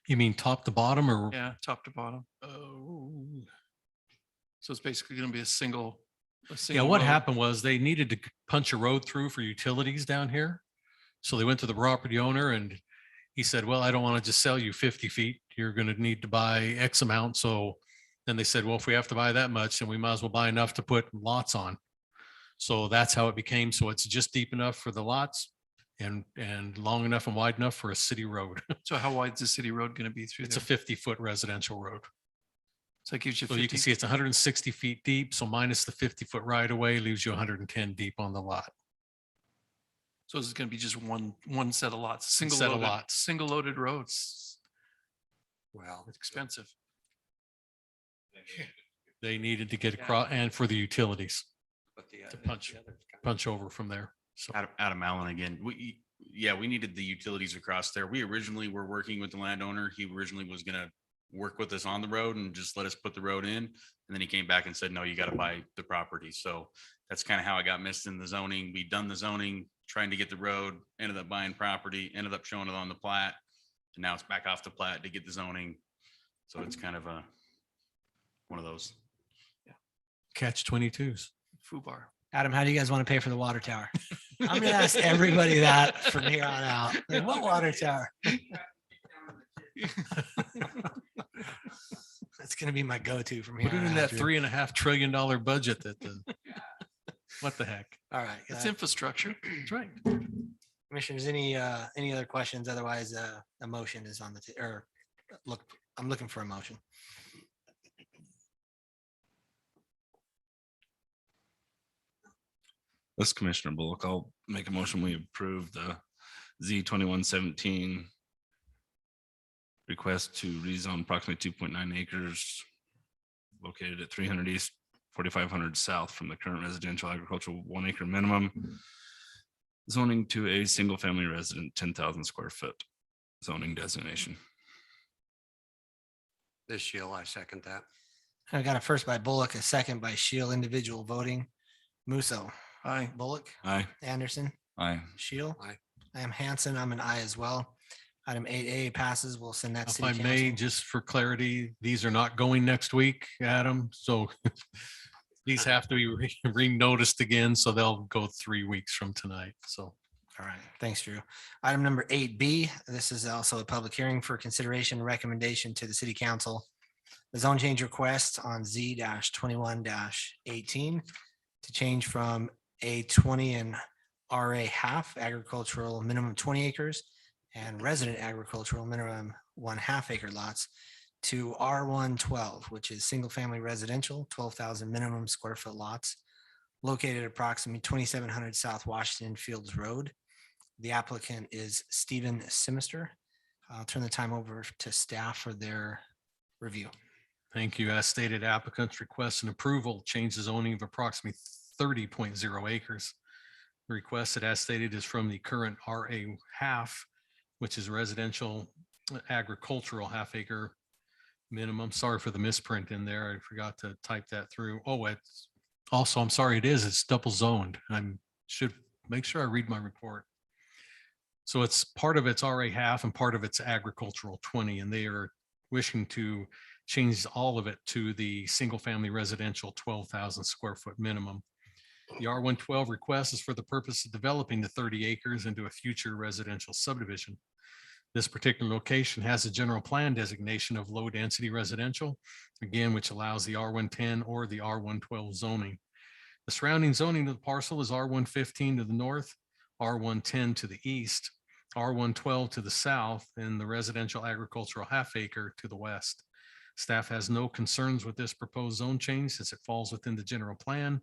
You mean top to bottom or? Yeah, top to bottom. Oh. So it's basically going to be a single. Yeah, what road. happened was they needed to punch a road through for utilities down here. So they went to the property owner and he said, well, I don't want to just sell you 50 feet. You're going to need to buy X amount. So then they said, well, if we have to buy that much, then we might as well buy enough to put lots on. So that's how it became. So it's just deep enough for the lots and long enough and wide enough for a city road. So how wide is the city road going to be through It's a there? 50-foot residential road. So it gives you So you 50. can see it's 160 feet deep. So minus the 50-foot right of way leaves you 110 deep on the lot. So it's going to be just one set of lots, single set of loaded, lots. single loaded roads. Well, It's expensive. they needed to get across and for the utilities to punch over from there. So Adam Allen again. We needed the utilities across there. We originally were working with the landowner. He originally was gonna work with us on the road and just let us put the road in. And then he came back and said, no, you gotta buy the property. So that's kind of how I got missed in the zoning. We done the zoning, trying to get the road, ended up buying property, ended up showing it on the plat. And now it's back off the plat to get the zoning. So it's kind of one of those. catch 22s. FUBAR. Adam, how do you guys want to pay for the water tower? I'm gonna ask everybody that from here on out. Like, what water tower? That's gonna be my go-to from here. Put it on in out, that Drew. $3.5 trillion budget that what the heck? All right. It's infrastructure. That's right. Commissioners, any other questions? Otherwise, a motion is on the, or look, I'm looking for a motion. This is Commissioner Bullock. I'll make a motion. We approve the Z2117 request to rezone approximately 2.9 acres located at 300 East, 4500 South from the current residential agricultural 1 acre minimum zoning to a single family resident 10,000 square foot zoning designation. This Shield, I second that. I got a first by Bullock, a second by Shield, individual voting. Musso, Aye. Bullock, Aye. Anderson, Aye. Shield. Aye. I am Hanson. I'm an I as well. Item 8A passes. We'll send that. If City I may, Council. just for clarity, these are not going next week, Adam. So these have to be re-noticed again. So they'll go 3 weeks from tonight. So. All right, thanks, Drew. Item number 8B, this is also a public hearing for consideration and recommendation to the city council. The zone change request on Z-21-18 to change from A20 and RA half agricultural minimum 20 acres and resident agricultural minimum 1/2 acre lots to R112, which is single family residential, 12,000 minimum square foot lots located at approximately 2700 South Washington Fields Road. The applicant is Stephen Simister. I'll turn the time over to staff for their review. Thank you. As stated, applicants request an approval, change the zoning of approximately 30.0 acres. The request that as stated is from the current RA half, which is residential agricultural 1/2 acre minimum. Sorry for the misprint in there. I forgot to type that through. Oh, it's also, I'm sorry, it's double zoned. I should make sure I read my report. So it's part of its RA half and part of its agricultural 20, and they are wishing to change all of it to the single family residential 12,000 square foot minimum. The R112 request is for the purpose of developing the 30 acres into a future residential subdivision. This particular location has a general plan designation of low density residential, again, which allows the R110 or the R112 zoning. The surrounding zoning of the parcel is R115 to the north, R110 to the east, R112 to the south, and the residential agricultural 1/2 acre to the west. Staff has no concerns with this proposed zone change since it falls within the general plan.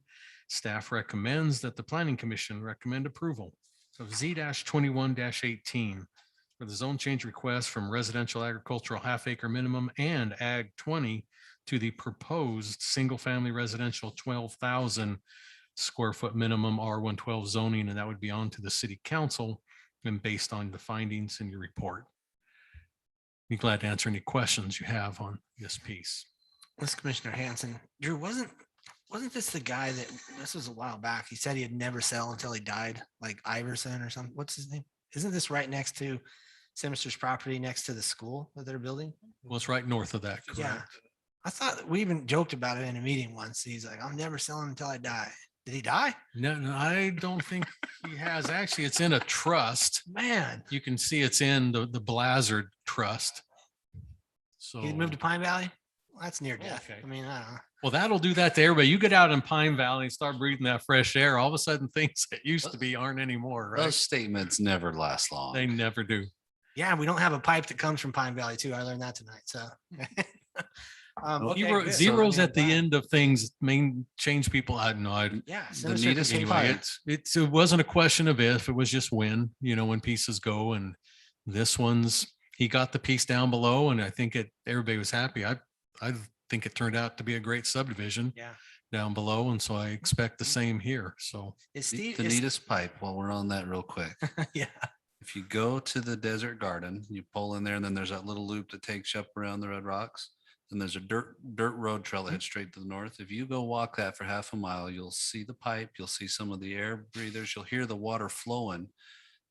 Staff recommends that the Planning Commission recommend approval of Z-21-18 for the zone change request from residential agricultural 1/2 acre minimum and Ag 20 to the proposed single family residential 12,000 square foot minimum R112 zoning, and that would be on to the city council and based on the findings in your report. Be glad to answer any questions you have on this piece. This Commissioner Hanson, Drew, wasn't this the guy that, this was a while back, he said he'd never sell until he died, like Iverson or something? What's his name? Isn't this right next to Sinister's property, next to the school that they're building? Well, it's right north of that, Yeah. correct? I thought we even joked about it in a meeting once. He's like, I'm never selling until I die. Did he die? No, I don't think he has. Actually, it's in a trust. Man, You can see it's in the Blazard Trust. So, he moved to Pine Valley? Well, that's near death. Okay. I mean, I don't know. well, that'll do that to everybody. You get out in Pine Valley and start breathing that fresh air, all of a sudden things that used to be aren't anymore, right? Those statements never last long. They never do. Yeah, we don't have a pipe that comes from Pine Valley too. I learned that tonight. So. Okay, good. So, Zeros I mean, at the that- end of things change people. I don't know. Yeah. The Sinister neatest became part- part. It wasn't a question of if, it was just when, when pieces go, and this one's, he got the piece down below, and I think everybody was happy. I think it turned out to be a great subdivision Yeah. down below. And so I expect the same here. So Is Steve, The is- neatest pipe, while we're on that real quick. yeah. If you go to the desert garden, you pull in there and then there's that little loop that takes you up around the red rocks. And there's a dirt road trail that heads straight to the north. If you go walk that for half a mile, you'll see the pipe, you'll see some of the air breathers, you'll hear the water flowing.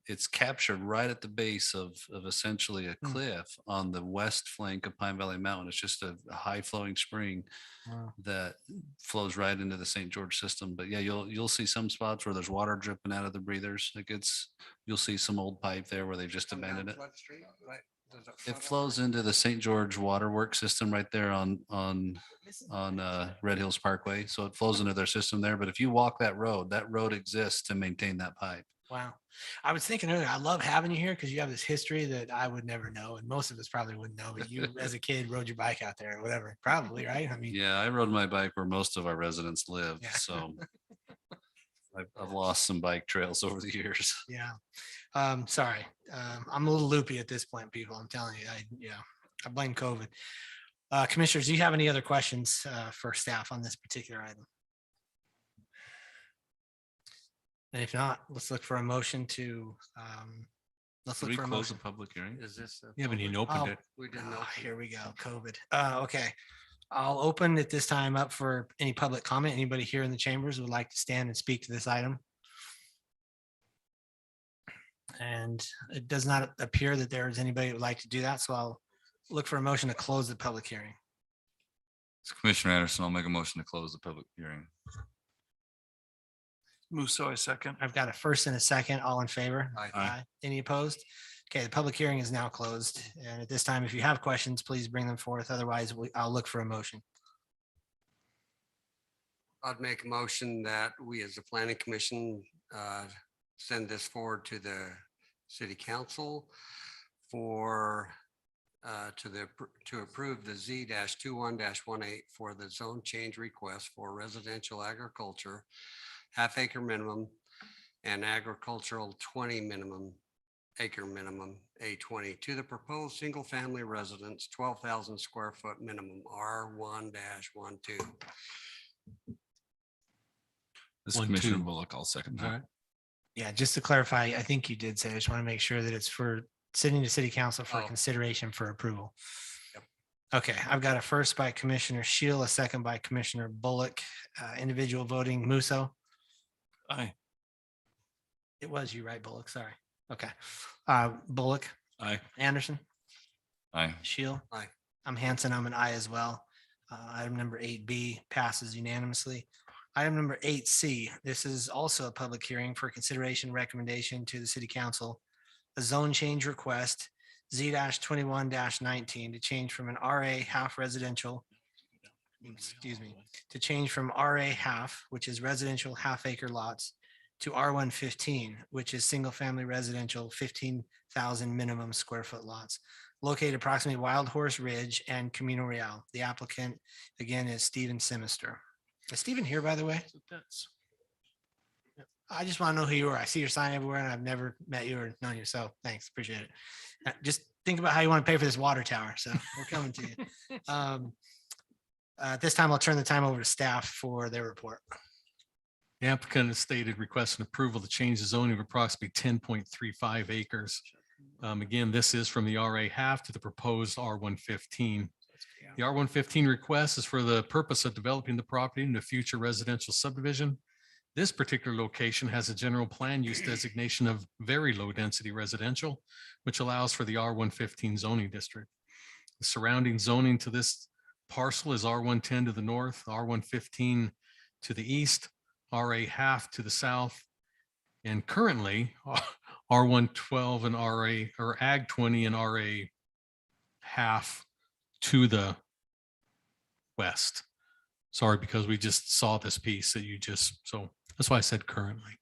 It's captured right at the base of essentially a cliff on the west flank of Pine Valley Mountain. It's just a high flowing spring Wow. that flows right into the St. George system. But yeah, you'll see some spots where there's water dripping out of the breathers. Like you'll see some old pipe there where they've just abandoned it. It flows into the St. George waterworks system right there on Red Hills Parkway. So it flows into their system there. But if you walk that road exists to maintain that pipe. Wow. I was thinking earlier, I love having you here because you have this history that I would never know. And most of us probably wouldn't know, but you as a kid rode your bike out there or whatever, probably, right? I mean, Yeah, I rode my bike where most of our residents live. Yeah. So I've lost some bike trails over the years. yeah. Sorry. I'm a little loopy at this point, people. I'm telling you, I blame COVID. Commissioners, do you have any other questions for staff on this particular item? And if not, let's look for a motion to, let's Did look we for a close the motion. public hearing? Is this? you haven't even opened Oh, it. We didn't know. Here we go, COVID. Okay. I'll open at this time up for any public comment. Anybody here in the chambers would like to stand and speak to this item? And it does not appear that there is anybody who would like to do that, so I'll look for a motion to close the public hearing. It's Commissioner Anderson. I'll make a motion to close the public hearing. Musso, I second. I've got a first and a second. All in favor? Aye. Any opposed? Okay, the public hearing is now closed. And at this time, if you have questions, please bring them forth. Otherwise, I'll look for a motion. I'd make a motion that we as a planning commission send this forward to the city council for to approve the Z-21-18 for the zone change request for residential agriculture, half acre minimum, and agricultural 20 minimum acre minimum, A20, to the proposed single family residence, 12,000 square foot minimum, R1-12. This is 1, Commissioner 2. Bullock. I'll second All that. right. Yeah, just to clarify, I think you did say, I just want to make sure that it's for sending to city council for Oh. consideration for approval. Yep. Okay, I've got a first by Commissioner Shield, a second by Commissioner Bullock, individual voting, Musso. Aye. It was you, right, Bullock? Sorry. Okay. Bullock, Aye. Anderson, Aye. Shield. Aye. I'm Hanson. I'm an I as well. Item number 8B passes unanimously. Item number 8C, this is also a public hearing for consideration recommendation to the city council. A zone change request, Z-21-19 to change from an RA half residential, to change from RA half, which is residential half acre lots, to R115, which is single family residential 15,000 minimum square foot lots, located approximately Wild Horse Ridge and Camino Real. The applicant, again, is Stephen Sinister. Is Stephen here, by the way? I just want to know who you are. I see your sign everywhere and I've never met you or known you. So thanks. Appreciate it. Just think about how you want to pay for this water tower. So we're coming to you. At this time, I'll turn the time over to staff for their report. The applicant has stated requesting approval to change the zoning of approximately 10.35 acres. Again, this is from the RA half to the proposed R115. The R115 request is for the purpose of developing the property into future residential subdivision. This particular location has a general plan use designation of very low density residential, which allows for the R115 zoning district. The surrounding zoning to this parcel is R110 to the north, R115 to the east, RA half to the south, and currently R112 and RA or Ag 20 and RA half to the west. Sorry, because we just saw this piece that you just, so that's why I said currently.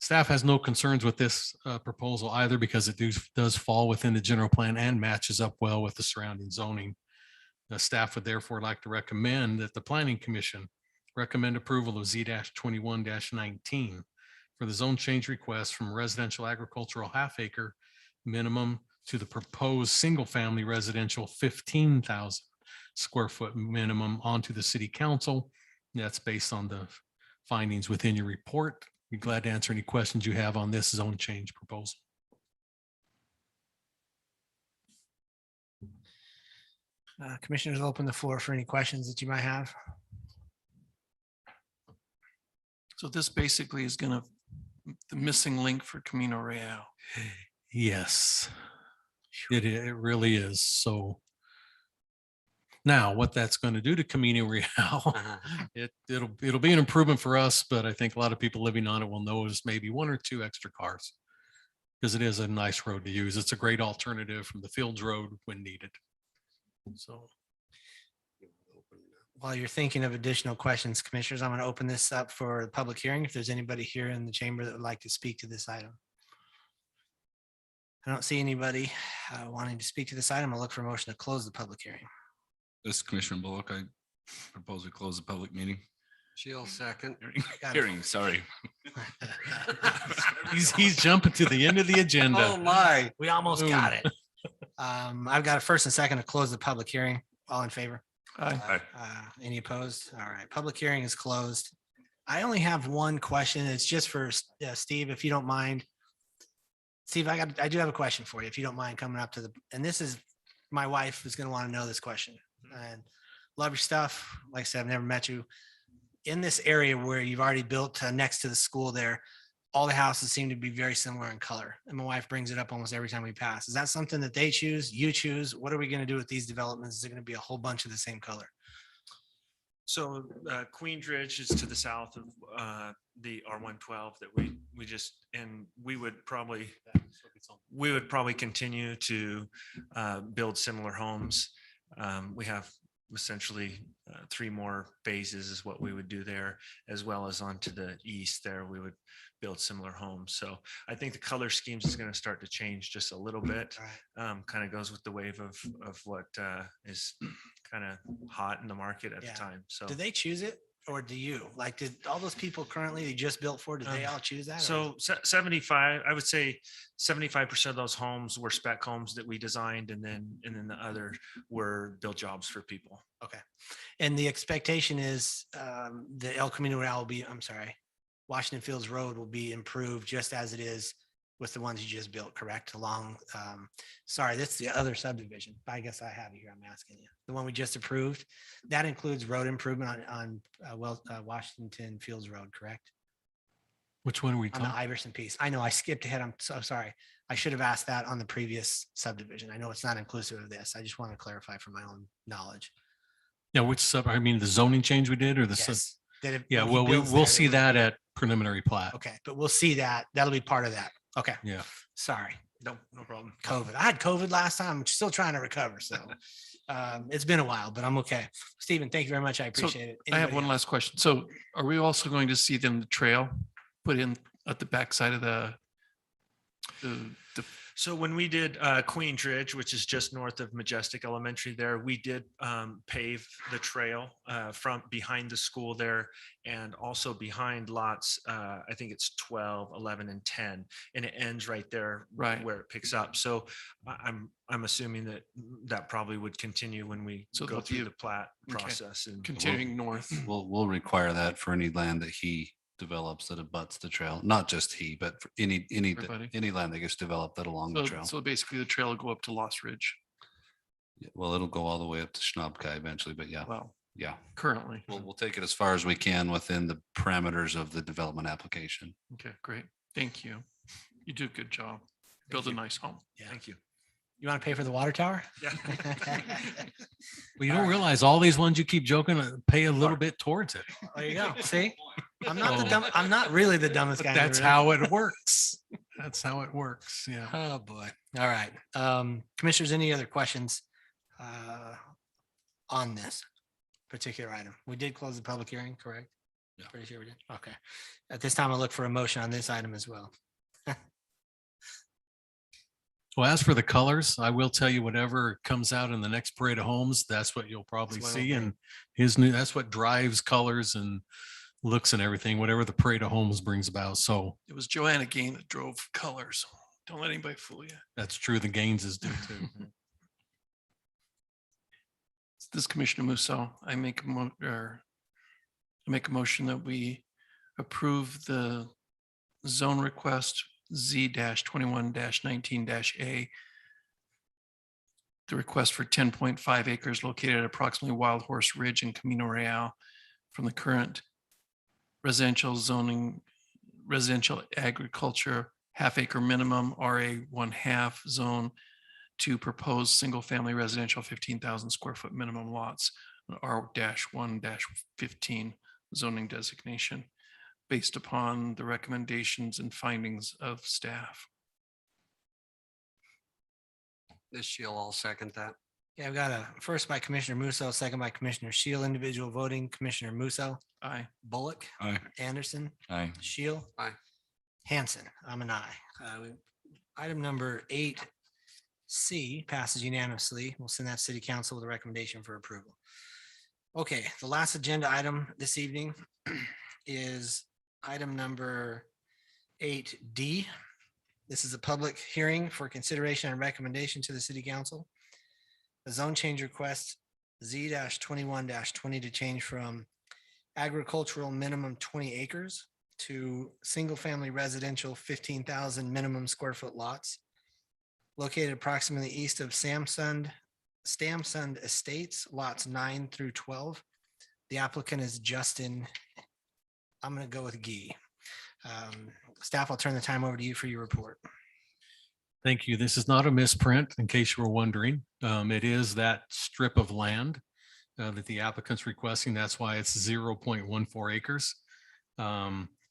Staff has no concerns with this proposal either because it does fall within the general plan and matches up well with the surrounding zoning. The staff would therefore like to recommend that the Planning Commission recommend approval of Z-21-19 for the zone change request from residential agricultural half acre minimum to the proposed single family residential 15,000 square foot minimum onto the city council. That's based on the findings within your report. Be glad to answer any questions you have on this zone change proposal. Commissioners, I'll open the floor for any questions that you might have. So this basically is gonna, the missing link for Camino Real. Yes, it really is. So now what that's going to do to Camino Real, it'll be an improvement for us, but I think a lot of people living on it will notice maybe one or two extra cars because it is a nice road to use. It's a great alternative from the Fields Road when needed. So While you're thinking of additional questions, commissioners, I'm going to open this up for the public hearing. If there's anybody here in the chamber that would like to speak to this item. I don't see anybody wanting to speak to this item. I'll look for a motion to close the public hearing. This is Commissioner Bullock. I propose we close the public meeting. She'll second. Hearing, sorry. he's jumping to the end of the agenda. Oh my. We almost got it. I've got a first and second to close the public hearing. All in favor? Aye. Any opposed? All right, public hearing is closed. I only have one question. It's just for Steve, if you don't mind. Steve, I do have a question for you, if you don't mind coming up to and this is, my wife is going to want to know this question. And love your stuff. Like I said, I've never met you. In this area where you've already built next to the school there, all the houses seem to be very similar in color. And my wife brings it up almost every time we pass. Is that something that they choose? You choose? What are we going to do with these developments? Is it going to be a whole bunch of the same color? So Queens Ridge is to the south of the R112 that we just, and we would probably continue to build similar homes. We have essentially 3 more phases is what we would do there, as well as onto the east there, we would build similar homes. So I think the color schemes is going to start to change just a little bit. Kind of goes with the wave of what is kind of hot in the market at the time. So do they choose it or do you? Like, did all those people currently they just built for, did they all choose that? So 75, I would say 75% of those homes were spec homes that we designed, and then the other were built jobs for people. Okay. And the expectation is the El Camino Real will be, Washington Fields Road will be improved just as it is with the ones you just built, correct? Along, that's the other subdivision. I guess I have it here. I'm asking you. The one we just approved, that includes road improvement on Washington Fields Road, correct? Which one are we on talking? the Iverson piece? I know I skipped ahead. I'm so sorry. I should have asked that on the previous subdivision. I know it's not inclusive of this. I just want to clarify for my own knowledge. Yeah, which the zoning change we did or the Yes. yeah, well, we'll see that at preliminary plat. Okay, but we'll see that. That'll be part of that. Okay. Yeah. Sorry. No problem. COVID. I had COVID last time. I'm still trying to recover. So it's been a while, but I'm okay. Stephen, thank you very much. I appreciate it. I have Anybody one else? last question. So are we also going to see then the trail put in at the backside of the So when we did Queens Ridge, which is just north of Majestic Elementary there, we did pave the trail from behind the school there and also behind lots, I think it's 12, 11, and 10. And it ends right there where it picks up. So I'm assuming that probably would continue when we go through the plat process. And continuing north? We'll require that for any land that he develops that abuts the trail, not just he, but for Everybody. any land that gets developed that along the So, trail. so basically the trail will go up to Lost Ridge. Yeah, well, it'll go all the way up to Schnabkai eventually, but yeah, Well, yeah. currently. We'll take it as far as we can within the parameters of the development application. Okay, great. Thank you. You do a good job. Build a nice home. Yeah. Thank you. You want to pay for the water tower? Yeah. Well, you don't realize all these ones you keep joking, pay a little bit towards it. There you go. See, I'm not the Oh. dumb. I'm not really the dumbest But guy. in the that's room. how it works. That's how it works. Yeah. Oh, boy. All right. Commissioners, any other questions on this particular item? We did close the public hearing, correct? Yeah. Pretty sure we did. Okay. At this time, I'll look for a motion on this item as well. Well, as for the colors, I will tell you whatever comes out in the next parade of homes, that's what you'll probably That's what see. it'll And his new, that's what drives colors and looks and everything, whatever the parade of homes brings about. So It was Joanna Gain that drove colors. Don't let anybody fool you. that's true. The Gaineses do too. This is Commissioner Musso. I make a motion that we approve the zone request Z-21-19-A. The request for 10.5 acres located at approximately Wild Horse Ridge and Camino Real from the current residential zoning, residential agriculture, half-acre minimum, RA 1/2 zone to proposed single-family residential 15,000 square foot minimum lots, R-1-15 zoning designation, based upon the recommendations and findings of staff. This Sheila, I'll second that. Yeah, I've got a first by Commissioner Musso, second by Commissioner Shield, individual voting, Commissioner Musso, Aye. Bullock, Aye. Anderson, Aye. Shield. Aye. Hanson, I'm an aye. Item number 8C passes unanimously. We'll send that to City Council with a recommendation for approval. Okay, the last agenda item this evening is item number 8D. This is a public hearing for consideration and recommendation to the City Council. The zone change request Z-21-20 to change from agricultural minimum 20 acres to single-family residential 15,000 minimum square foot lots located approximately east of Stamsund Estates, lots 9 through 12. The applicant is Justin. I'm going to go with Gee. Staff, I'll turn the time over to you for your report. Thank you. This is not a misprint, in case you were wondering. It is that strip of land that the applicant's requesting. That's why it's 0.14 acres.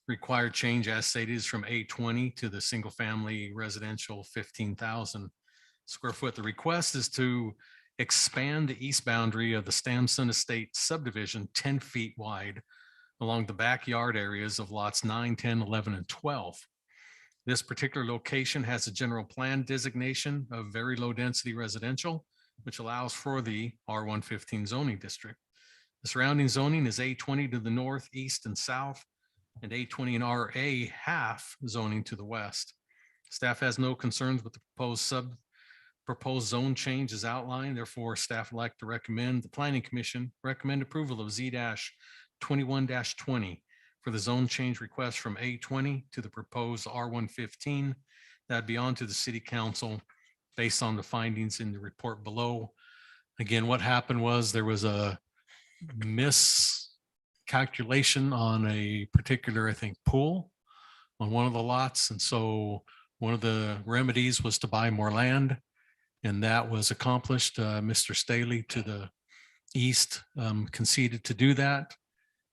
Required change as stated is from 820 to the single family residential 15,000 square foot. The request is to expand the east boundary of the Stamson Estate subdivision 10 feet wide along the backyard areas of lots 9, 10, 11, and 12. This particular location has a general plan designation of very low density residential, which allows for the R115 zoning district. The surrounding zoning is A20 to the north, east, and south, and A20 and RA half zoning to the west. Staff has no concerns with the proposed zone change as outlined. Therefore, staff would like to recommend the Planning Commission recommend approval of Z-21-20 for the zone change request from A20 to the proposed R115. That'd be on to the City Council based on the findings in the report below. Again, what happened was there was a miscalculation on a particular, I think, pool on one of the lots. And so one of the remedies was to buy more land, and that was accomplished. Mr. Staley to the east conceded to do that.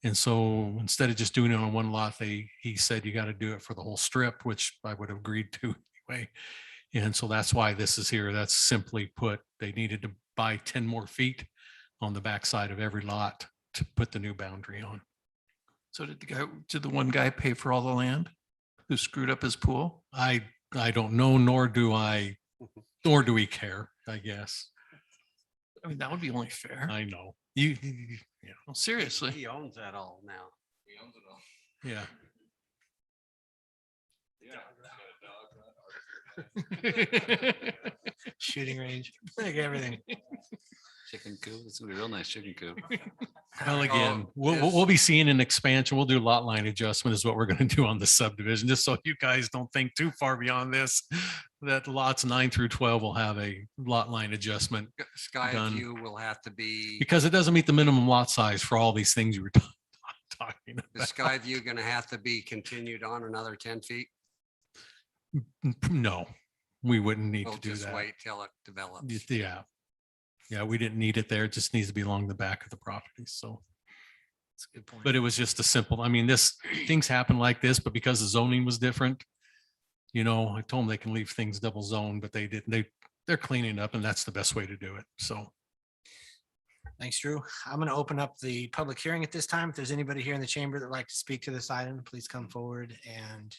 And so instead of just doing it on one lot, he said, you got to do it for the whole strip, which I would have agreed to anyway. And so that's why this is here. That's simply put, they needed to buy 10 more feet on the backside of every lot to put the new boundary on. So did the one guy pay for all the land who screwed up his pool? I don't know, nor do we care, I guess. I mean, that would be only fair. I know. Yeah. Well, seriously. He owns that all now. He owns it all. Yeah. Shooting range, like everything. Chicken coop. It's gonna be a real nice chicken coop. Well, again, we'll be seeing an expansion. We'll do lot line adjustment is what we're going to do on the subdivision, just so you guys don't think too far beyond this. That lots 9 through 12 will have a lot line adjustment Sky done. View will have to be, because it doesn't meet the minimum lot size for all these things you were talking the about. Sky View going to have to be continued on another 10 feet. No, we wouldn't need We'll to do just that. wait till it develops. Yeah. Yeah, we didn't need it there. It just needs to be along the back of the property. So, That's a good point. but it was just a simple, I mean, things happen like this, but because the zoning was different, I told them they can leave things double zoned, but they didn't. They're cleaning up and that's the best way to do it. So. Thanks, Drew. I'm going to open up the public hearing at this time. If there's anybody here in the chamber that would like to speak to this item, please come forward and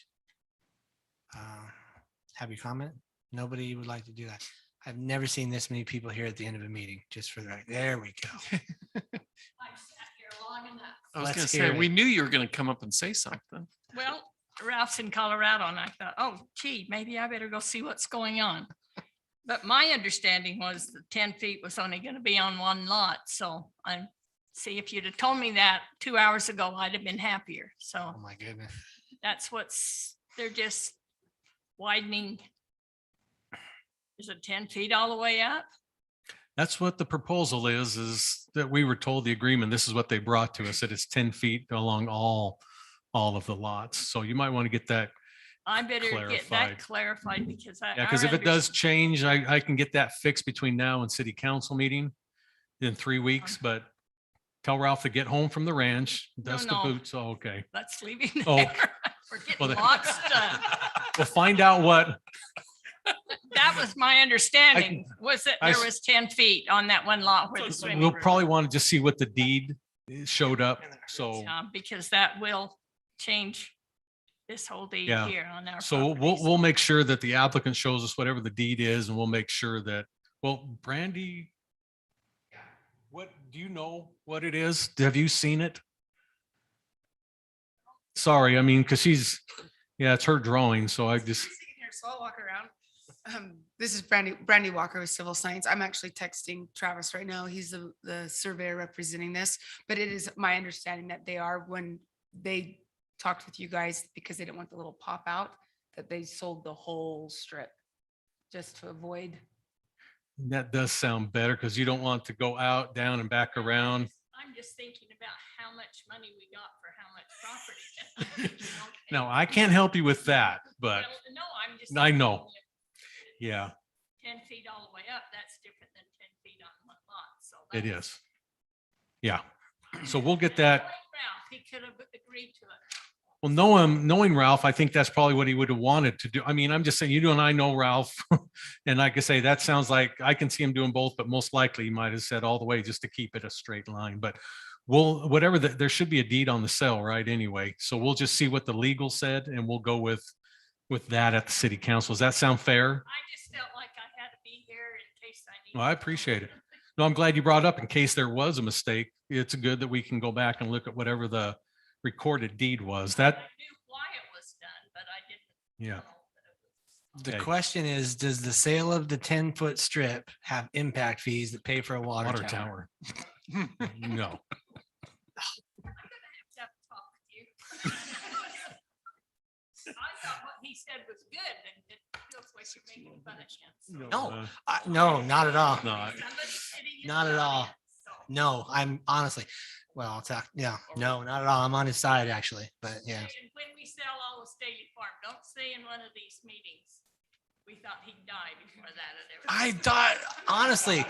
have your comment. Nobody would like to do that. I've never seen this many people here at the end of a meeting, just for the record. There we go. I've sat here long enough. I was Let's gonna hear say, it. we knew you were gonna come up and say something. Well, Ralph's in Colorado and I thought, oh, gee, maybe I better go see what's going on. But my understanding was that 10 feet was only going to be on one lot. So see, if you'd have told me that 2 hours ago, I'd have been happier. So Oh, my goodness. that's they're just widening. Is it 10 feet all the way up? That's what the proposal is that we were told the agreement, this is what they brought to us, that it's 10 feet along all of the lots. So you might want to get that. I better get that clarified because Yeah, because if it does change, I can get that fixed between now and city council meeting in 3 weeks, but tell Ralph to get home from the ranch, dust the no. boots. Oh, okay. Let's leave him Oh. there. We're Well, getting then- lots done. We'll find out what, That was my understanding, was that I there s- was 10 feet on that one lot where the swimming. we'll pool probably want to just see what the deed showed up. So, was, because that will change this whole deed Yeah. here on our. so we'll make sure that the applicant shows us whatever the deed is and we'll make sure that, well, Brandy, what, do you know what it is? Have you seen it? Sorry, I mean, because it's her drawing, so I just, Here, so I'll walk around. This is Brandy Walker with Civil Science. I'm actually texting Travis right now. He's the surveyor representing this, but it is my understanding that they are, when they talked with you guys, because they didn't want the little pop out, that they sold the whole strip just to avoid. that does sound better because you don't want to go out, down and back around. I'm just thinking about how much money we got for how much property. No, I can't help you with that, but Well, no, I'm just. I know. thinking if yeah, 10 feet all the way up, that's different than 10 feet on one lot, so. it that's- is. Yeah. So we'll get that. Ralph, he could have agreed to it. Well, knowing Ralph, I think that's probably what he would have wanted to do. I mean, I'm just saying, you and I know Ralph. And like I say, that sounds like I can see him doing both, but most likely he might have said all the way just to keep it a straight line. But whatever, there should be a deed on the sale, right? Anyway, so we'll just see what the legal said and we'll go with that at the city council. Does that sound fair? I just felt like I had to be here in case I needed. Well, I appreciate it. No, I'm glad you brought it up in case there was a mistake. It's good that we can go back and look at whatever the recorded deed was. I That, knew why it was done, but I didn't. yeah. know that it was- The Okay. question is, does the sale of the 10-foot strip have impact fees that pay for a water tower? No. I'm gonna have to talk with you. I thought what he said was good and it feels like you're making fun of him. so. No, no, not at all. No, I- Somebody sitting in Not the at all. audience, so. No, I'm honestly, well, I'll talk, yeah, no, not at all. I'm on his side actually, but yeah. And when we sell all the Staley Farm, don't say in one of these meetings, we thought he'd die before that. I thought, honestly,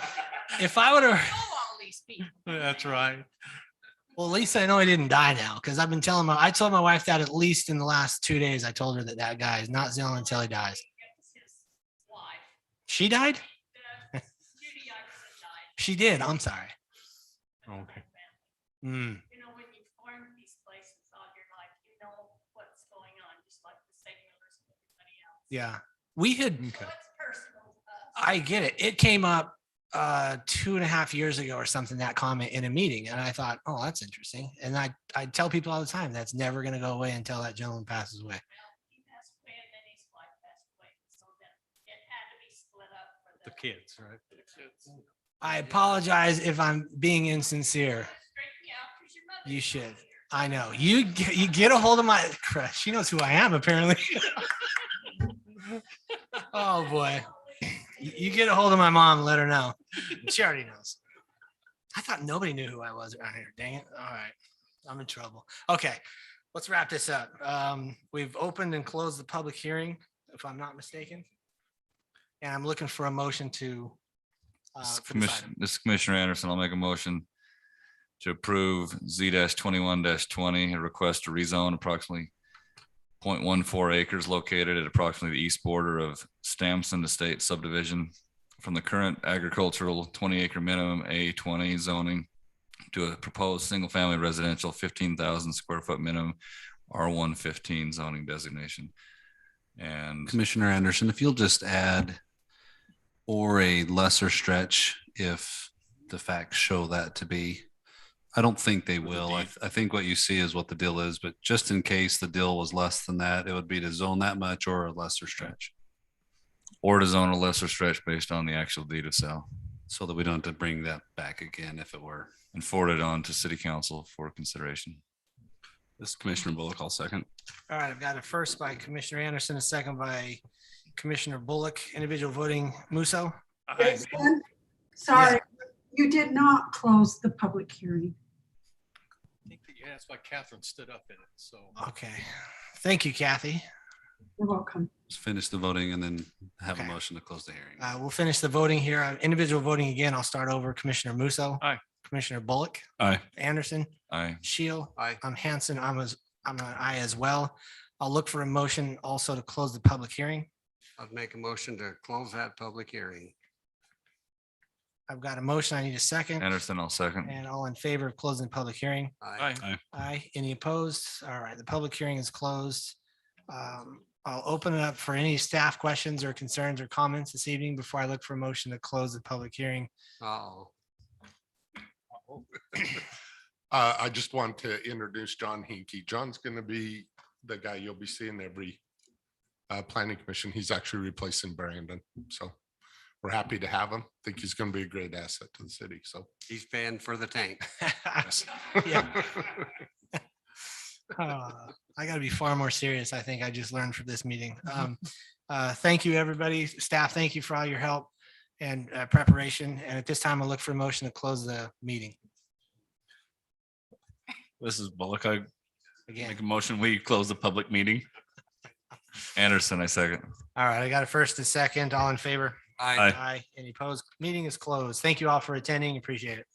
if I would have, Know all these people. That's right. well, at least I know he didn't die now, because I've been telling I told my wife that at least in the last 2 days, I told her that guy is not selling until he dies. It was his wife. She died? Judy Iverson died. She did. I'm sorry. Okay. Mm, You know, when you farm these places all your life, you know what's going on, just like the Sailors and everybody else. yeah, we had, So it's personal to us. I get it. It came up 2.5 years ago or something, that comment in a meeting. And I thought, oh, that's interesting. And I tell people all the time, that's never going to go away until that gentleman passes away. Well, he passed away and then his wife passed away, so then it had to be split up for The the. kids, right? I apologize if I'm being insincere. Straighten me out. You should. I know. You get a hold of my crush. She knows who I am, apparently. Oh, boy. You get a hold of my mom, let her know. She already knows. I thought nobody knew who I was around here. Dang it. All right. I'm in trouble. Okay. Let's wrap this up. We've opened and closed the public hearing, if I'm not mistaken. And I'm looking for a motion to. For this item. This is Commissioner Anderson. I'll make a motion to approve Z-21-20, a request to rezone approximately 0.14 acres located at approximately the east border of Stamson Estate subdivision from the current agricultural 20-acre minimum A20 zoning to a proposed single-family residential 15,000 square foot minimum R115 zoning designation. And Commissioner Anderson, if you'll just add or a lesser stretch if the facts show that to be. I don't think they will. I think what you see is what the deal is, but just in case the deal was less than that, it would be to zone that much or a lesser stretch. Or to zone a lesser stretch based on the actual deed of sale. So that we don't have to bring that back again if it were. And forward it on to city council for consideration. This is Commissioner Bullock. I'll second. All right, I've got a first by Commissioner Anderson, a second by Commissioner Bullock. Individual voting, Musso? Jason, sorry, you did not close the public hearing. I think that, yeah, that's why Catherine stood up in it. So. Okay. Thank you, Kathy. You're welcome. Let's finish the voting and then have a Okay. motion to close the hearing. We'll finish the voting here. Individual voting again. I'll start over. Commissioner Musso. Aye. Commissioner Bullock. Aye. Anderson. Aye. Shield. Aye. I'm Hanson. I'm an aye as well. I'll look for a motion also to close the public hearing. I'd make a motion to close that public hearing. I've got a motion. I need a second. Anderson, I'll second. And all in favor of closing the public hearing? Aye. Aye. Any opposed? All right, the public hearing is closed. I'll open it up for any staff questions or concerns or comments this evening before I look for a motion to close the public hearing. Oh. I just want to introduce John Hinkie. John's going to be the guy you'll be seeing every planning commission. He's actually replacing Brandon. So we're happy to have him. Think he's going to be a great asset to the city. So He's paying for the tank. Yeah. I got to be far more serious. I think I just learned from this meeting. Thank you, everybody. Staff, thank you for all your help and preparation. And at this time, I'll look for a motion to close the meeting. This is Bullock. I Again. make a motion. We close the public meeting. Anderson, I second. All right, I got a first and second. All in favor? Aye. Aye. Aye. Any opposed? Meeting is closed. Thank you all for attending. Appreciate it.